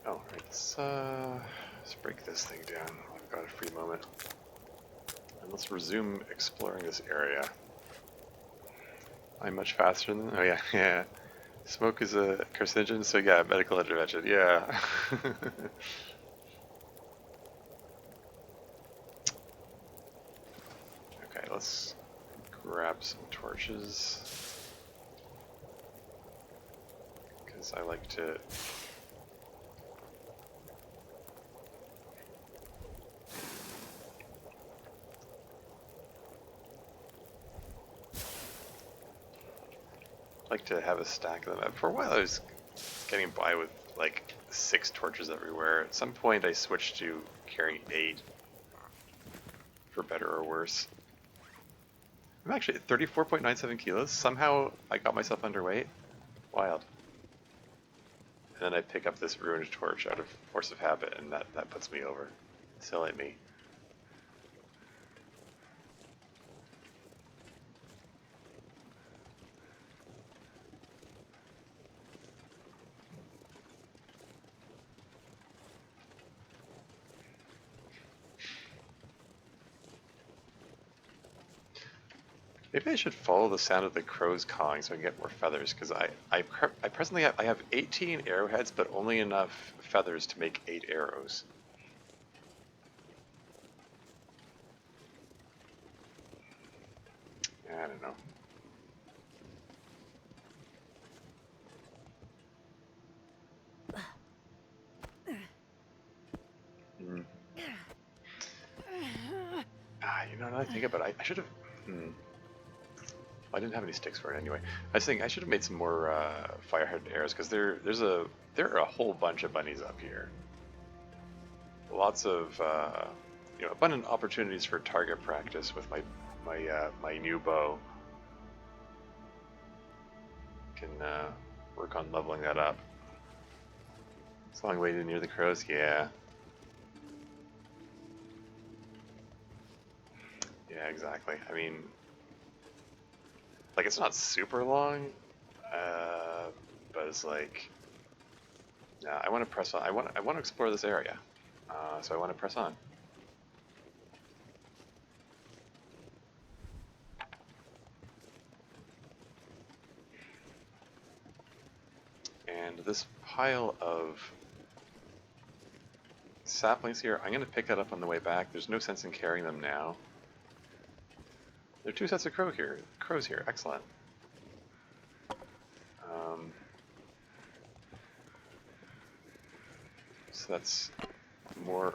Oh, right, let's break this thing down. I've got a free moment. And let's resume exploring this area. I'm much faster than, oh yeah, yeah. Smoke is a carcinogen, so yeah, medical intervention, yeah. Okay, let's grab some torches. Because I like to... have a stack of them. For a while I was getting by with like 6 torches everywhere. At some point I switched to carrying 8. For better or worse. I'm actually at 34.97 kilos. Somehow I got myself underweight. Wild. And then I pick up this ruined torch out of force of habit, and that puts me over. Silly me. Maybe I should follow the sound of the crows cawing so I can get more feathers, because I presently have 18 arrowheads, but only enough feathers to make 8 arrows. I don't know. Mm. You know, now that I think about it, I should have... I didn't have any sticks for it anyway. I was thinking I should have made some more firehead arrows, because there are a whole bunch of bunnies up here. Lots of abundant opportunities for target practice with my new bow. Can work on leveling that up. It's a long way to near the crows, yeah. Yeah, exactly. I mean, like, it's not super long, but it's like, yeah, I want to press on. I want to explore this area, so I want to press on. And this pile of saplings here, I'm going to pick that up on the way back. There's no sense in carrying them now. There are 2 sets of crows here. Excellent. So that's more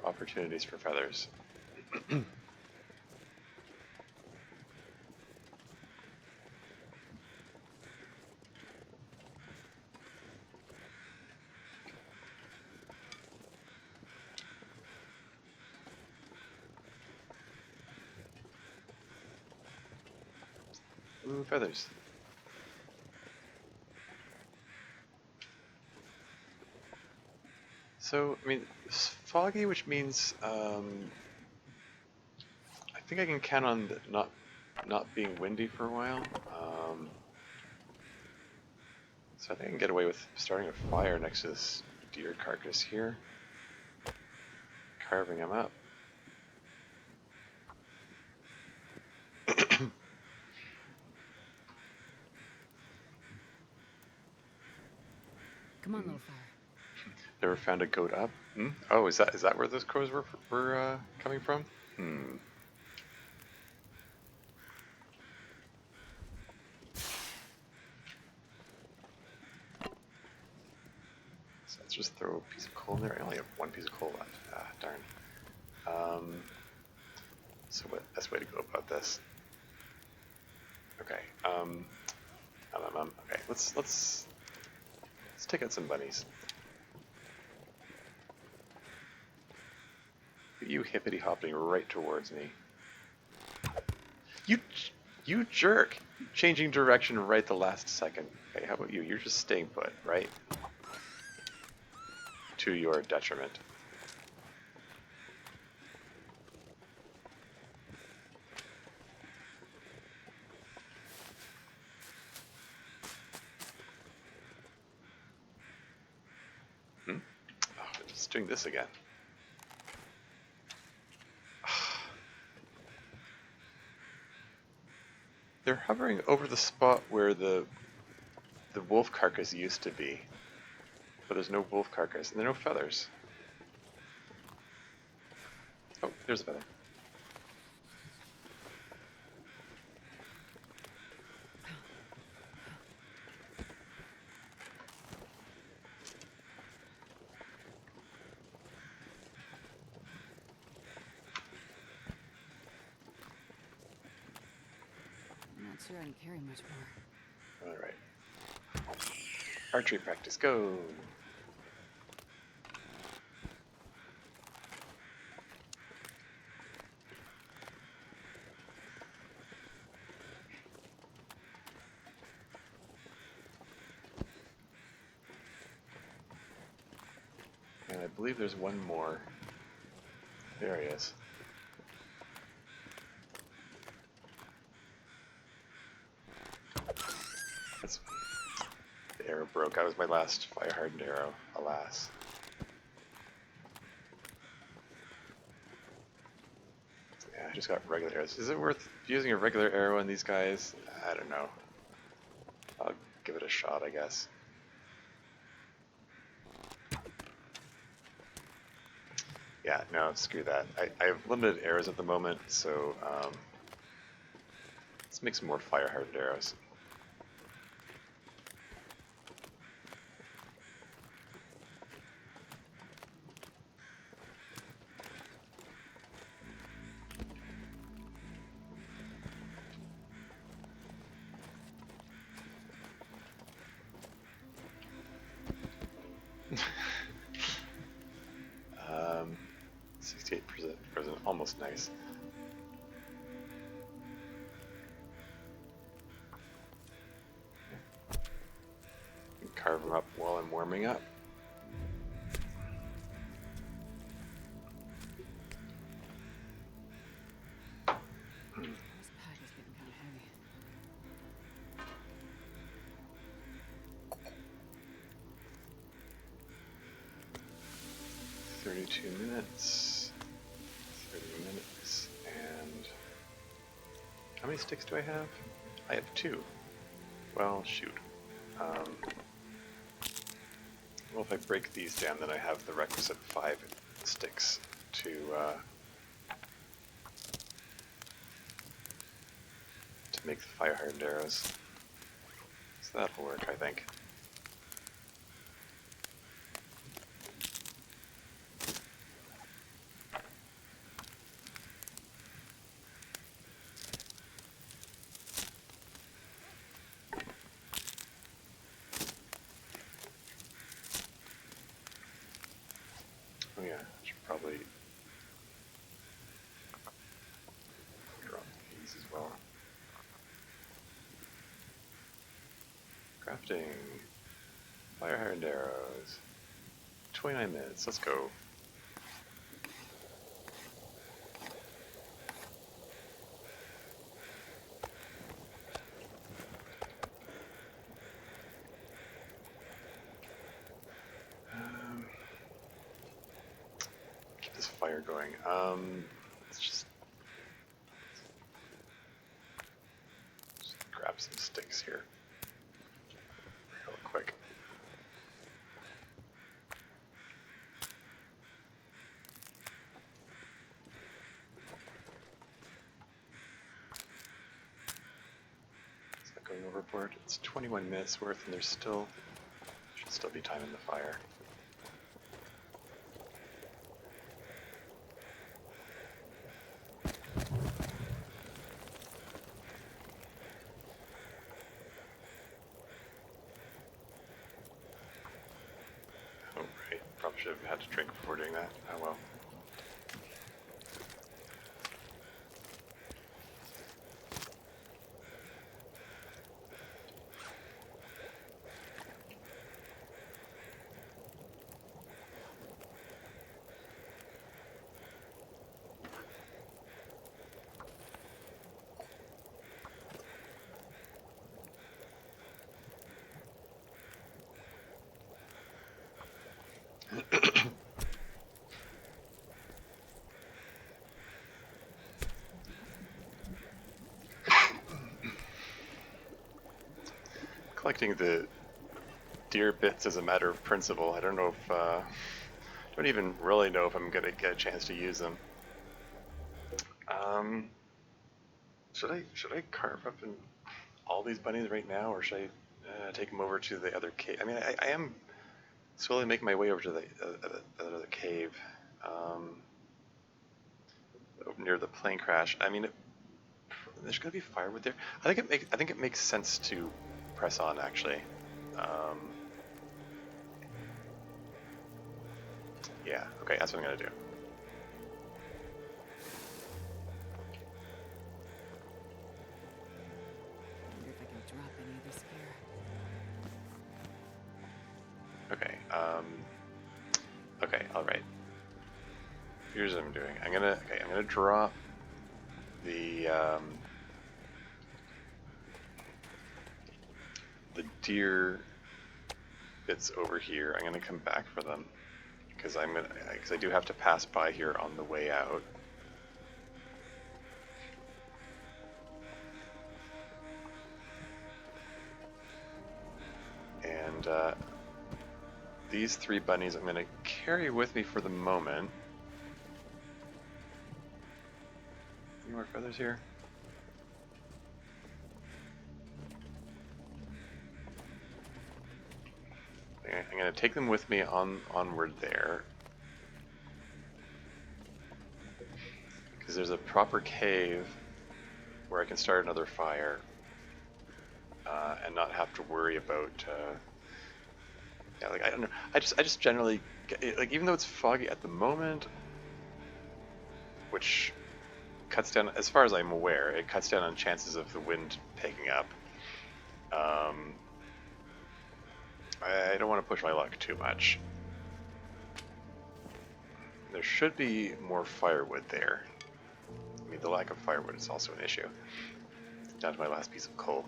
opportunities for feathers. Ooh, feathers. So, I mean, it's foggy, which means I think I can count on not being windy for a while. So I think I can get away with starting a fire next to this deer carcass here, carving him up. Come on, little fire. Never found a goat up. Hmm? Oh, is that where those crows were coming from? Hmm. So let's just throw a piece of coal in there. I only have one piece of coal left. Ah, darn. So what best way to go about this? Okay. Okay. Let's take out some bunnies. You hippity hopping right towards me. You you jerk! Changing direction right the last second. Okay, how about you? You're just staying put, right? To your detriment. Hmm? Oh, it's doing this again. They're hovering over the spot where the wolf carcass used to be. But there's no wolf carcass, and there are no feathers. Oh, there's a feather. I'm not sure I can carry much more. Alright. Archery practice, go! And I believe there's one more. There he is. That's, the arrow broke. That was my last fire-hardened arrow, alas. Yeah, I just got regular arrows. Is it worth using a regular arrow on these guys? I don't know. I'll give it a shot, I guess. Yeah, no, screw that. I have limited arrows at the moment, so let's make some more fire-hardened arrows. um, 68%, almost nice. Carve them up while I'm warming up. This pack is getting kind of heavy. 32 minutes. 30 minutes. And how many sticks do I have? I have 2. Well, shoot. Well, if I break these down, then I have the requisite 5 sticks to make the fire-hardened arrows. So that'll work, I think. Oh yeah, I should probably drop these as well. Crafting. Fire-hardened arrows. 29 minutes, let's go. Keep this fire going. Let's just grab some sticks here. Real quick. overboard. It's 21 minutes worth, and there's still should still be time in the fire. Oh right, probably should have had to drink before doing that. Oh well. Collecting the deer bits as a matter of principle. I don't know if don't even really know if I'm gonna get a chance to use them. Should I carve up in all these bunnies right now, or should I take them over to the other cave? I mean, I am slowly making my way over to the other cave near the plane crash. I mean, there's gonna be firewood there. I think it makes sense to press on actually. Yeah. Okay, that's what I'm gonna do. I wonder if I can drop any of this gear. Okay. Okay. All right. Here's what I'm doing. I'm gonna drop the deer bits over here. I'm gonna come back for them because I do have to pass by here on the way out. And these 3 bunnies I'm gonna carry with me for the moment. Any more feathers here? I'm going to take them with me onward there. Because there's a proper cave where I can start another fire and not have to worry about... yeah, like, I don't know. I just generally... Like, even though it's foggy at the moment, which cuts down, as far as I'm aware, it cuts down on chances of the wind picking up. I don't want to push my luck too much. There should be more firewood there. I mean, the lack of firewood is also an issue. Down to my last piece of coal.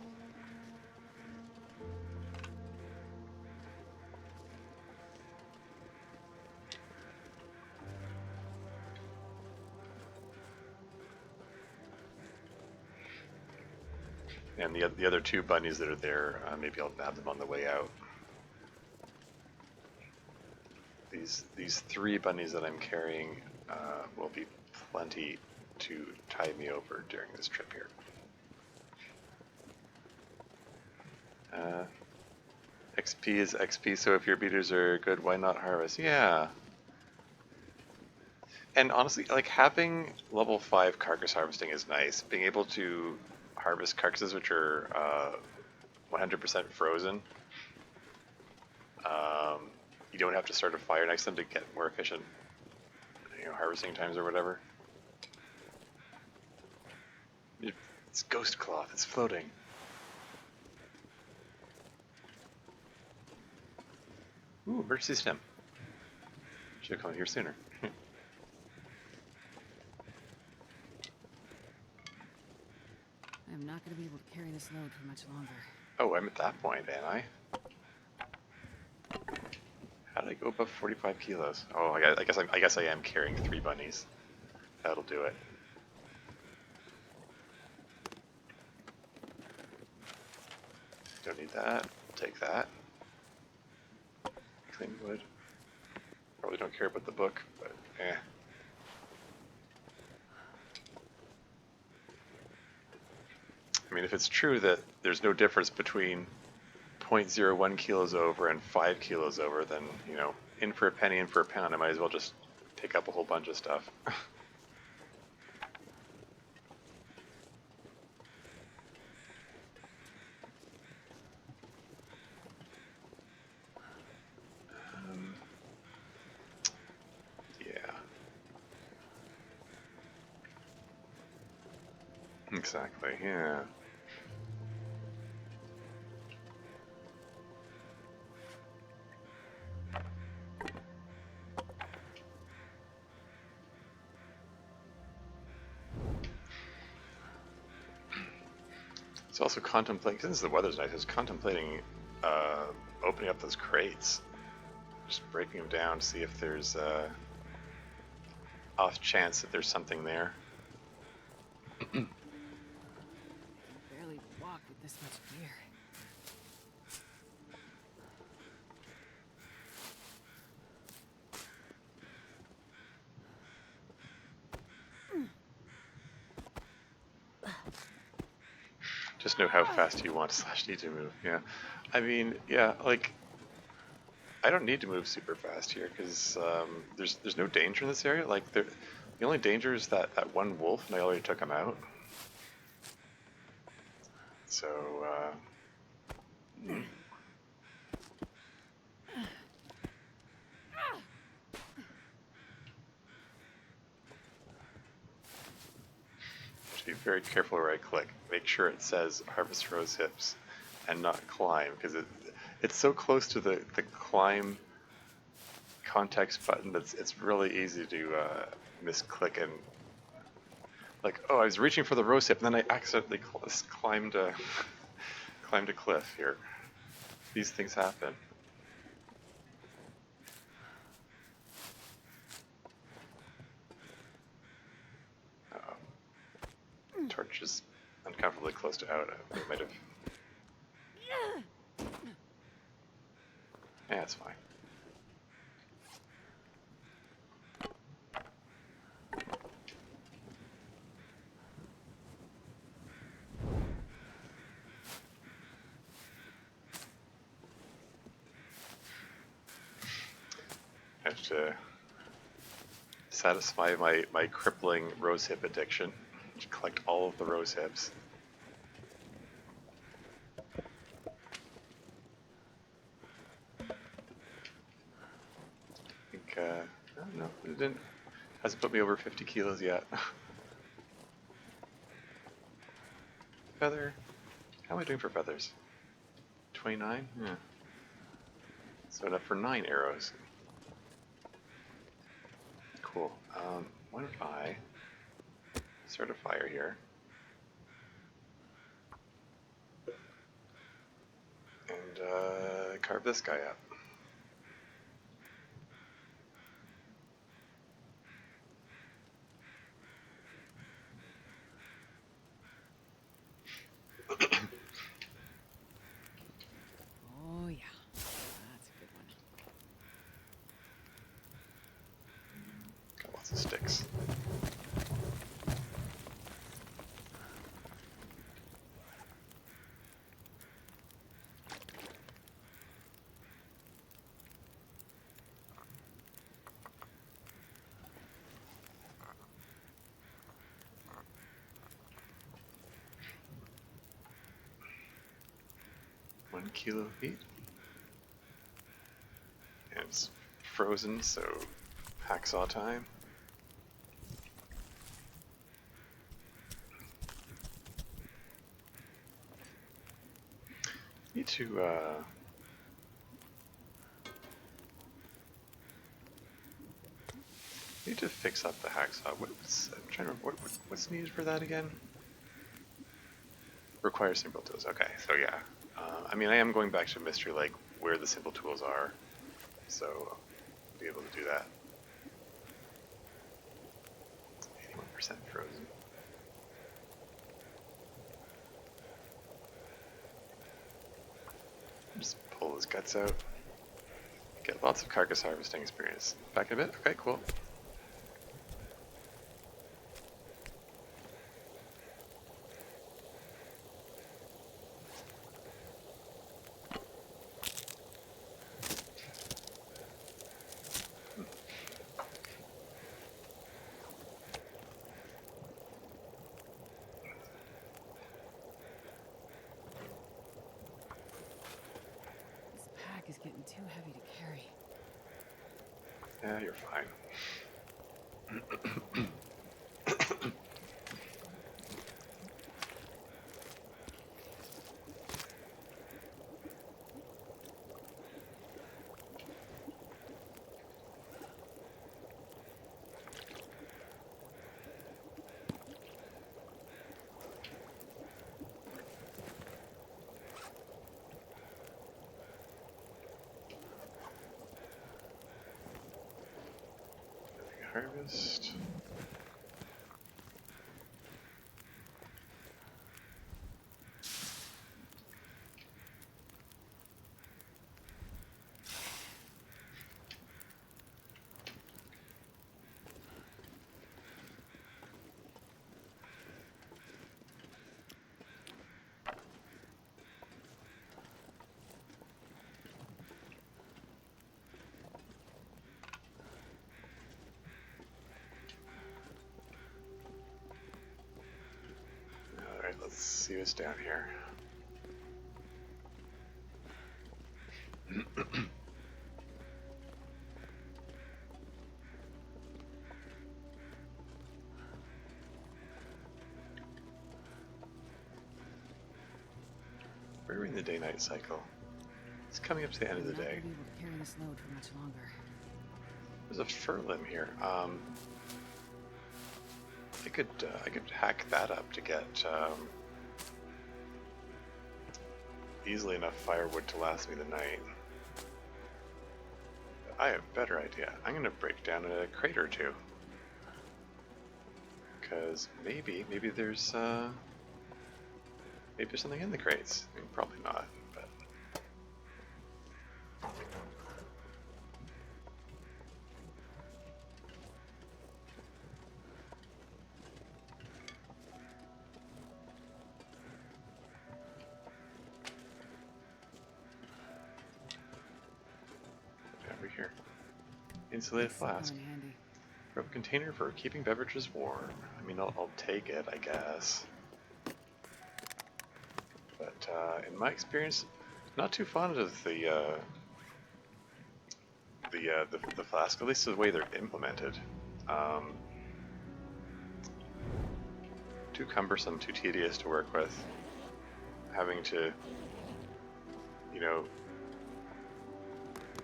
And the other 2 bunnies that are there, maybe I'll nab them on the way out. These 3 bunnies that I'm carrying will be plenty to tide me over during this trip here. XP is XP, so if your beaters are good, why not harvest? Yeah. And honestly, like, having level 5 carcass harvesting is nice. Being able to harvest carcasses which are 100% frozen. You don't have to start a fire next to them to get more efficient, harvesting times or whatever. It's ghost cloth. It's floating. Ooh, emergency stem. Should have come here sooner. I'm not going to be able to carry this load for much longer. Oh, I'm at that point, am I? How did I go above 45 kilos? Oh, I guess I am carrying 3 bunnies. That'll do it. Don't need that. Take that. Clean wood. Probably don't care about the book, but eh. mean, if it's true that there's no difference between 0.01 kilos over and 5 kilos over, then, you know, in for a penny, in for a pound, I might as well just take up a whole bunch of stuff. Yeah. Exactly, yeah. It's also contemplating, since the weather's nice, it's contemplating opening up those crates. Just breaking them down, see if there's off chance that there's something there. Barely walk with this much gear. Just know how fast you want / need to move. Yeah, I mean, yeah, like I don't need to move super fast here because there's no danger in this area. Like the only danger is that one wolf, and I already took him out. So be very careful where I click. Make sure it says harvest rose hips and not climb, because it's so close to the climb context button that it's really easy to misclick and like, oh, I was reaching for the rose hip and then I accidentally climbed a climbed a cliff here. These things happen. Torch is uncomfortably close to out. I might have. Yeah, it's fine. I have to satisfy my crippling rose hip addiction. To collect all of the rose hips. I think, no, it didn't. Hasn't put me over 50 kilos yet. Feather. How am I doing for feathers? 29? Yeah. So enough for 9 arrows. Cool. What if I start a fire here? And carve this guy up. Oh yeah, that's a good one. Got lots of sticks. One kilo of heat. And it's frozen, so hacksaw time. Need to fix up the hacksaw. I'm trying to remember what's needed for that again. Requires simple tools. Okay, so yeah. I mean, I am going back to Mystery Lake where the simple tools are, so I'll be able to do that. 81% frozen. Just pull his guts out. Get lots of carcass harvesting experience. Back in a bit? Okay, cool. too heavy to carry. Yeah, you're fine. Harvest. Alright, let's see what's down here. We're in the day-night cycle. It's coming up to the end of the I'm not day. gonna be able to carry this load for much longer. There's a fur limb here. I could hack that up to get easily enough firewood to last me the night. But I have a better idea. I'm gonna break down a crate or two. Because maybe there's something in the crates. I mean, probably not, but over here. Insulated It's come flask. in handy. Rope container for keeping beverages warm. I mean, I'll take it, I guess. But in my experience, not too fond of the flask. At least the way they're implemented. Too cumbersome, too tedious to work with. Having to, you know,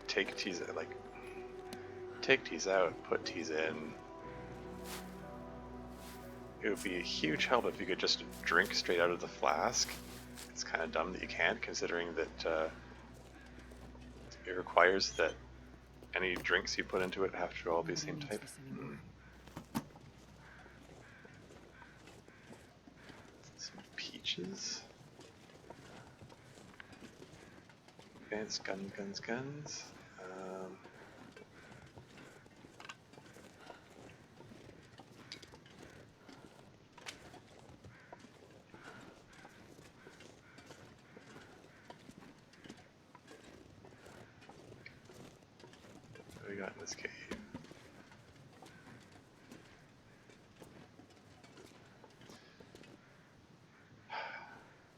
take teas out, put teas in. It would be a huge help if you could just drink straight out of the flask. It's kind of dumb that you can't, considering that it requires that any drinks you put into it have to all be the same type. Some peaches. Advanced guns. What do we got in this cave?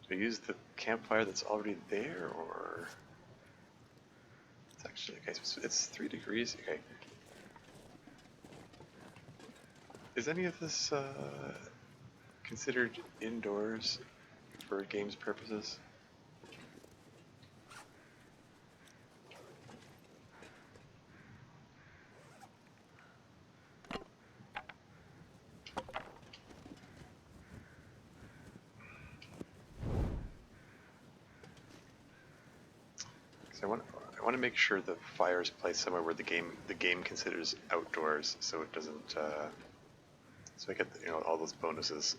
Do I use the campfire that's already there, or it's actually okay? So it's 3 degrees. Okay. Is any of this considered indoors for games purposes? I want to make sure the fire is placed somewhere where the game considers outdoors, so it doesn't so I get all those bonuses.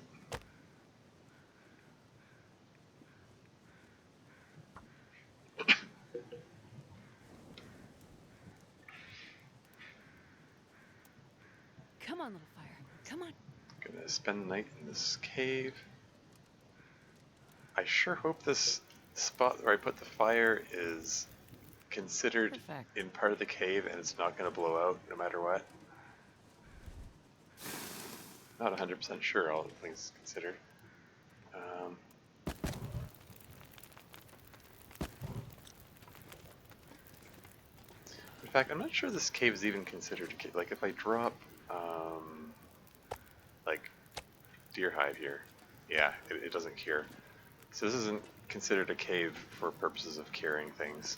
Come on, little fire. Come on. Gonna spend the night in this cave. I sure hope this spot where I put the fire is considered Perfect. in part of the cave and it's not going to blow out no matter what. Not 100% sure, all things considered. fact, I'm not sure this cave is even considered a cave. Like, if I drop, like, deer hide here, yeah, it doesn't cure. So this isn't considered a cave for purposes of curing things.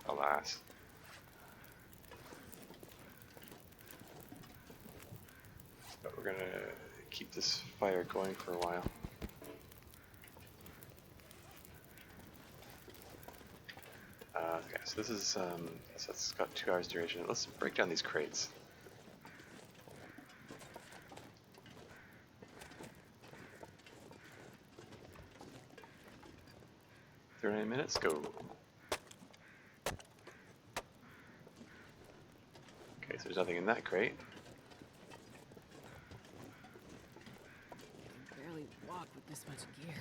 Alas. But we're gonna keep this fire going for a while. Okay, so this is, so it's got 2 hours duration. Let's break down these crates. 39 minutes, go. Okay, so there's nothing in that crate. Barely walk with this much gear.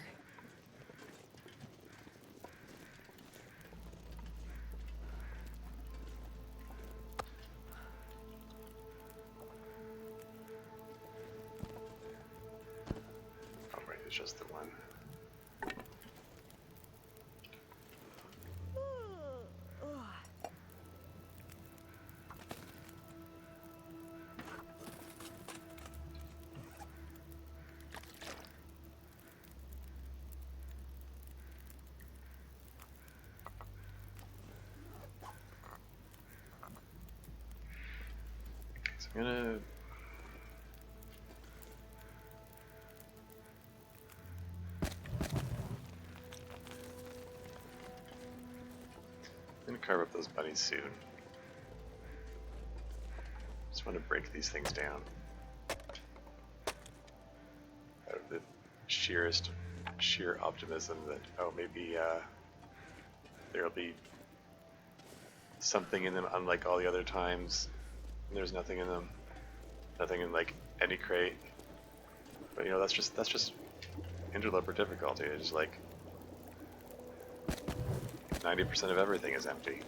Oh, right, it's just the one. So I'm gonna carve up those bunnies soon. Just want to break these things down. Out of the sheer optimism that, oh, maybe there'll be something in them unlike all the other times. And there's nothing in them. Nothing in like any crate. But you know, that's just interloper difficulty. It's just like 90% of everything is empty.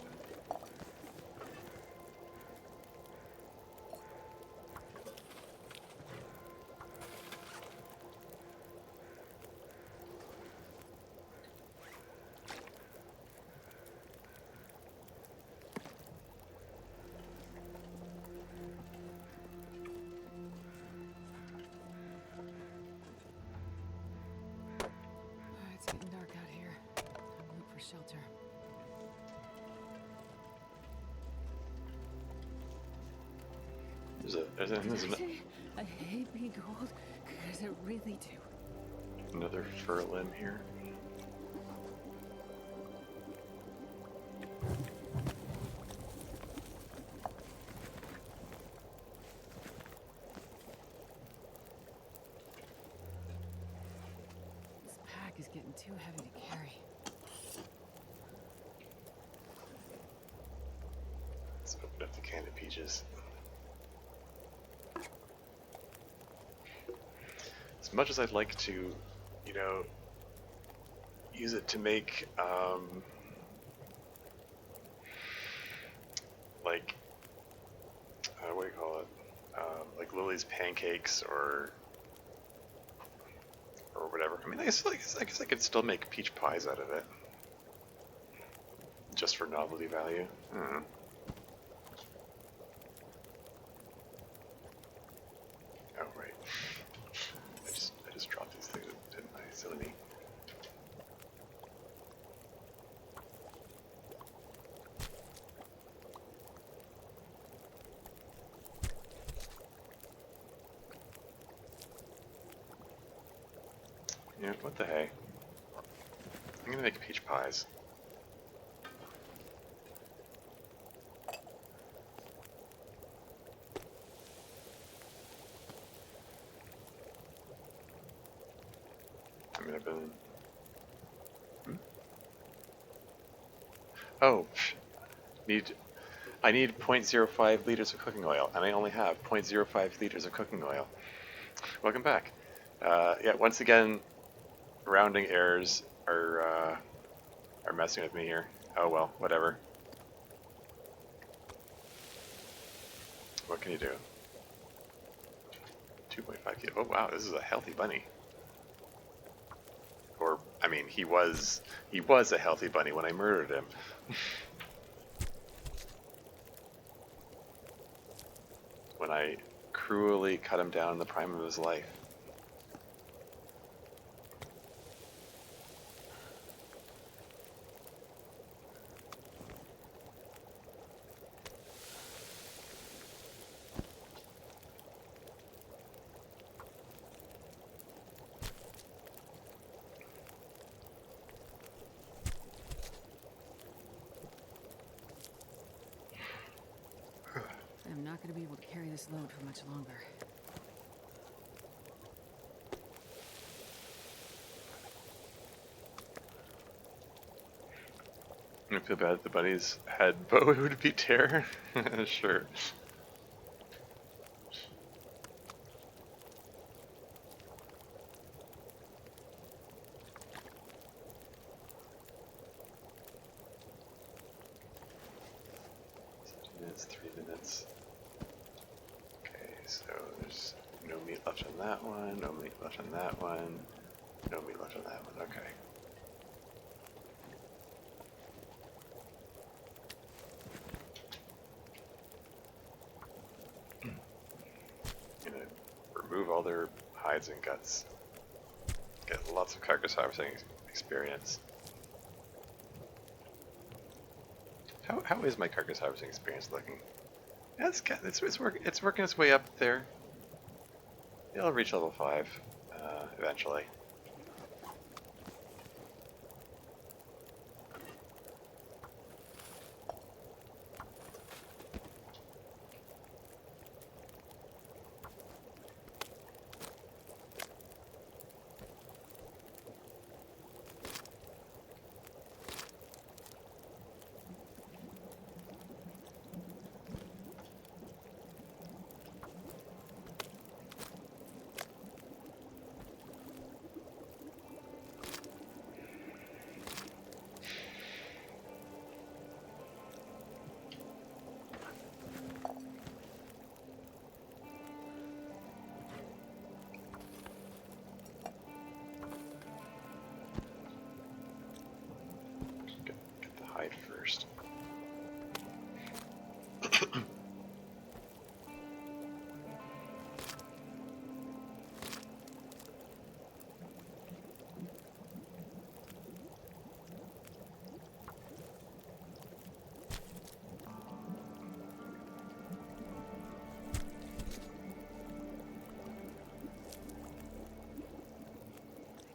It's getting dark out here. Time to look for shelter. I hate being cold, because I really do. Another fur limb here. This pack is getting too heavy to carry. Let's open up the can of peaches. As much as I'd like to, you know, use it to make, like, what do you call it? Like Lily's pancakes or whatever. I mean, I guess I could still make peach pies out of it, just for novelty value. I don't know. Oh right. I just dropped these things, didn't I? Silly me. Yeah, what the hey? I'm gonna make peach pies. I mean, I've been... Oh, I need 0.05 liters of cooking oil, and I only have 0.05 liters of cooking oil. Welcome back. Yeah, once again, rounding errors are messing with me here. Oh well, whatever. What can you do? 2.5 kilo. Oh wow, this is a healthy bunny. Or, I mean, he was a healthy bunny when I murdered him. when I cruelly cut him down in the prime of his life. I'm not gonna be able to carry this load for much longer. I feel bad the bunnies had bow it would be terror. Sure. Minutes, 3 minutes. Okay, so there's no meat left on that one, no meat left on that one, no meat left on that one. Okay. Gonna remove all their hides and guts. Get lots of carcass harvesting experience. How is my carcass harvesting experience looking? Yeah, it's working its way up there. It'll reach level 5 eventually. Get the hide first. I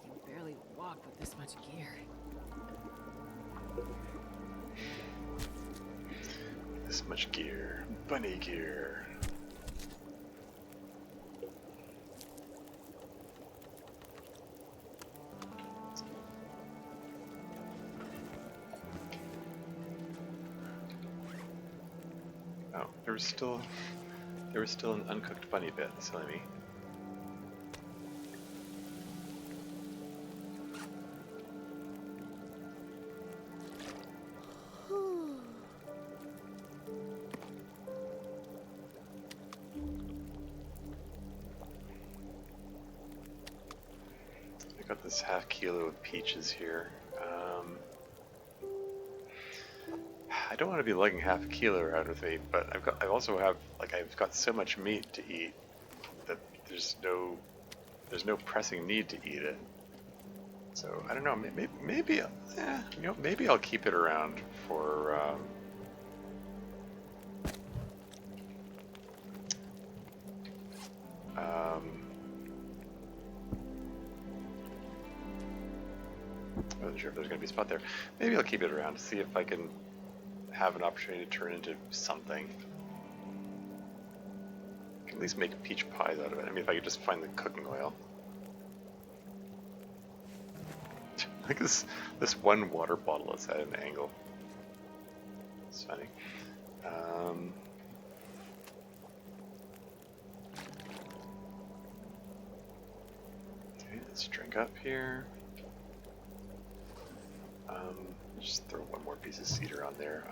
can barely walk with this much gear. This much gear. Bunny gear. Oh, there was still an uncooked bunny bit, silly me. I got this half kilo of peaches here. I don't want to be lugging half a kilo around with me, but I've got so much meat to eat that there's no pressing need to eat it. So I don't know. Maybe I'll keep it around for. I wasn't sure if there's going to be a spot there. Maybe I'll keep it around to see if I can have an opportunity to turn into something. I can at least make peach pies out of it. I mean, if I could just find the cooking oil. Like this one water bottle is at an angle. It's funny. Okay, let's drink up here. Just throw one more piece of cedar on there.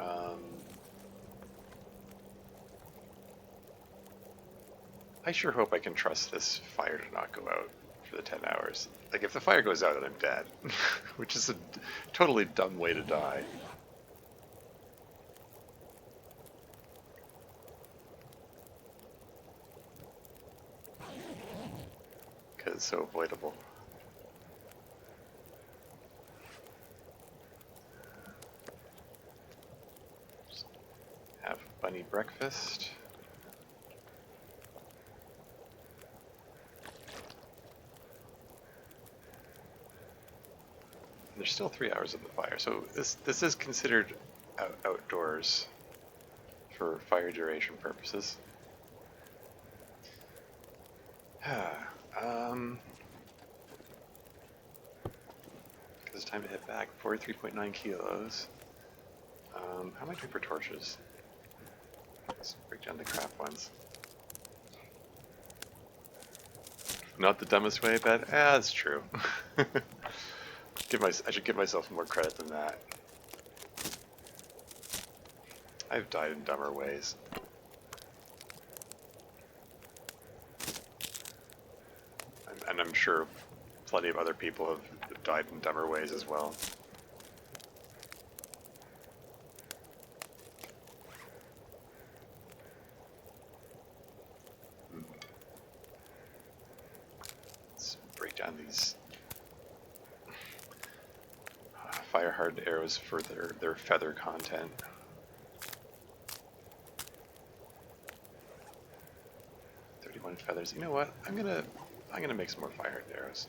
I sure hope I can trust this fire to not go out for the 10 hours. Like, if the fire goes out, then I'm dead. Which is a totally dumb way to die. is so avoidable. Just have bunny breakfast. There's still 3 hours of the fire, so this is considered outdoors for fire duration purposes. It's time to head back. 43.9 kilos. How am I doing for torches? Let's break down the crap ones. Not the dumbest way, but that's true. I should give myself more credit than that. I've died in dumber ways. And I'm sure plenty of other people have died in dumber ways as well. Let's break down these fire-hardened arrows for their feather content. Feathers. You know what? I'm gonna make some more fire arrows.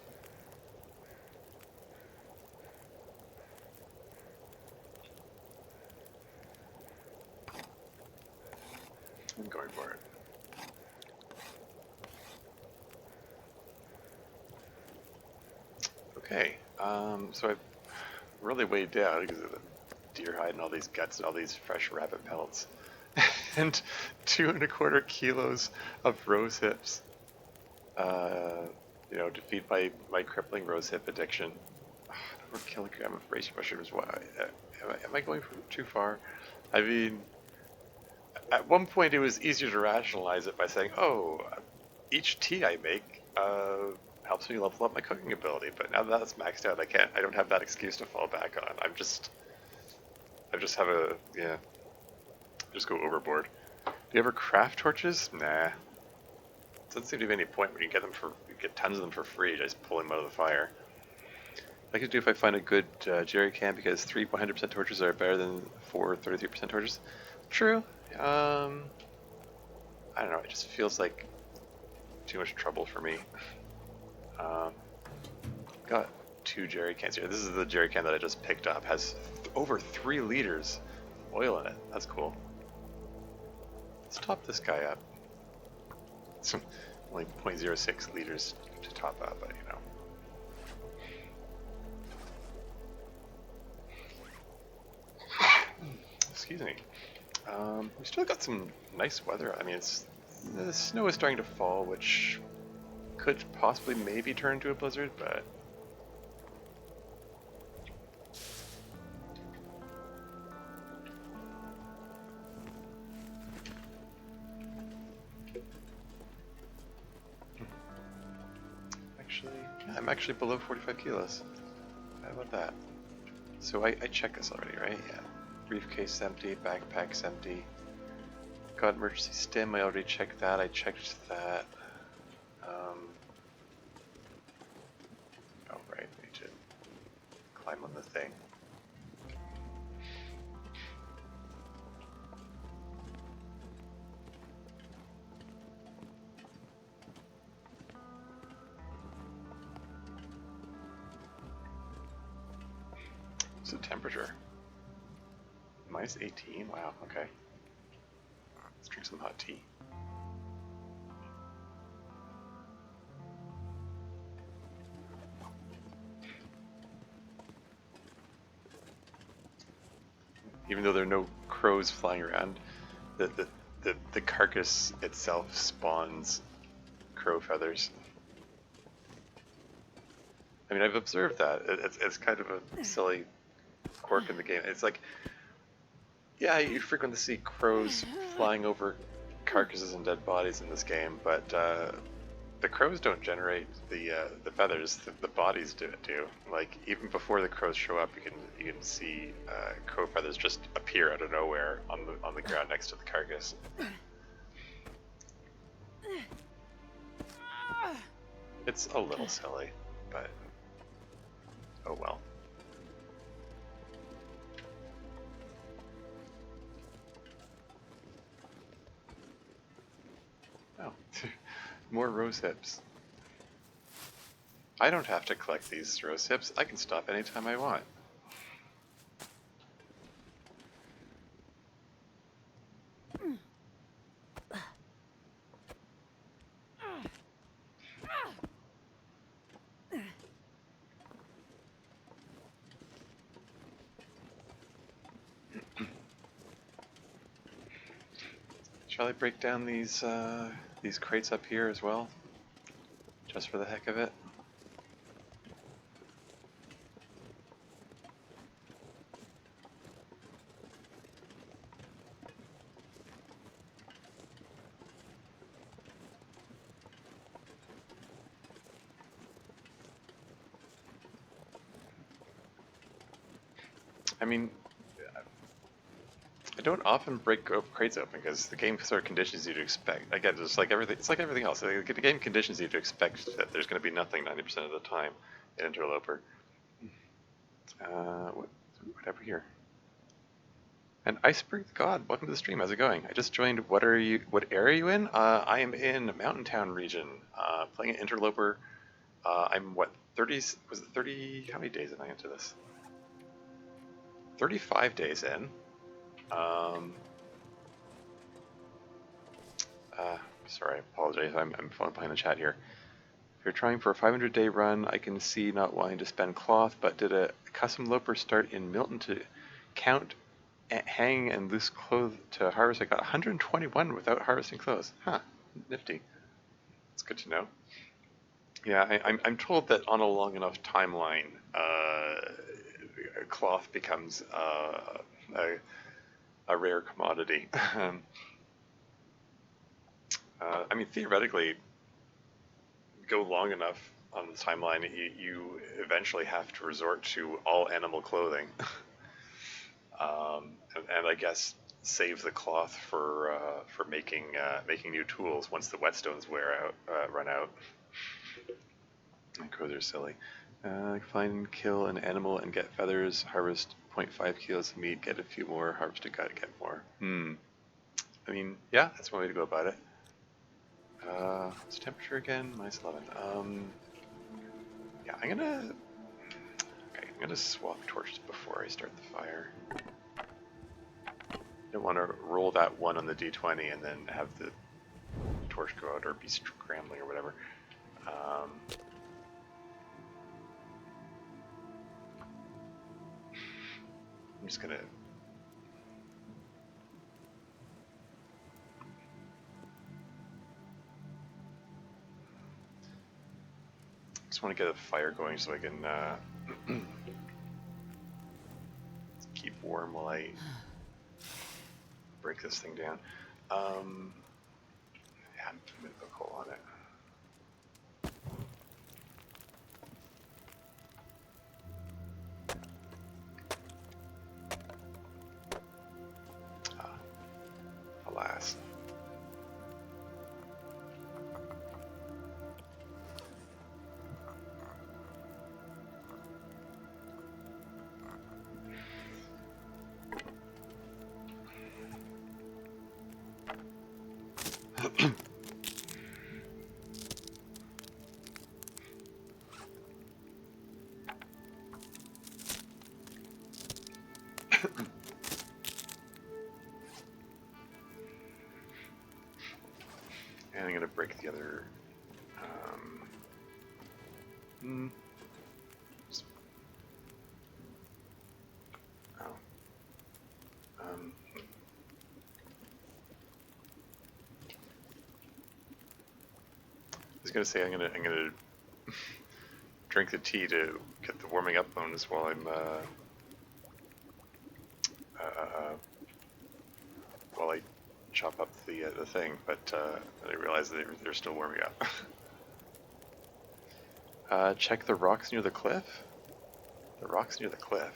I'm going for it. Okay. So I've really weighed down because of the deer hide and all these guts and all these fresh rabbit pelts. And 2¼ kilos of rose hips. You know, defeat my crippling rose hip addiction. Over a kilogram of race mushrooms. Why? Am I going too far? I mean, at one point it was easier to rationalize it by saying, "Oh, each tea I make helps me level up my cooking ability." But now that that's maxed out, I don't have that excuse to fall back on. I just just go overboard. Do you ever craft torches? Nah. Doesn't seem to be any point when you get tons of them for free, just pull them out of the fire. I could do if I find a good jerry can, because 3 100% torches are better than 4 33% torches. True. I don't know, it just feels like too much trouble for me. Got 2 jerry cans here. This is the jerry can that I just picked up. Has over 3 liters oil in it. That's cool. Let's top this guy up. It's only 0.06 liters to top up, but you know. Excuse me. We still got some nice weather. I mean, the snow is starting to fall, which could possibly maybe turn into a blizzard, but I'm actually below 45 kilos. How about that? So I checked this already, right? Yeah. Briefcase empty, backpack's empty. Got emergency stim, I already checked that. I checked that. Oh, right, I need to climb on the thing. What's the temperature? Minus 18? Wow, okay. Let's drink some hot tea. Even though there are no crows flying around, the carcass itself spawns crow feathers. I mean, I've observed that. It's kind of a silly quirk in the game. It's like, yeah, you frequently see crows flying over carcasses and dead bodies in this game, but the crows don't generate the feathers. The bodies do. Like, even before the crows show up, you can see crow feathers just appear out of nowhere on the ground next to the carcass. It's a little silly, but oh well. Oh, more rose hips. I don't have to collect these rose hips. I can stop anytime I want. Shall I break down these crates up here as well? Just for the heck of it? I mean, I don't often break crates open because the game sort of conditions you to expect. Again, just like everything, it's like everything else. The game conditions you to expect that there's going to be nothing 90% of the time in Interloper. Whatever here. And Iceberg God, welcome to the stream. How's it going? I just joined. What area are you in? I am in Mountain Town region, playing an Interloper. I'm what 30? Was it 30? How many days am I into this? 35 days in. Sorry, I apologize. I'm falling behind the chat here. If you're trying for a 500-day run, I can see not wanting to spend cloth, but did a custom loper start in Milton to count hang and loose clothes to harvest? I got 121 without harvesting clothes. Huh, nifty. It's good to know. Yeah, I'm told that on a long enough timeline, cloth becomes a rare commodity. I mean, theoretically, go long enough on the timeline, you eventually have to resort to all animal clothing. And I guess save the cloth for making new tools once the whetstones run out. And crows are silly. Find and kill an animal and get feathers. Harvest 0.5 kilos of meat. Get a few more. Harvest a gut. Get more. I mean, yeah, that's one way to go about it. What's the temperature again? -11. Yeah, I'm gonna swap torches before I start the fire. Don't want to roll that one on the D20 and then have the torch go out or be scrambling or whatever. I'm just gonna. Just want to get a fire going so I can keep warm while I break this thing down. Yeah, I'm gonna put coal on it. Alas. And I'm gonna break the other. I was gonna say I'm gonna drink the tea to get the warming up bonus while I'm while I chop up the thing, but I realize that they're still warming up. Check the rocks near the cliff. The rocks near the cliff.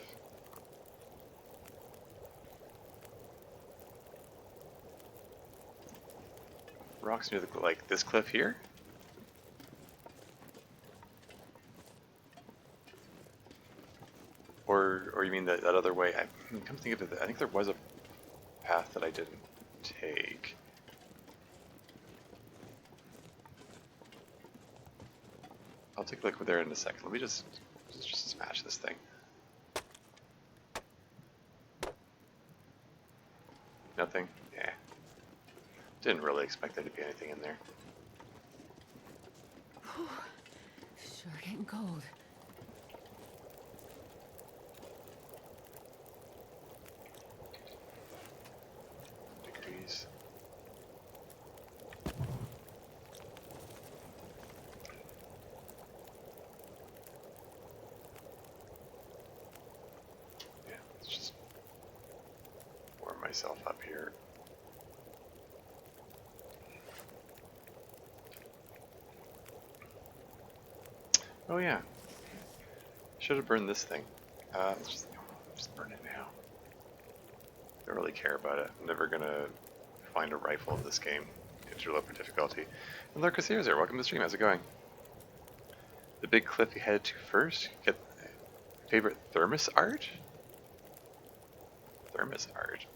Rocks near the like this cliff here. Or you mean that other way? Come think of it, I think there was a path that I didn't take. I'll take a look there in a second. Let me just smash this thing. Nothing? Yeah. Didn't really expect there to be anything in there. Sure getting cold. Degrees. Yeah, let's just warm myself up here. Oh yeah. Should have burned this thing. Let's just burn it now. Don't really care about it. I'm never gonna find a rifle in this game. Interloper difficulty. And Lurkus here's there. Welcome to the stream. How's it going? The big cliff you headed to first. Get favorite thermos art? Thermos art.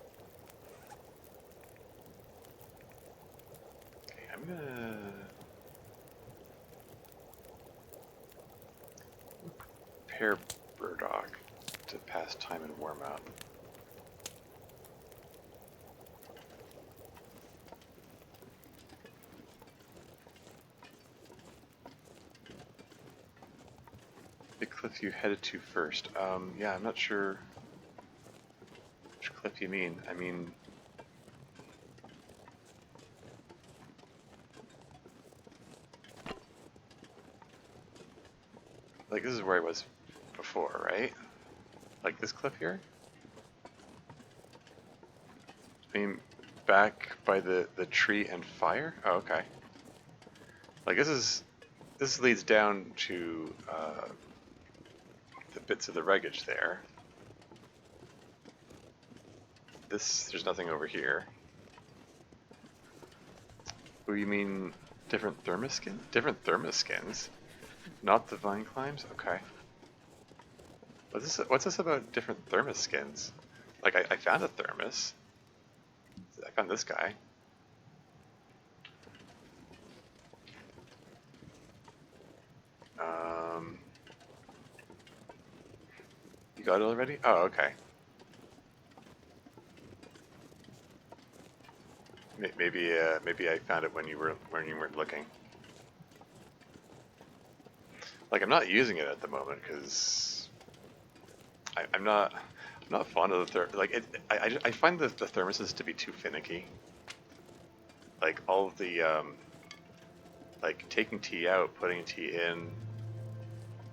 Okay, I'm gonna pair burdock to pass time and warm up. The cliff you headed to first. Yeah, I'm not sure which cliff you mean. I mean, like this is where I was before, right? Like this cliff here? I mean, back by the tree and fire? Oh, okay. Like this leads down to the bits of the wreckage there. There's nothing over here. Oh, you mean different thermos skins? Different thermos skins? Not the vine climbs? Okay. What's this about different thermos skins? Like, I found a thermos. I found this guy. You got it already? Oh, okay. Maybe I found it when you weren't looking. Like, I'm not using it at the moment because I'm not fond of the I find the thermoses to be too finicky. Like all of the like taking tea out, putting tea in.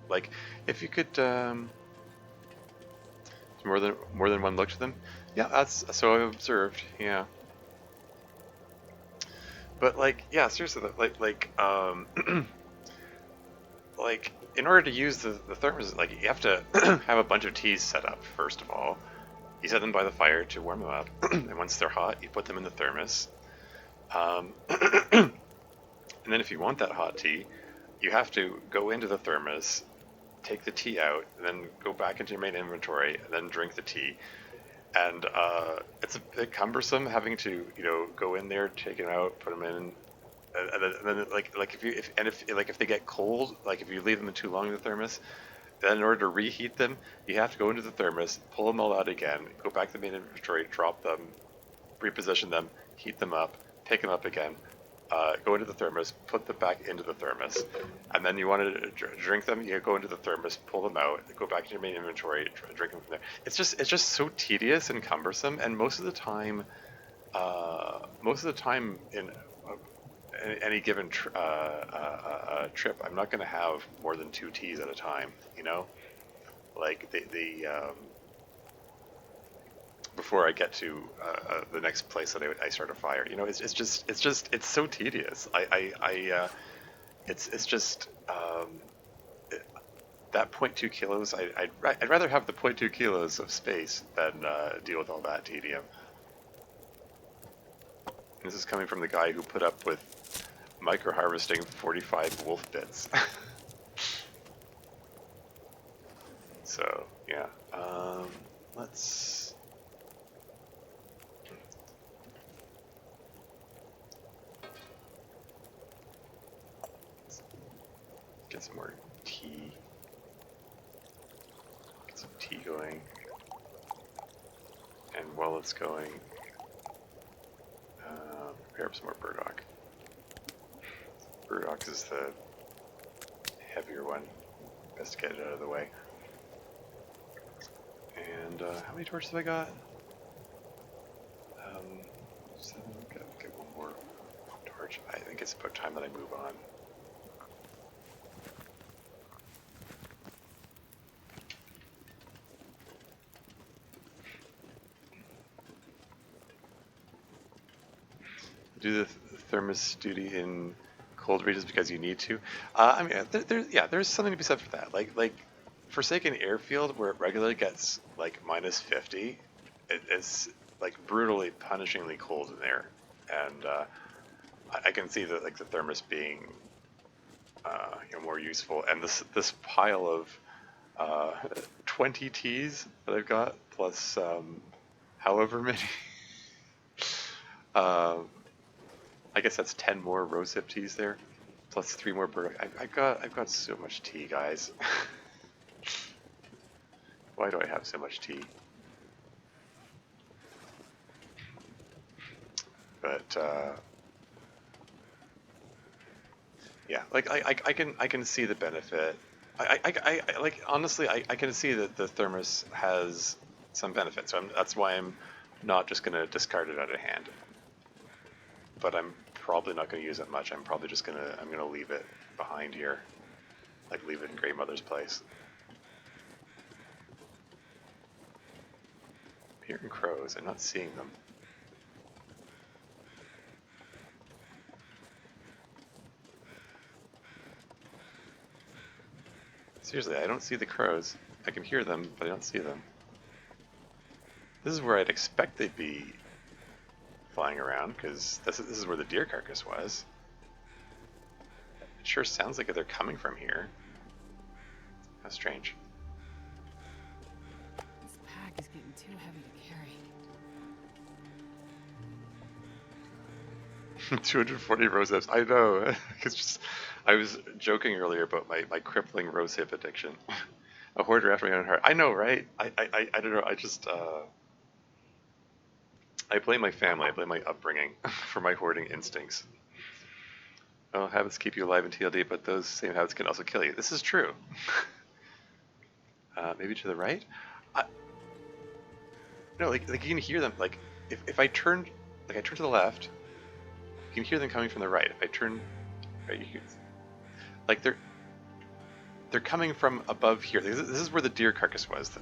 Like if you could more than one look to them. Yeah, that's so I've observed. Yeah. But like, yeah, seriously, like like in order to use the thermos, like you have to have a bunch of teas set up first of all. You set them by the fire to warm them up, and once they're hot, you put them in the thermos. And then if you want that hot tea, you have to go into the thermos, take the tea out, and then go back into your main inventory, and then drink the tea. And it's a bit cumbersome having to, go in there, take them out, put them in, and then like if they get cold, like if you leave them too long in the thermos, then in order to reheat them, you have to go into the thermos, pull them all out again, go back to the main inventory, drop them, reposition them, heat them up, pick them up again, go into the thermos, put them back into the thermos, and then you want to drink them, you go into the thermos, pull them out, go back to your main inventory, drink them from there. It's just so tedious and cumbersome, and most of the time in any given trip, I'm not going to have more than 2 teas at a time. Like before I get to the next place that I start a fire. It's so tedious. It's just that 0.2 kilos. I'd rather have the 0.2 kilos of space than deal with all that tedium. And this is coming from the guy who put up with micro harvesting 45 wolf bits. So Yeah. Let's get some more tea. Get some tea going. And while it's going, prepare up some more burdock. Burdock is the heavier one. Best to get it out of the way. And how many torches have I got? 7. Get one more torch. I think it's about time that I move on. Do the thermos duty in cold regions because you need to. I mean, there's something to be said for that. Like Forsaken Airfield, where it regularly gets like -50, it's like brutally, punishingly cold in there, and I can see that like the thermos being more useful. And this pile of 20 teas that I've got plus however many. I guess that's 10 more rosehip teas there, plus 3 more burdock. I've got so much tea, guys. Why do I have so much tea? But yeah, like I can see the benefit. I like honestly I can see that the thermos has some benefit. So that's why I'm not just gonna discard it out of hand. But I'm probably not gonna use it much. I'm gonna leave it behind here, like leave it in Grey Mother's place. I'm hearing crows. I'm not seeing them. Seriously, I don't see the crows. I can hear them, but I don't see them. This is where I'd expect they'd be flying around, because this is where the deer carcass was. It sure sounds like they're coming from here. How strange. This pack is getting too heavy to carry. 240 rosehips. I know. It's just, I was joking earlier about my crippling rosehip addiction. A hoarder after my own heart. I know, right? I don't know. I just I blame my family. I blame my upbringing for my hoarding instincts. Well, habits keep you alive in TLD, but those same habits can also kill you. This is true. Maybe to the right? No, like you can hear them. Like if I turn, like I turn to the left, you can hear them coming from the right. If I turn, right, you can, like they're coming from above here. This is where the deer carcass was,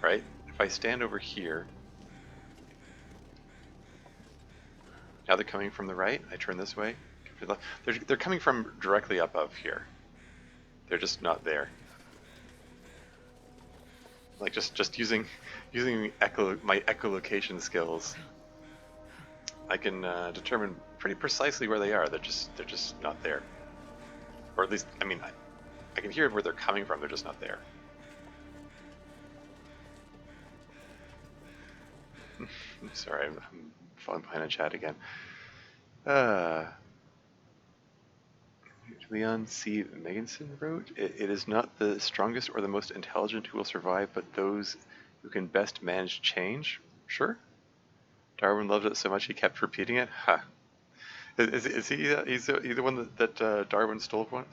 right? If I stand over here, now they're coming from the right. I turn this way. They're coming from directly above here. They're just not there. Like just using my echolocation skills, I can determine pretty precisely where they are. They're just not there. Or at least, I mean, I can hear where they're coming from. They're just not there. Sorry, I'm falling behind in chat again. Leon C. Meganson wrote, it is not the strongest or the most intelligent who will survive, but those who can best manage change. Sure. Darwin loved it so much he kept repeating it. Huh. Is he? He's the one that Darwin stole from?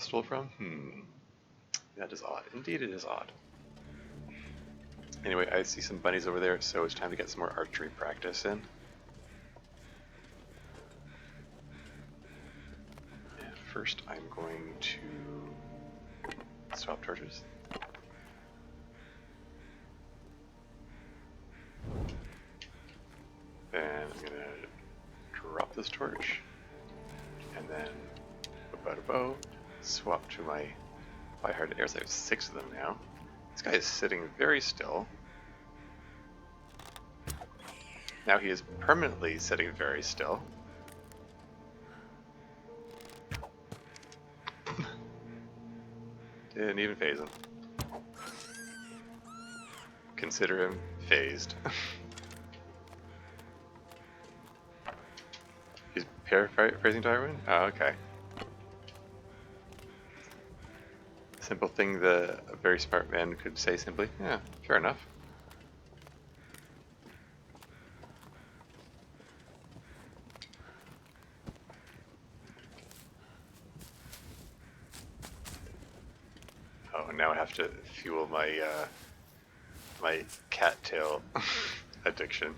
That is odd. Indeed, it is odd. Anyway, I see some bunnies over there, so it's time to get some more archery practice in. And first, I'm going to swap torches. Then I'm gonna drop this torch, and then whip out a bow, swap to my light-hearted arrows. I have 6 of them now. This guy is sitting very still. Now he is permanently sitting very still. Didn't even phase him. consider him phased. He's paraphrasing Darwin? Oh, okay. Simple thing that a very smart man could say simply. Yeah, fair enough. Oh, now I have to fuel my my cattail addiction.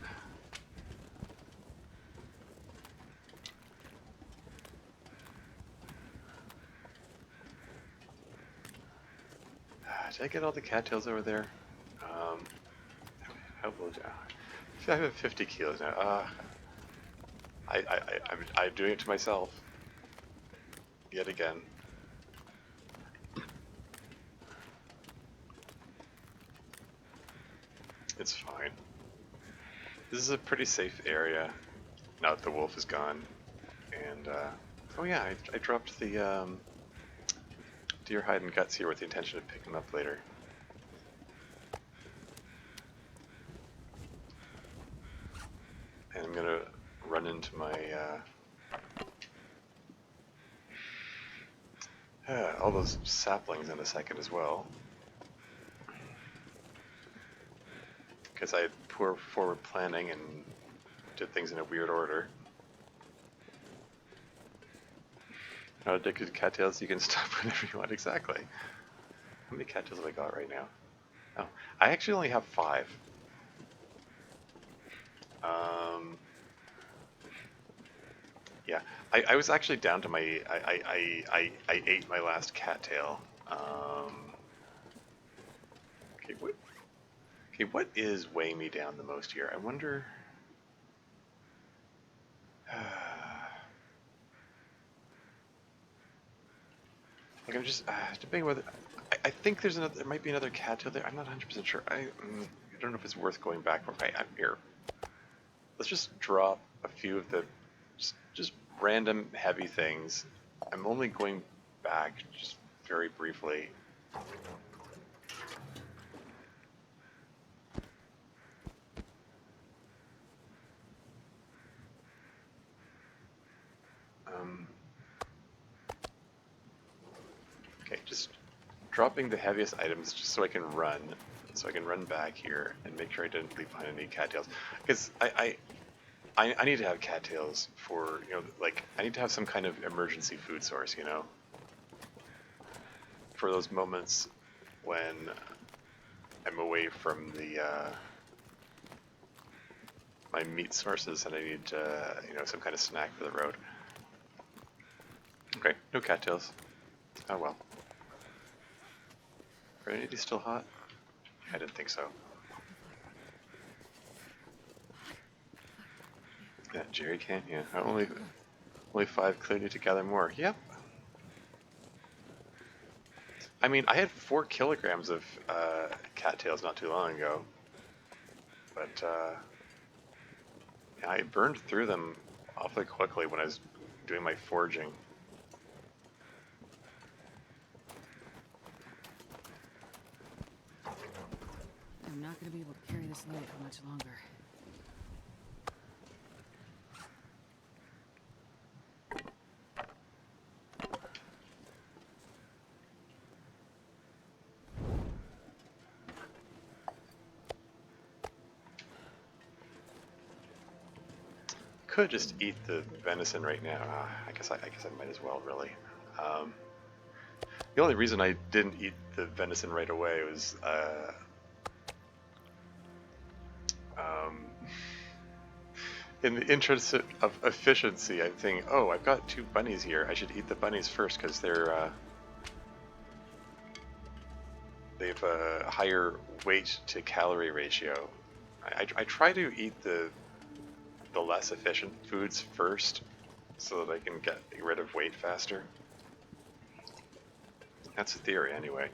Did I get all the cattails over there? How will I have 50 kilos now. I'm doing it to myself. Yet again. It's fine. This is a pretty safe area now that the wolf is gone. And, oh yeah, I dropped the deer hide and guts here with the intention of picking them up later. And I'm gonna run into my, all those saplings in a second as well. Because I had poor forward planning and did things in a weird order. Not addicted to cattails, you can stop whenever you want. Exactly. How many cattails have I got right now? Oh, I actually only have 5. Yeah, I was actually down to my, I ate my last cattail. Okay, what is weighing me down the most here? I wonder. Like I'm just debating whether I think there might be another cattail there. I'm not 100% sure. I don't know if it's worth going back. Okay, I'm here. Let's just drop a few of the just random heavy things. I'm only going back just very briefly. Okay, just dropping the heaviest items just so I can run. So I can run back here and make sure I didn't leave behind any cattails. Because I need to have cattails for, you know, like, I need to have some kind of emergency food source, you know? For those moments when I'm away from the, my meat sources and I need, you know, some kind of snack for the road. Okay, no cattails. Oh well. Are any of these still hot? I didn't think so. Yeah, jerry can, yeah. Only 5, clearly to gather more. Yep. I mean, I had 4 kilograms of cattails not too long ago. But, yeah, I burned through them awfully quickly when I was doing my foraging. I'm not going to be able to carry this load for much longer. Could just eat the venison right now. I guess I might as well, really. The only reason I didn't eat the venison right away was in the interest of efficiency. I'm thinking, oh, I've got 2 bunnies here. I should eat the bunnies first because they've a higher weight to calorie ratio. I try to eat the less efficient foods first so that I can get rid of weight faster. That's the theory anyway.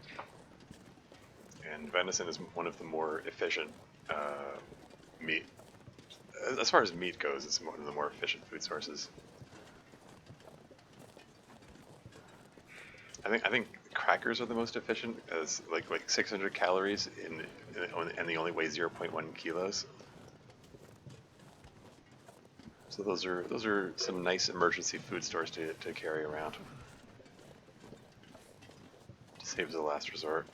And venison is one of the more efficient meat. As far as meat goes, it's one of the more efficient food sources. I think crackers are the most efficient, as like 600 calories and they only weigh 0.1 kilos. So those are some nice emergency food stores to carry around. To save as a last resort.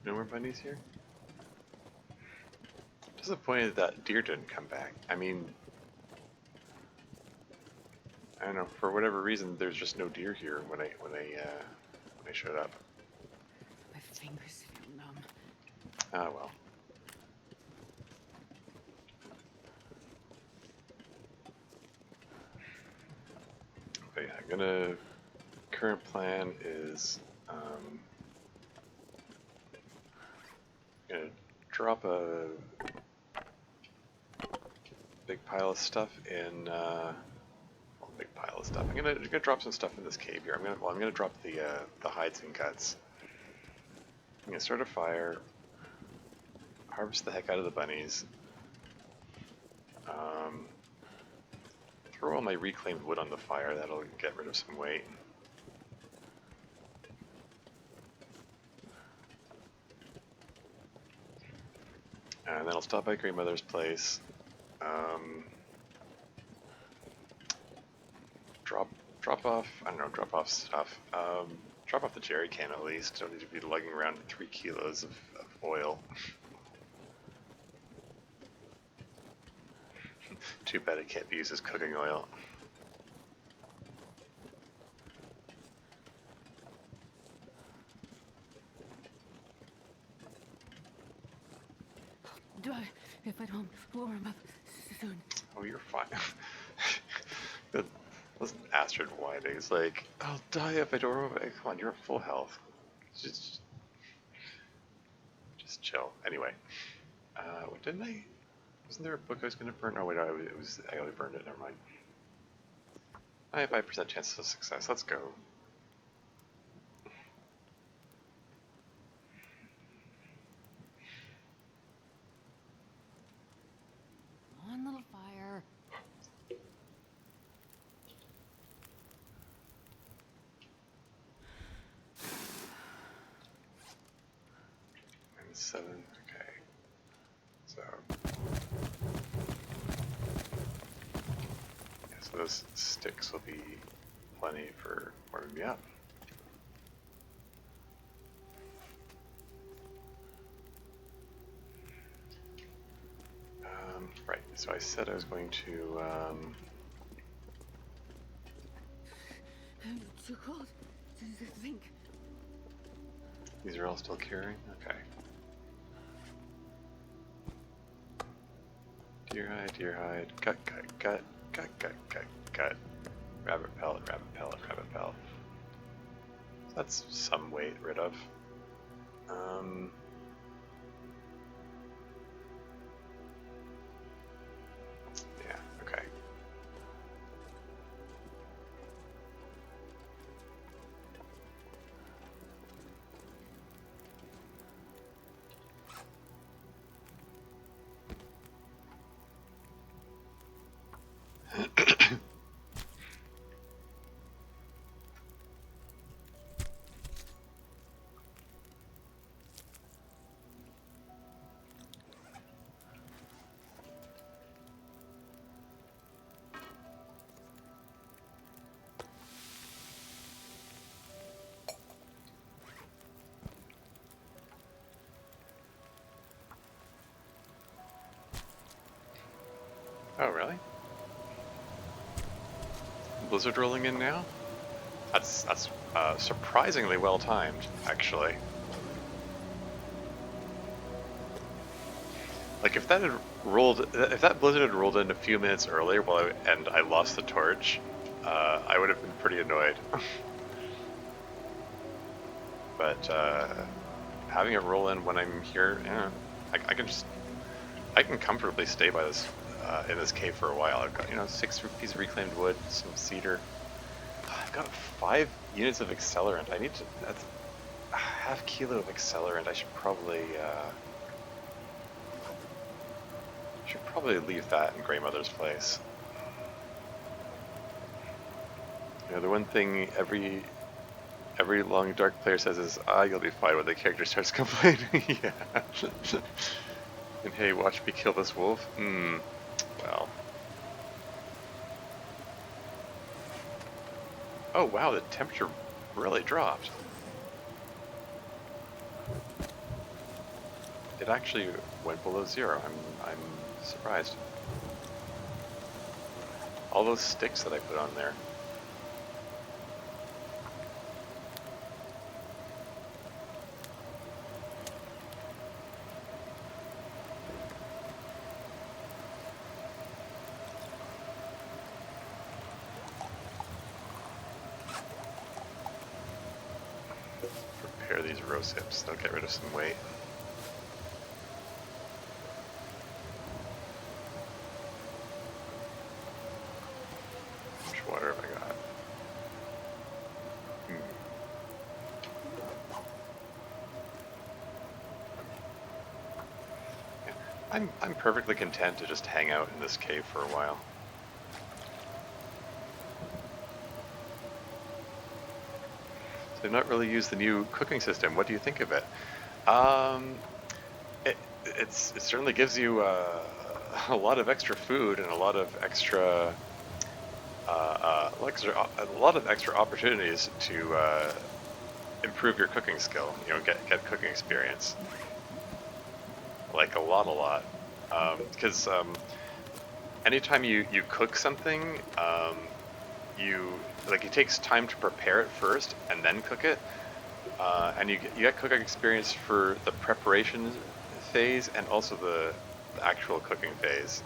No more bunnies here? Disappointed that deer didn't come back. I mean, I don't know, for whatever reason, there's just no deer here when I showed up. My fingers feel numb. Ah well. But yeah, current plan is gonna drop a big pile of stuff in. Big pile of stuff. I'm gonna drop some stuff in this cave here. I'm gonna drop the hides and guts. I'm gonna start a fire. Harvest the heck out of the bunnies. Throw all my reclaimed wood on the fire. That'll get rid of some weight. And then I'll stop by Grandmother's place. Drop off, I don't know, drop off stuff. Drop off the jerry can at least. Don't need to be lugging around 3 kilos of oil. Too bad it can't be used as cooking oil. Do I, if I don't warm up soon? Oh, you're fine. Listen, Astrid whining. It's like, I'll die if I don't remember. Come on, you're at full health. Just chill. Anyway, what didn't I? Wasn't there a book I was going to burn? Oh wait, no, I already burned it. Never mind. I have 5% chance of success. Let's go. One little fire. And 7. Okay. So. Yeah, so those sticks will be plenty for warming me up. Right, so I said I was going to, I'm too cold to think. these are all still curing? Okay. Deer hide, cut, cut. Rabbit pellet. That's some weight rid of. Yeah, okay. Oh, really? blizzard rolling in now. That's surprisingly well timed, actually. Like if that blizzard had rolled in a few minutes earlier, and I lost the torch, I would have been pretty annoyed. But having it roll in when I'm here, yeah, I can comfortably stay by this in this cave for a while. I've got 6 pieces of reclaimed wood, some cedar. I've got 5 units of accelerant. That's a half kilo of accelerant. I should probably leave that in Greymother's place. The one thing every long dark player says is, you'll be fine when the character starts complaining. Yeah. And hey, watch me kill this wolf. Well. Oh wow, the temperature really dropped. It actually went below 0. I'm surprised. All those sticks that I put on there. Prepare these rose hips. They'll get rid of some weight. Water have I got? Yeah. I'm perfectly content to just hang out in this cave for a while. So I've not really used the new cooking system. What do you think of it? It certainly gives you a lot of extra food and a lot of extra a lot of extra opportunities to improve your cooking skill. Get cooking experience. Like a lot. Because anytime you cook something, it takes time to prepare it first and then cook it, and you get cooking experience for the preparation phase and also the actual cooking phase.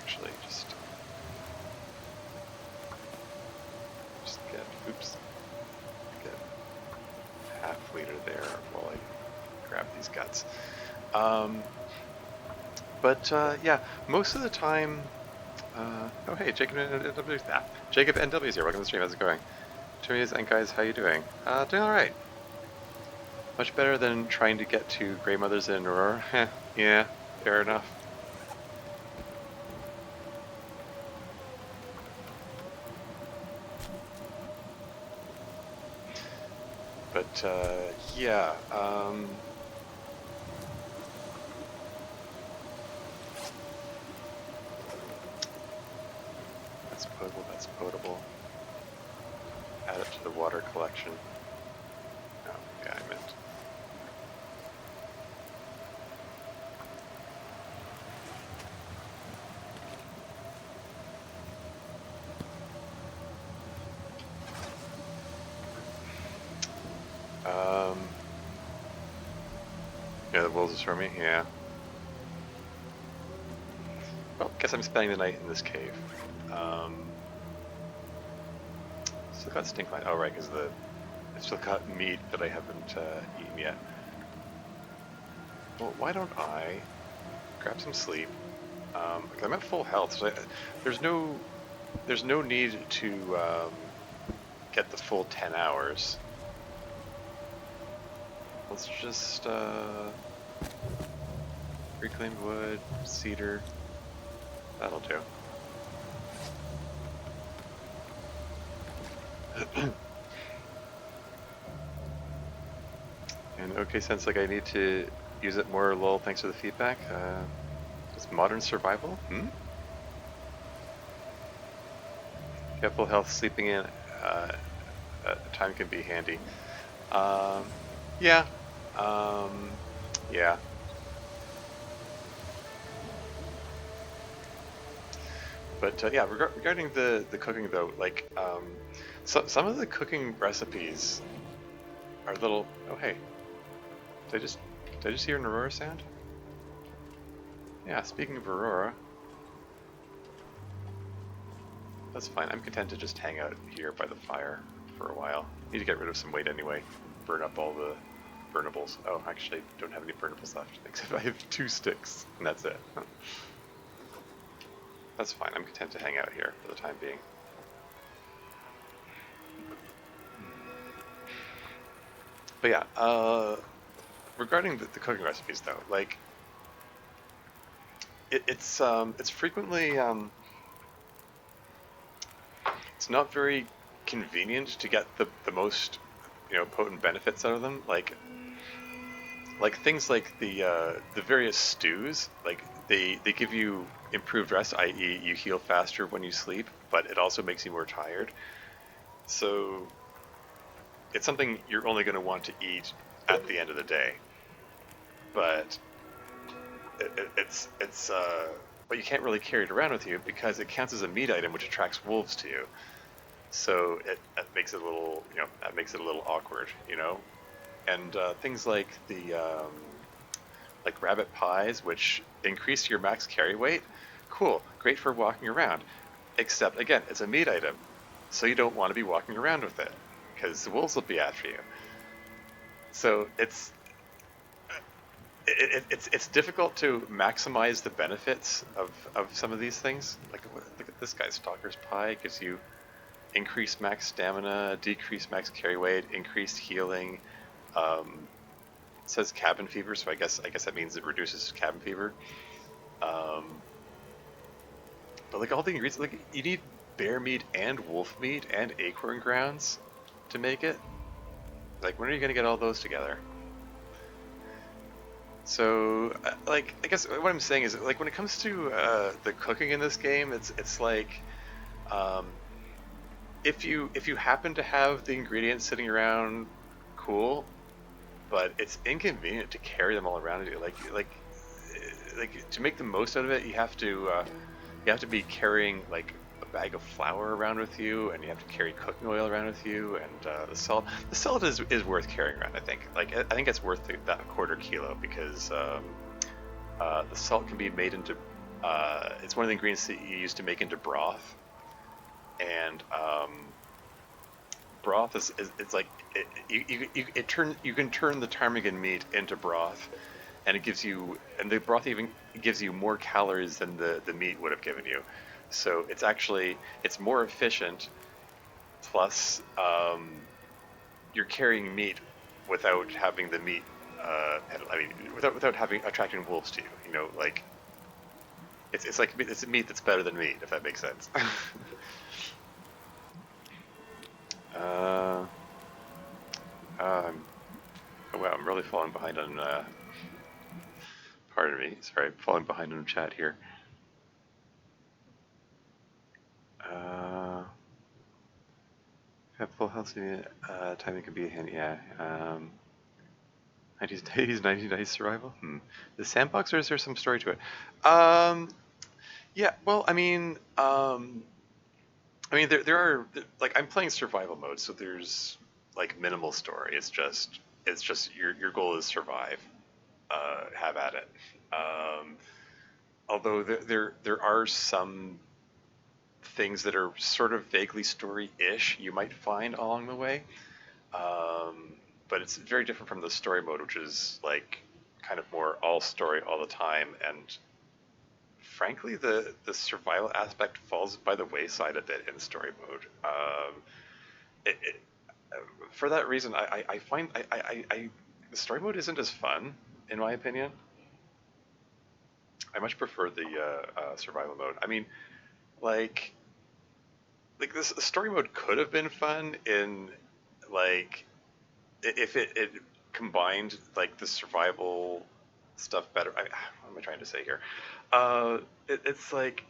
Actually, just get half liter there while I grab these guts. Yeah, most of the time. Oh hey, Jacob NW is here. Welcome to the stream. How's it going? Terminus and guys, how you doing? Doing all right. Much better than trying to get to Greymother's in Aurora. Yeah, fair enough. But yeah. That's potable. Add it to the water collection. Oh, yeah, I meant. Yeah, the wolves is for me, yeah. Well, guess I'm spending the night in this cave. Still got stink line. Oh, right, because I still got meat that I haven't eaten yet. Well, why don't I grab some sleep? Because I'm at full health, so there's no need to get the full 10 hours. Let's just reclaimed wood, cedar. That'll do. And okay, sounds like I need to use it more, lol, thanks for the feedback. It's modern survival? If you have full health, sleeping in time can be handy. Yeah. Yeah. But yeah, regarding the cooking though, like some of the cooking recipes are little. Oh hey, did I just hear an aurora sound? Yeah, speaking of aurora, that's fine. I'm content to just hang out here by the fire for a while. Need to get rid of some weight anyway. Burn up all the burnables. Oh, actually, I don't have any burnables left, except I have 2 sticks, and that's it. That's fine. I'm content to hang out here for the time being. But yeah, regarding the cooking recipes though, like it's frequently it's not very convenient to get the most potent benefits out of them. Like things like the various stews, like they give you improved rest, i.e., you heal faster when you sleep, but it also makes you more tired. So it's something you're only going to want to eat at the end of the day. But it's but you can't really carry it around with you because it counts as a meat item, which attracts wolves to you. So it makes it a little that makes it a little awkward, And things like rabbit pies, which increase your max carry weight, cool, great for walking around. Except again, it's a meat item, so you don't want to be walking around with it because the wolves will be after you. So it's difficult to maximize the benefits of some of these things. Like look at this guy's Stalker's Pie. It gives you increased max stamina, decreased max carry weight, increased healing. It says cabin fever, so I guess that means it reduces cabin fever. Um, but like all the ingredients, like you need bear meat and wolf meat and acorn grounds to make it. Like when are you gonna get all those together? So, like, I guess what I'm saying is, like, when it comes to the cooking in this game, it's like, um, if you happen to have the ingredients sitting around, cool, but it's inconvenient to carry them all around with you. Like to make the most out of it, you have to be carrying like a bag of flour around with you, and you have to carry cooking oil around with you, and the salt. The salt is worth carrying around. I think. Like I think it's worth that quarter kilo because the salt can be made into. It's one of the ingredients that you use to make into broth, and broth is it's like you can turn the ptarmigan meat into broth, and the broth even gives you more calories than the meat would have given you. So it's more efficient. Plus, you're carrying meat without having the meat. I mean, without having attracting wolves to you. Like it's like it's meat that's better than meat, if that makes sense. uh, um, wow, I'm really falling behind on. Pardon me. Sorry, I'm falling behind on chat here. Uh, have full health timing could be a hint. Yeah. 90s, 80s, 1990s survival. The sandbox, or is there some story to it? Yeah. Well, I mean, there are like I'm playing survival mode, so there's like minimal story. It's just your goal is survive. Have at it. Um, Although there are some things that are sort of vaguely story-ish you might find along the way. Um, but it's very different from the story mode, which is like kind of more all story all the time. And frankly, the survival aspect falls by the wayside a bit in story mode. It, it, for that reason, I find the story mode isn't as fun, in my opinion. I much prefer the survival mode. I mean, like this story mode could have been fun in like if it combined like the survival stuff better. What am I trying to say here? Uh, it's like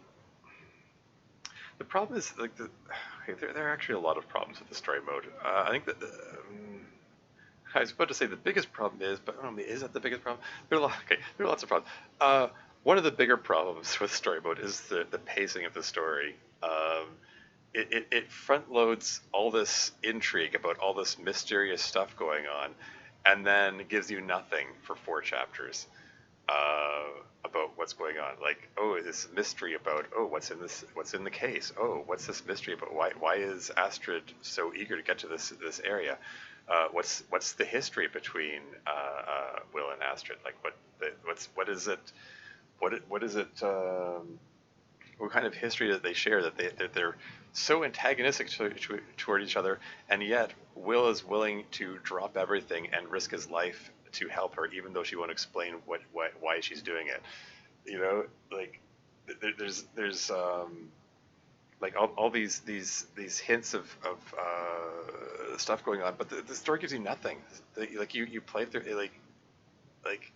the problem is like okay, there are actually a lot of problems with the story mode. I think that I was about to say the biggest problem is, but I don't know, is that the biggest problem? Okay, there are lots of problems. one of the bigger problems with story mode is the pacing of the story. It front loads all this intrigue about all this mysterious stuff going on, and then gives you nothing for 4 chapters about what's going on. Like, oh, this mystery about, oh, what's in the case? Oh, what's this mystery about? Why is Astrid so eager to get to this area? What's the history between Will and Astrid? Like, what is it? What is it? What kind of history that they share that they're so antagonistic toward each other, and yet Will is willing to drop everything and risk his life to help her, even though she won't explain why she's doing it. You know, like there's like all these hints of stuff going on, but the story gives you nothing. Like you play through it, like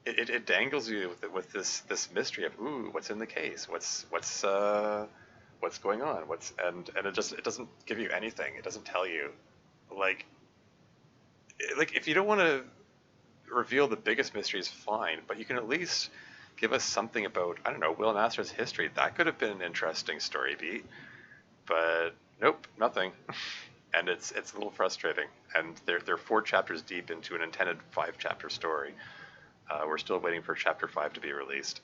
it dangles you with this mystery of, ooh, what's in the case, what's going on, and it doesn't give you anything. It doesn't tell you, like if you don't want to reveal the biggest mysteries, fine, but you can at least give us something about, I don't know, Will and Astrid's history. That could have been an interesting story beat, but nope, nothing. And it's a little frustrating. And they're 4 chapters deep into an intended 5 chapter story. We're still waiting for chapter 5 to be released.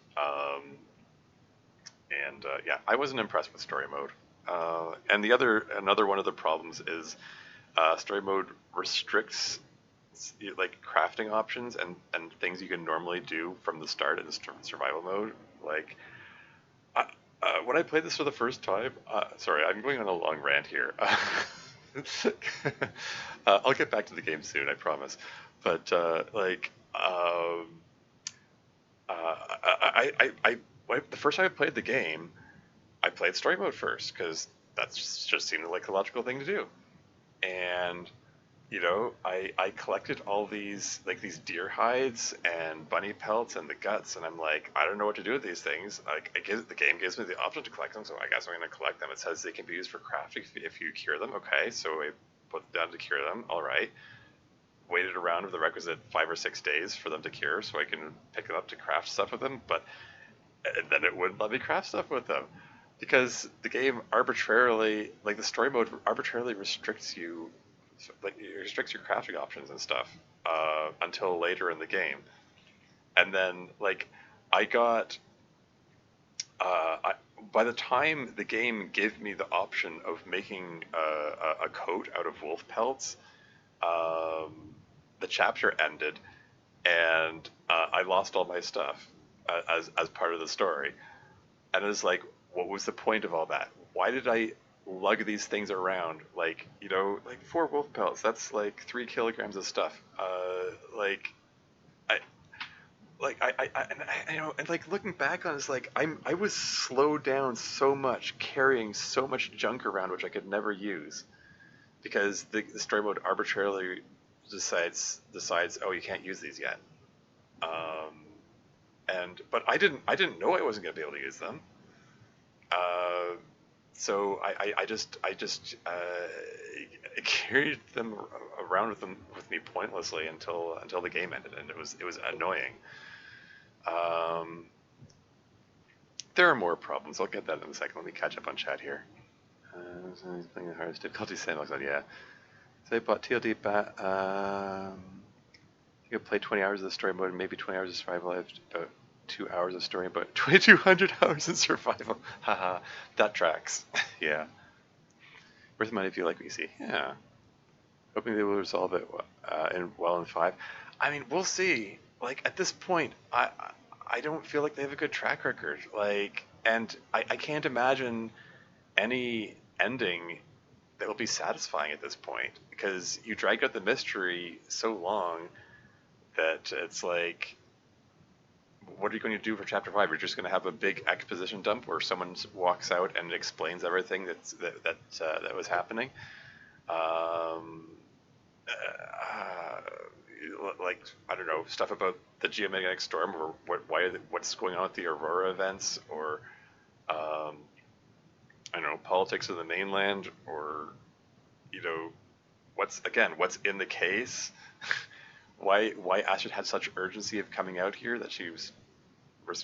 Yeah, I wasn't impressed with story mode. And another one of the problems is story mode restricts like crafting options and things you can normally do from the start in survival mode. Like when I played this for the first time, sorry, I'm going on a long rant here. I'll get back to the game soon, I promise. But the first time I played the game, I played story mode first because that just seemed like the logical thing to do. And I collected all these deer hides and bunny pelts and the guts, and I'm like, I don't know what to do with these things. Like, the game gives me the option to collect them, so I guess I'm going to collect them. It says they can be used for crafting if you cure them. Okay, so I put them down to cure them. All right. Waited around with the requisite 5 or 6 days for them to cure, so I can pick them up to craft stuff with them. But then it wouldn't let me craft stuff with them because the game arbitrarily, like the story mode, arbitrarily restricts you. Like, it restricts your crafting options and stuff until later in the game, and then I got by the time the game gave me the option of making a coat out of wolf pelts, the chapter ended, and I lost all my stuff as part of the story, and it was like, what was the point of all that? Why did I lug these things around? Like 4 wolf pelts, that's like 3 kilograms of stuff. And like looking back on it, it's like I was slowed down so much carrying so much junk around which I could never use because the story mode arbitrarily decides, oh, you can't use these yet. But I didn't know I wasn't going to be able to use them. So I just carried them around with me pointlessly until the game ended, and it was annoying. There are more problems. I'll get that in a second. Let me catch up on chat here. He's playing the hardest difficulty. Sandbox on, yeah. So I bought TLD back. You could play 20 hours of the story mode and maybe 20 hours of survival. I have about 2 hours of story, but 2,200 hours in survival. Haha, that tracks. Yeah. Worth the money if you like what you see. Yeah. Hoping they will resolve it in 5. I mean, we'll see. Like, at this point, I don't feel like they have a good track record. Like, and I can't imagine any ending that will be satisfying at this point because you dragged out the mystery so long that it's like, what are you going to do for chapter 5? You're just going to have a big exposition dump where someone walks out and explains everything that was happening. Like, I don't know, stuff about the geomagnetic storm, or what's going on with the Aurora events, or I don't know, politics of the mainland, or what's in the case. Why Astrid had such urgency of coming out here that she was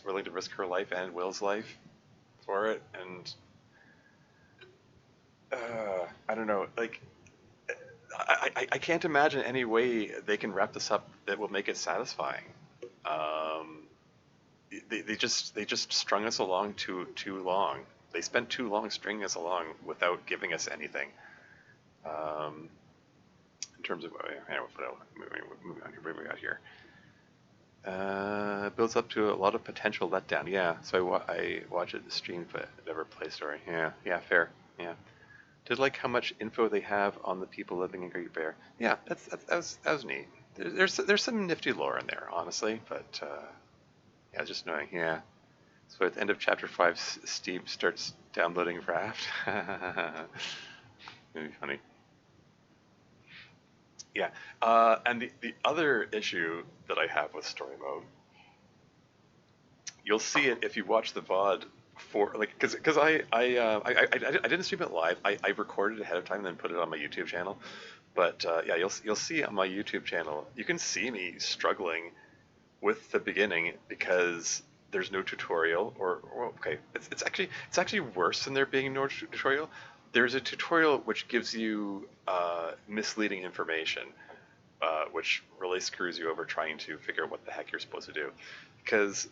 willing to risk her life and Will's life for it, and I don't know, like I can't imagine any way they can wrap this up that will make it satisfying. Um, they just strung us along too long. They spent too long stringing us along without giving us anything. Um, in terms of moving on here, what we got here. Builds up to a lot of potential letdown. Yeah, so I watch it stream, but never play story. Yeah, fair. Yeah. Did like how much info they have on the people living in Great Bear. Yeah, that was neat. There's some nifty lore in there, honestly, but yeah, just knowing. Yeah. So at the end of chapter 5, Steve starts downloading Raft. It'd be funny. Yeah. And the other issue that I have with story mode, you'll see it if you watch the VOD for like because I didn't stream it live. I recorded it ahead of time and then put it on my YouTube channel. But yeah, you'll see on my YouTube channel, you can see me struggling with the beginning because there's no tutorial or okay, it's actually worse than there being no tutorial. There's a tutorial which gives you misleading information, which really screws you over trying to figure out what the heck you're supposed to do. Because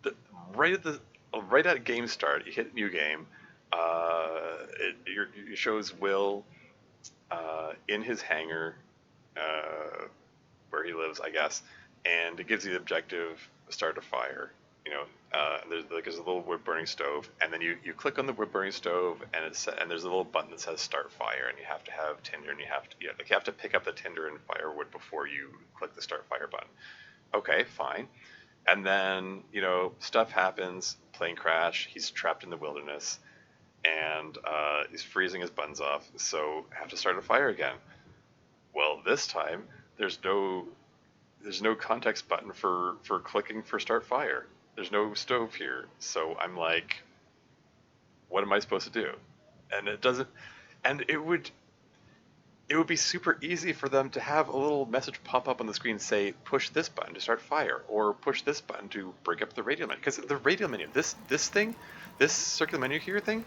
the, right at the right at game start, you hit new game. It shows Will in his hangar where he lives, I guess, and it gives you the objective: start a fire. You know, there's a little wood burning stove, and then you click on the wood burning stove, and there's a little button that says start fire, and you have to have tinder, and you have to pick up the tinder and firewood before you click the start fire button. Okay, fine. And then, stuff happens, plane crash, he's trapped in the wilderness, and he's freezing his buns off, so have to start a fire again. Well, this time, there's no context button for clicking for start fire. There's no stove here, so I'm like, what am I supposed to do? And it doesn't, and it would be super easy for them to have a little message pop up on the screen say push this button to start fire or push this button to bring up the radial menu, because the radial menu, this thing, this circular menu here thing,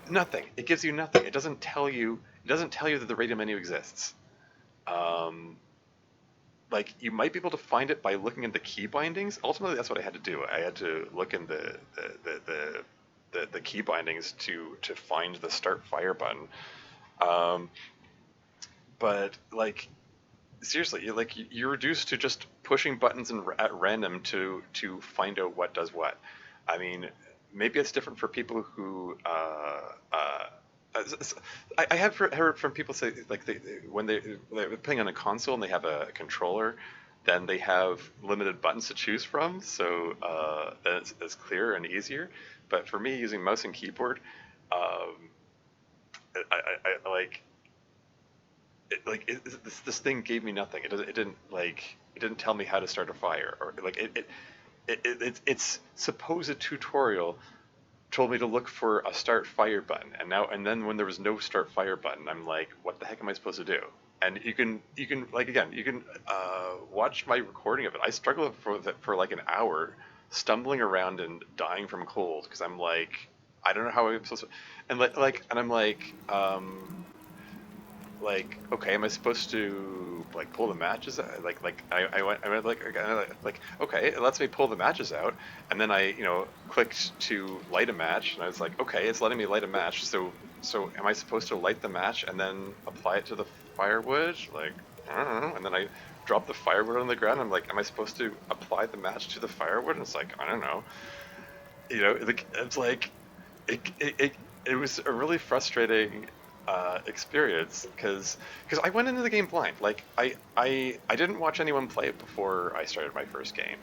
nothing. It gives you nothing. It doesn't tell you that the radial menu exists. Like, you might be able to find it by looking in the key bindings. Ultimately, that's what I had to do. I had to look in the key bindings to find the start fire button. But like, seriously, you're reduced to just pushing buttons at random to find out what does what. I mean, maybe it's different for people who. I have heard from people say like when they're playing on a console and they have a controller, then they have limited buttons to choose from, so then it's clearer and easier. But for me, using mouse and keyboard, I this thing gave me nothing. It didn't tell me how to start a fire, or like its supposed tutorial told me to look for a start fire button, and then when there was no start fire button, I'm like, what the heck am I supposed to do? And you can watch my recording of it. I struggled for like an hour, stumbling around and dying from cold because I'm like, I don't know how I'm supposed to, and I'm like, okay, am I supposed to like pull the matches out? I went okay, it lets me pull the matches out, and then I clicked to light a match, and I was like, okay, it's letting me light a match, so am I supposed to light the match and then apply it to the firewood? Like, I don't know. And then I dropped the firewood on the ground. I'm like, am I supposed to apply the match to the firewood? And it's like, I don't know. It's like it was a really frustrating experience because I went into the game blind. Like I didn't watch anyone play it before I started my first game,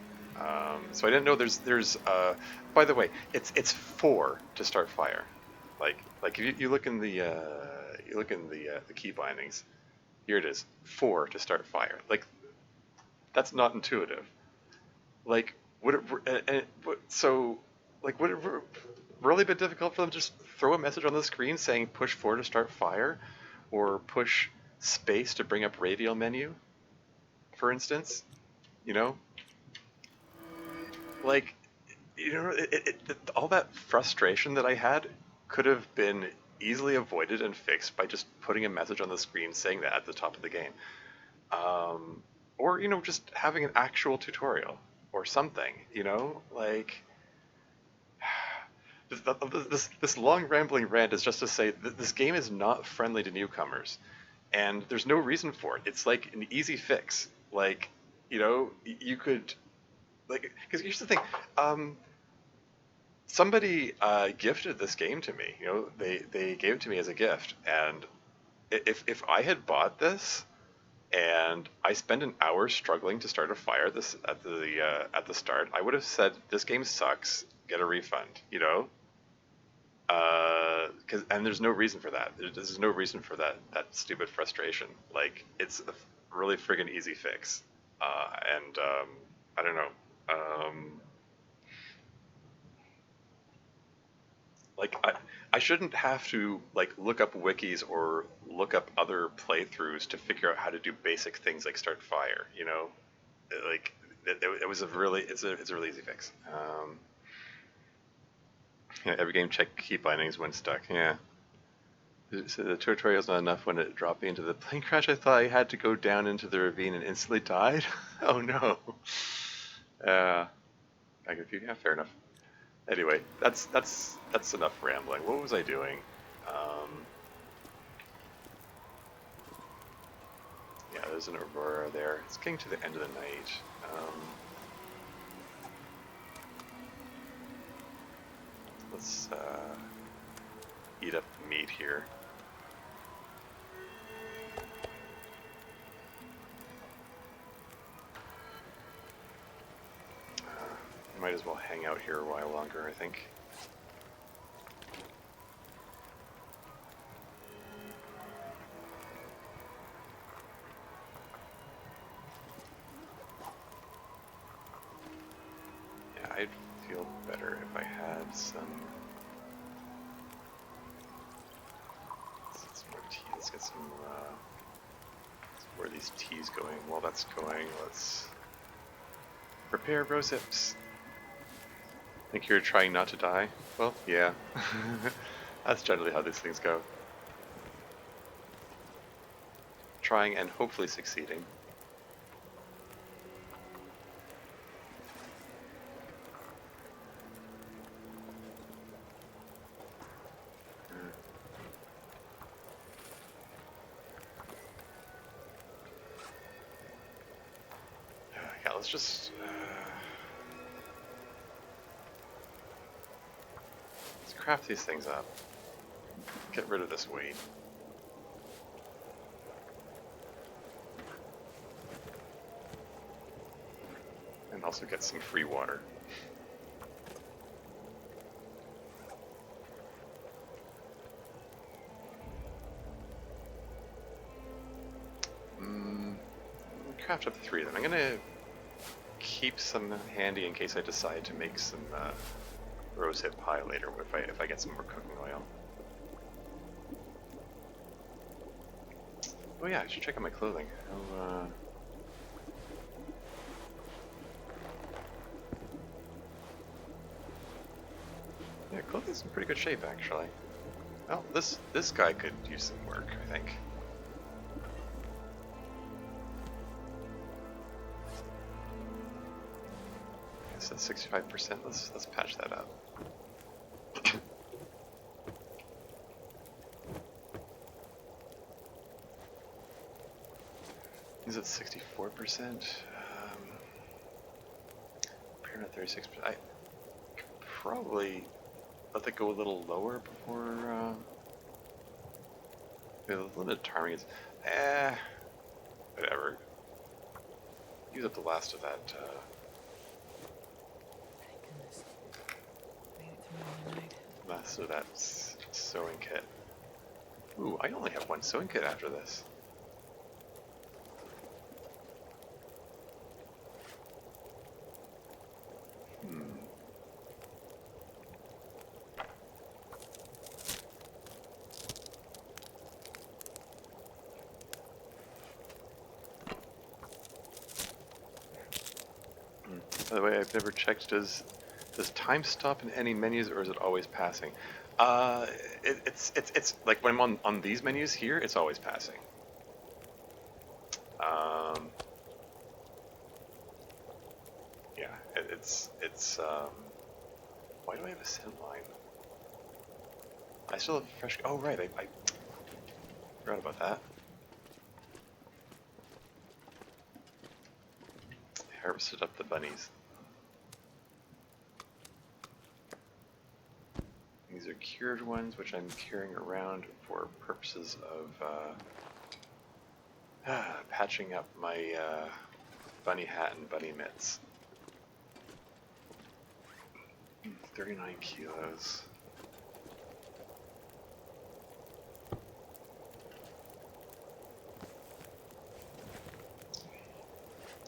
so I didn't know there's by the way, it's 4 to start fire. Like if you look in the key bindings, here it is, 4 to start fire. Like, that's not intuitive. Like, would it really be difficult for them to just throw a message on the screen saying push 4 to start fire, or push space to bring up radial menu, for instance? You know, like, all that frustration that I had could have been easily avoided and fixed by just putting a message on the screen saying that at the top of the game. Or, just having an actual tutorial or something, like this long rambling rant is just to say that this game is not friendly to newcomers, and there's no reason for it. It's like an easy fix. Like, you could, like, because here's the thing. Somebody gifted this game to me. They gave it to me as a gift, and if I had bought this and I spent an hour struggling to start a fire this at the start, I would have said this game sucks. Get a refund. And there's no reason for that. There's no reason for that stupid frustration. Like, it's a really friggin' easy fix. And I don't know. Like, I shouldn't have to like look up wikis or look up other playthroughs to figure out how to do basic things like start fire. Like it was it's a really easy fix. Yeah, every game check key bindings when stuck. Yeah. So the tutorial's not enough. When it dropped me into the plane crash, I thought I had to go down into the ravine and instantly died. Oh no. I confused. Yeah, fair enough. Anyway, that's enough rambling. What was I doing? Yeah, there's an aurora there. It's getting to the end of the night. Let's eat up the meat here. Might as well hang out here a while longer, I think. Yeah, I'd feel better if I had some... Let's get some more tea. Let's get some... where are these teas going? While that's going, let's prepare rose hips. Think you're trying not to die? Well, yeah. That's generally how these things go. Trying and hopefully succeeding. Yeah, let's just... let's craft these things up. Get rid of this weight. And also get some free water. Craft up 3 of them. I'm gonna keep some handy in case I decide to make some rosehip pie later if I get some more cooking oil. Oh yeah, I should check out my clothing. Yeah, clothing's in pretty good shape actually. Well, this guy could use some work, I think. So 65%. Let's patch that up. Is it 64%? Pyramid 36%. I could probably let that go a little lower before. The limited timing is. Whatever. Use up the last of that. Thank goodness. Made it through the night. Last of that sewing kit. Ooh, I only have one sewing kit after this. By the way, I've never checked. Does time stop in any menus, or is it always passing? It's like when I'm on these menus here, it's always passing. Yeah, it's. Why do I have a scent line? I still have fresh. Oh right, I forgot about that. Harvested up the bunnies. These are cured ones, which I'm carrying around for purposes of patching up my bunny hat and bunny mitts. 39 kilos.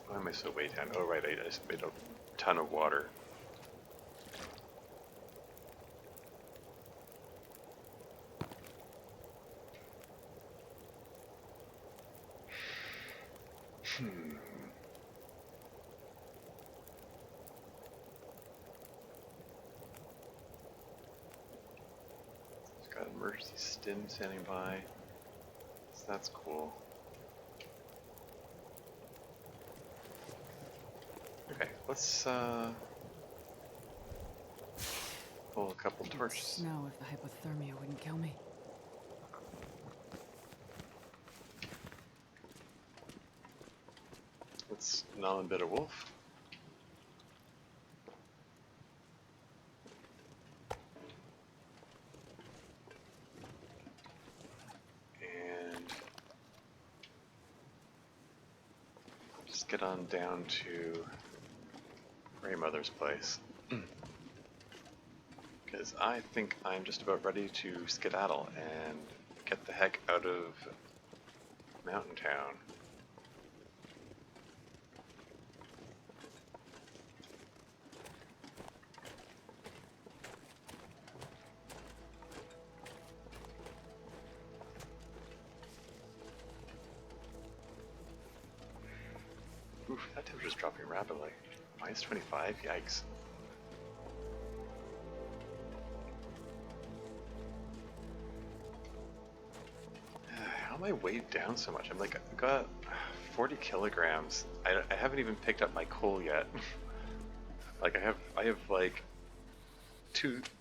Why am I so way down? Oh right, I just made a ton of water. It's got emergency stim standing by. So that's cool. Okay, let's pull a couple torches. Snow if the hypothermia wouldn't kill me. Let's gnaw a bit of wolf. And just get on down to Grandmother's place. Because I think I'm just about ready to skedaddle and get the heck out of Mountain Town. Oof, that temperature's dropping rapidly. Minus 25? Yikes. How am I weighed down so much? I'm like, I've got 40 kilograms. I haven't even picked up my coal yet. Like I have like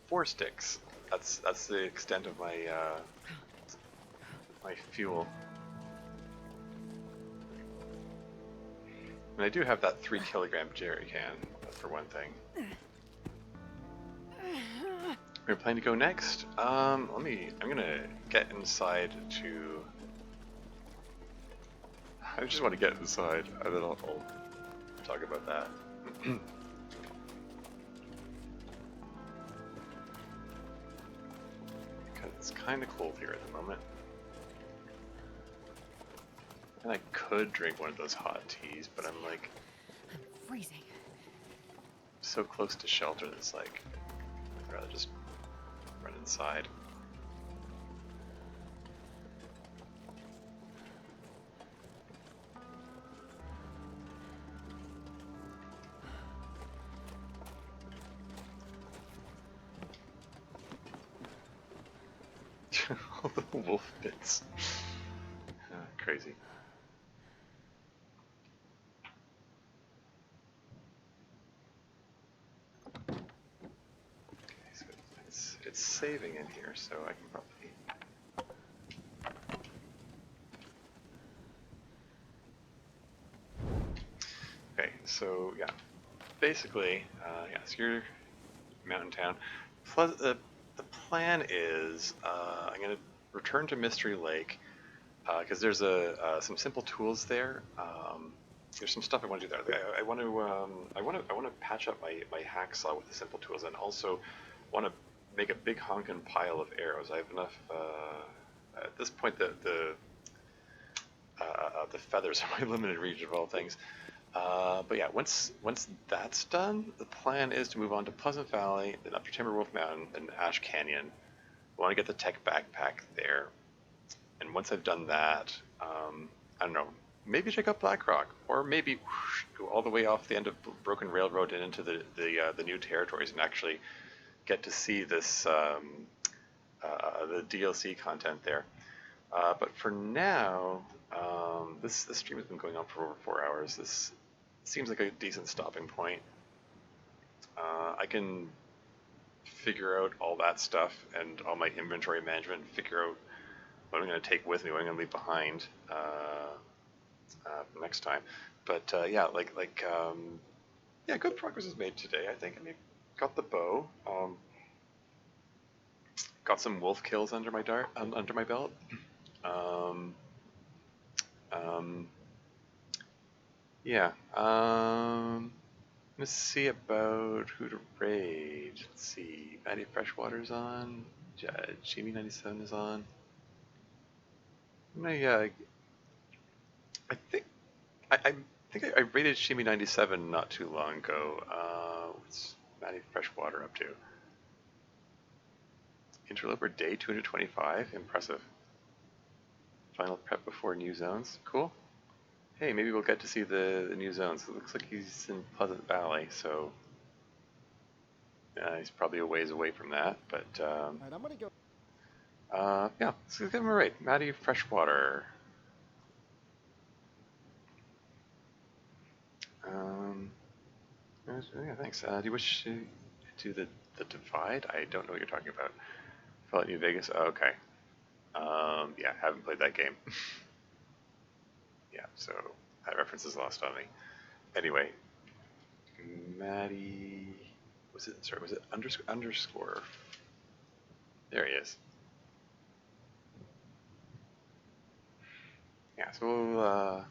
4 sticks. That's the extent of my my fuel. And I do have that 3 kilogram jerry can, for one thing. We're planning to go next. I'm gonna get inside to. I just want to get inside, and then I'll talk about that. Because it's kind of cold here at the moment. And I could drink one of those hot teas, but I'm like I'm freezing. so close to shelter that it's like I'd rather just run inside. All the wolf bits. Crazy. Okay, so it's saving in here, so I can probably. Okay, so yeah, basically, yeah, so you're Mountain Town. The plan is I'm going to return to Mystery Lake because there's some simple tools there. There's some stuff I want to do there. I want to patch up my hacksaw with the simple tools, and also want to make a big honkin' pile of arrows. I have enough. At this point, the feathers are my limited reach of all things. But yeah, once that's done, the plan is to move on to Pleasant Valley, then up to Timberwolf Mountain, and Ash Canyon. I want to get the tech backpack there, and once I've done that, I don't know, maybe check out Blackrock, or maybe whoosh, go all the way off the end of Broken Railroad and into the new territories and actually get to see this the DLC content there. But for now, this stream has been going on for over 4 hours. This seems like a decent stopping point. I can figure out all that stuff and all my inventory management, figure out what I'm going to take with me, what I'm going to leave behind next time. But yeah, yeah, good progress is made today. I think. I mean, got the bow, got some wolf kills under my under my belt. Um, um, yeah. Let's see about who to raid. Let's see. Maddie Freshwater's on. Jamie 97 is on. I think I think I rated Shimi 97 not too long ago. What's Maddie Freshwater up to? Interloper day 225. Impressive. Final prep before new zones. Cool. Hey, maybe we'll get to see the new zones. It looks like he's in Pleasant Valley, so he's probably a ways away from that. But Alright, I'm gonna go. yeah, let's give him a rate. Maddie Freshwater. Yeah, thanks. Do you wish to do the Divide? I don't know what you're talking about. Fallout New Vegas? Oh, okay. Yeah, haven't played that game. Yeah, so that reference is lost on me. Anyway, Maddie, was it underscore? There he is. Yeah, so we'll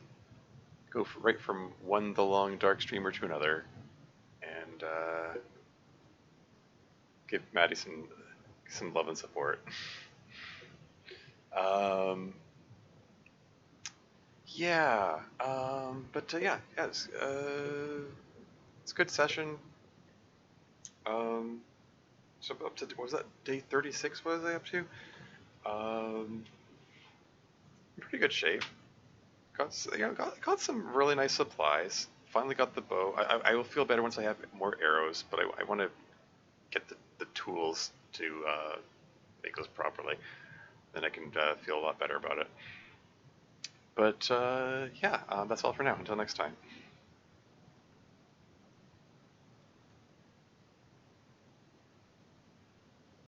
go right from one the long dark streamer to another, and give Maddie some love and support. Yeah, yeah, it's a good session. So up to, what was that, day 36, what was I up to? In pretty good shape. Got some really nice supplies. Finally got the bow. I will feel better once I have more arrows, but I want to get the tools to make those properly. Then I can feel a lot better about it. But yeah, that's all for now. Until next time.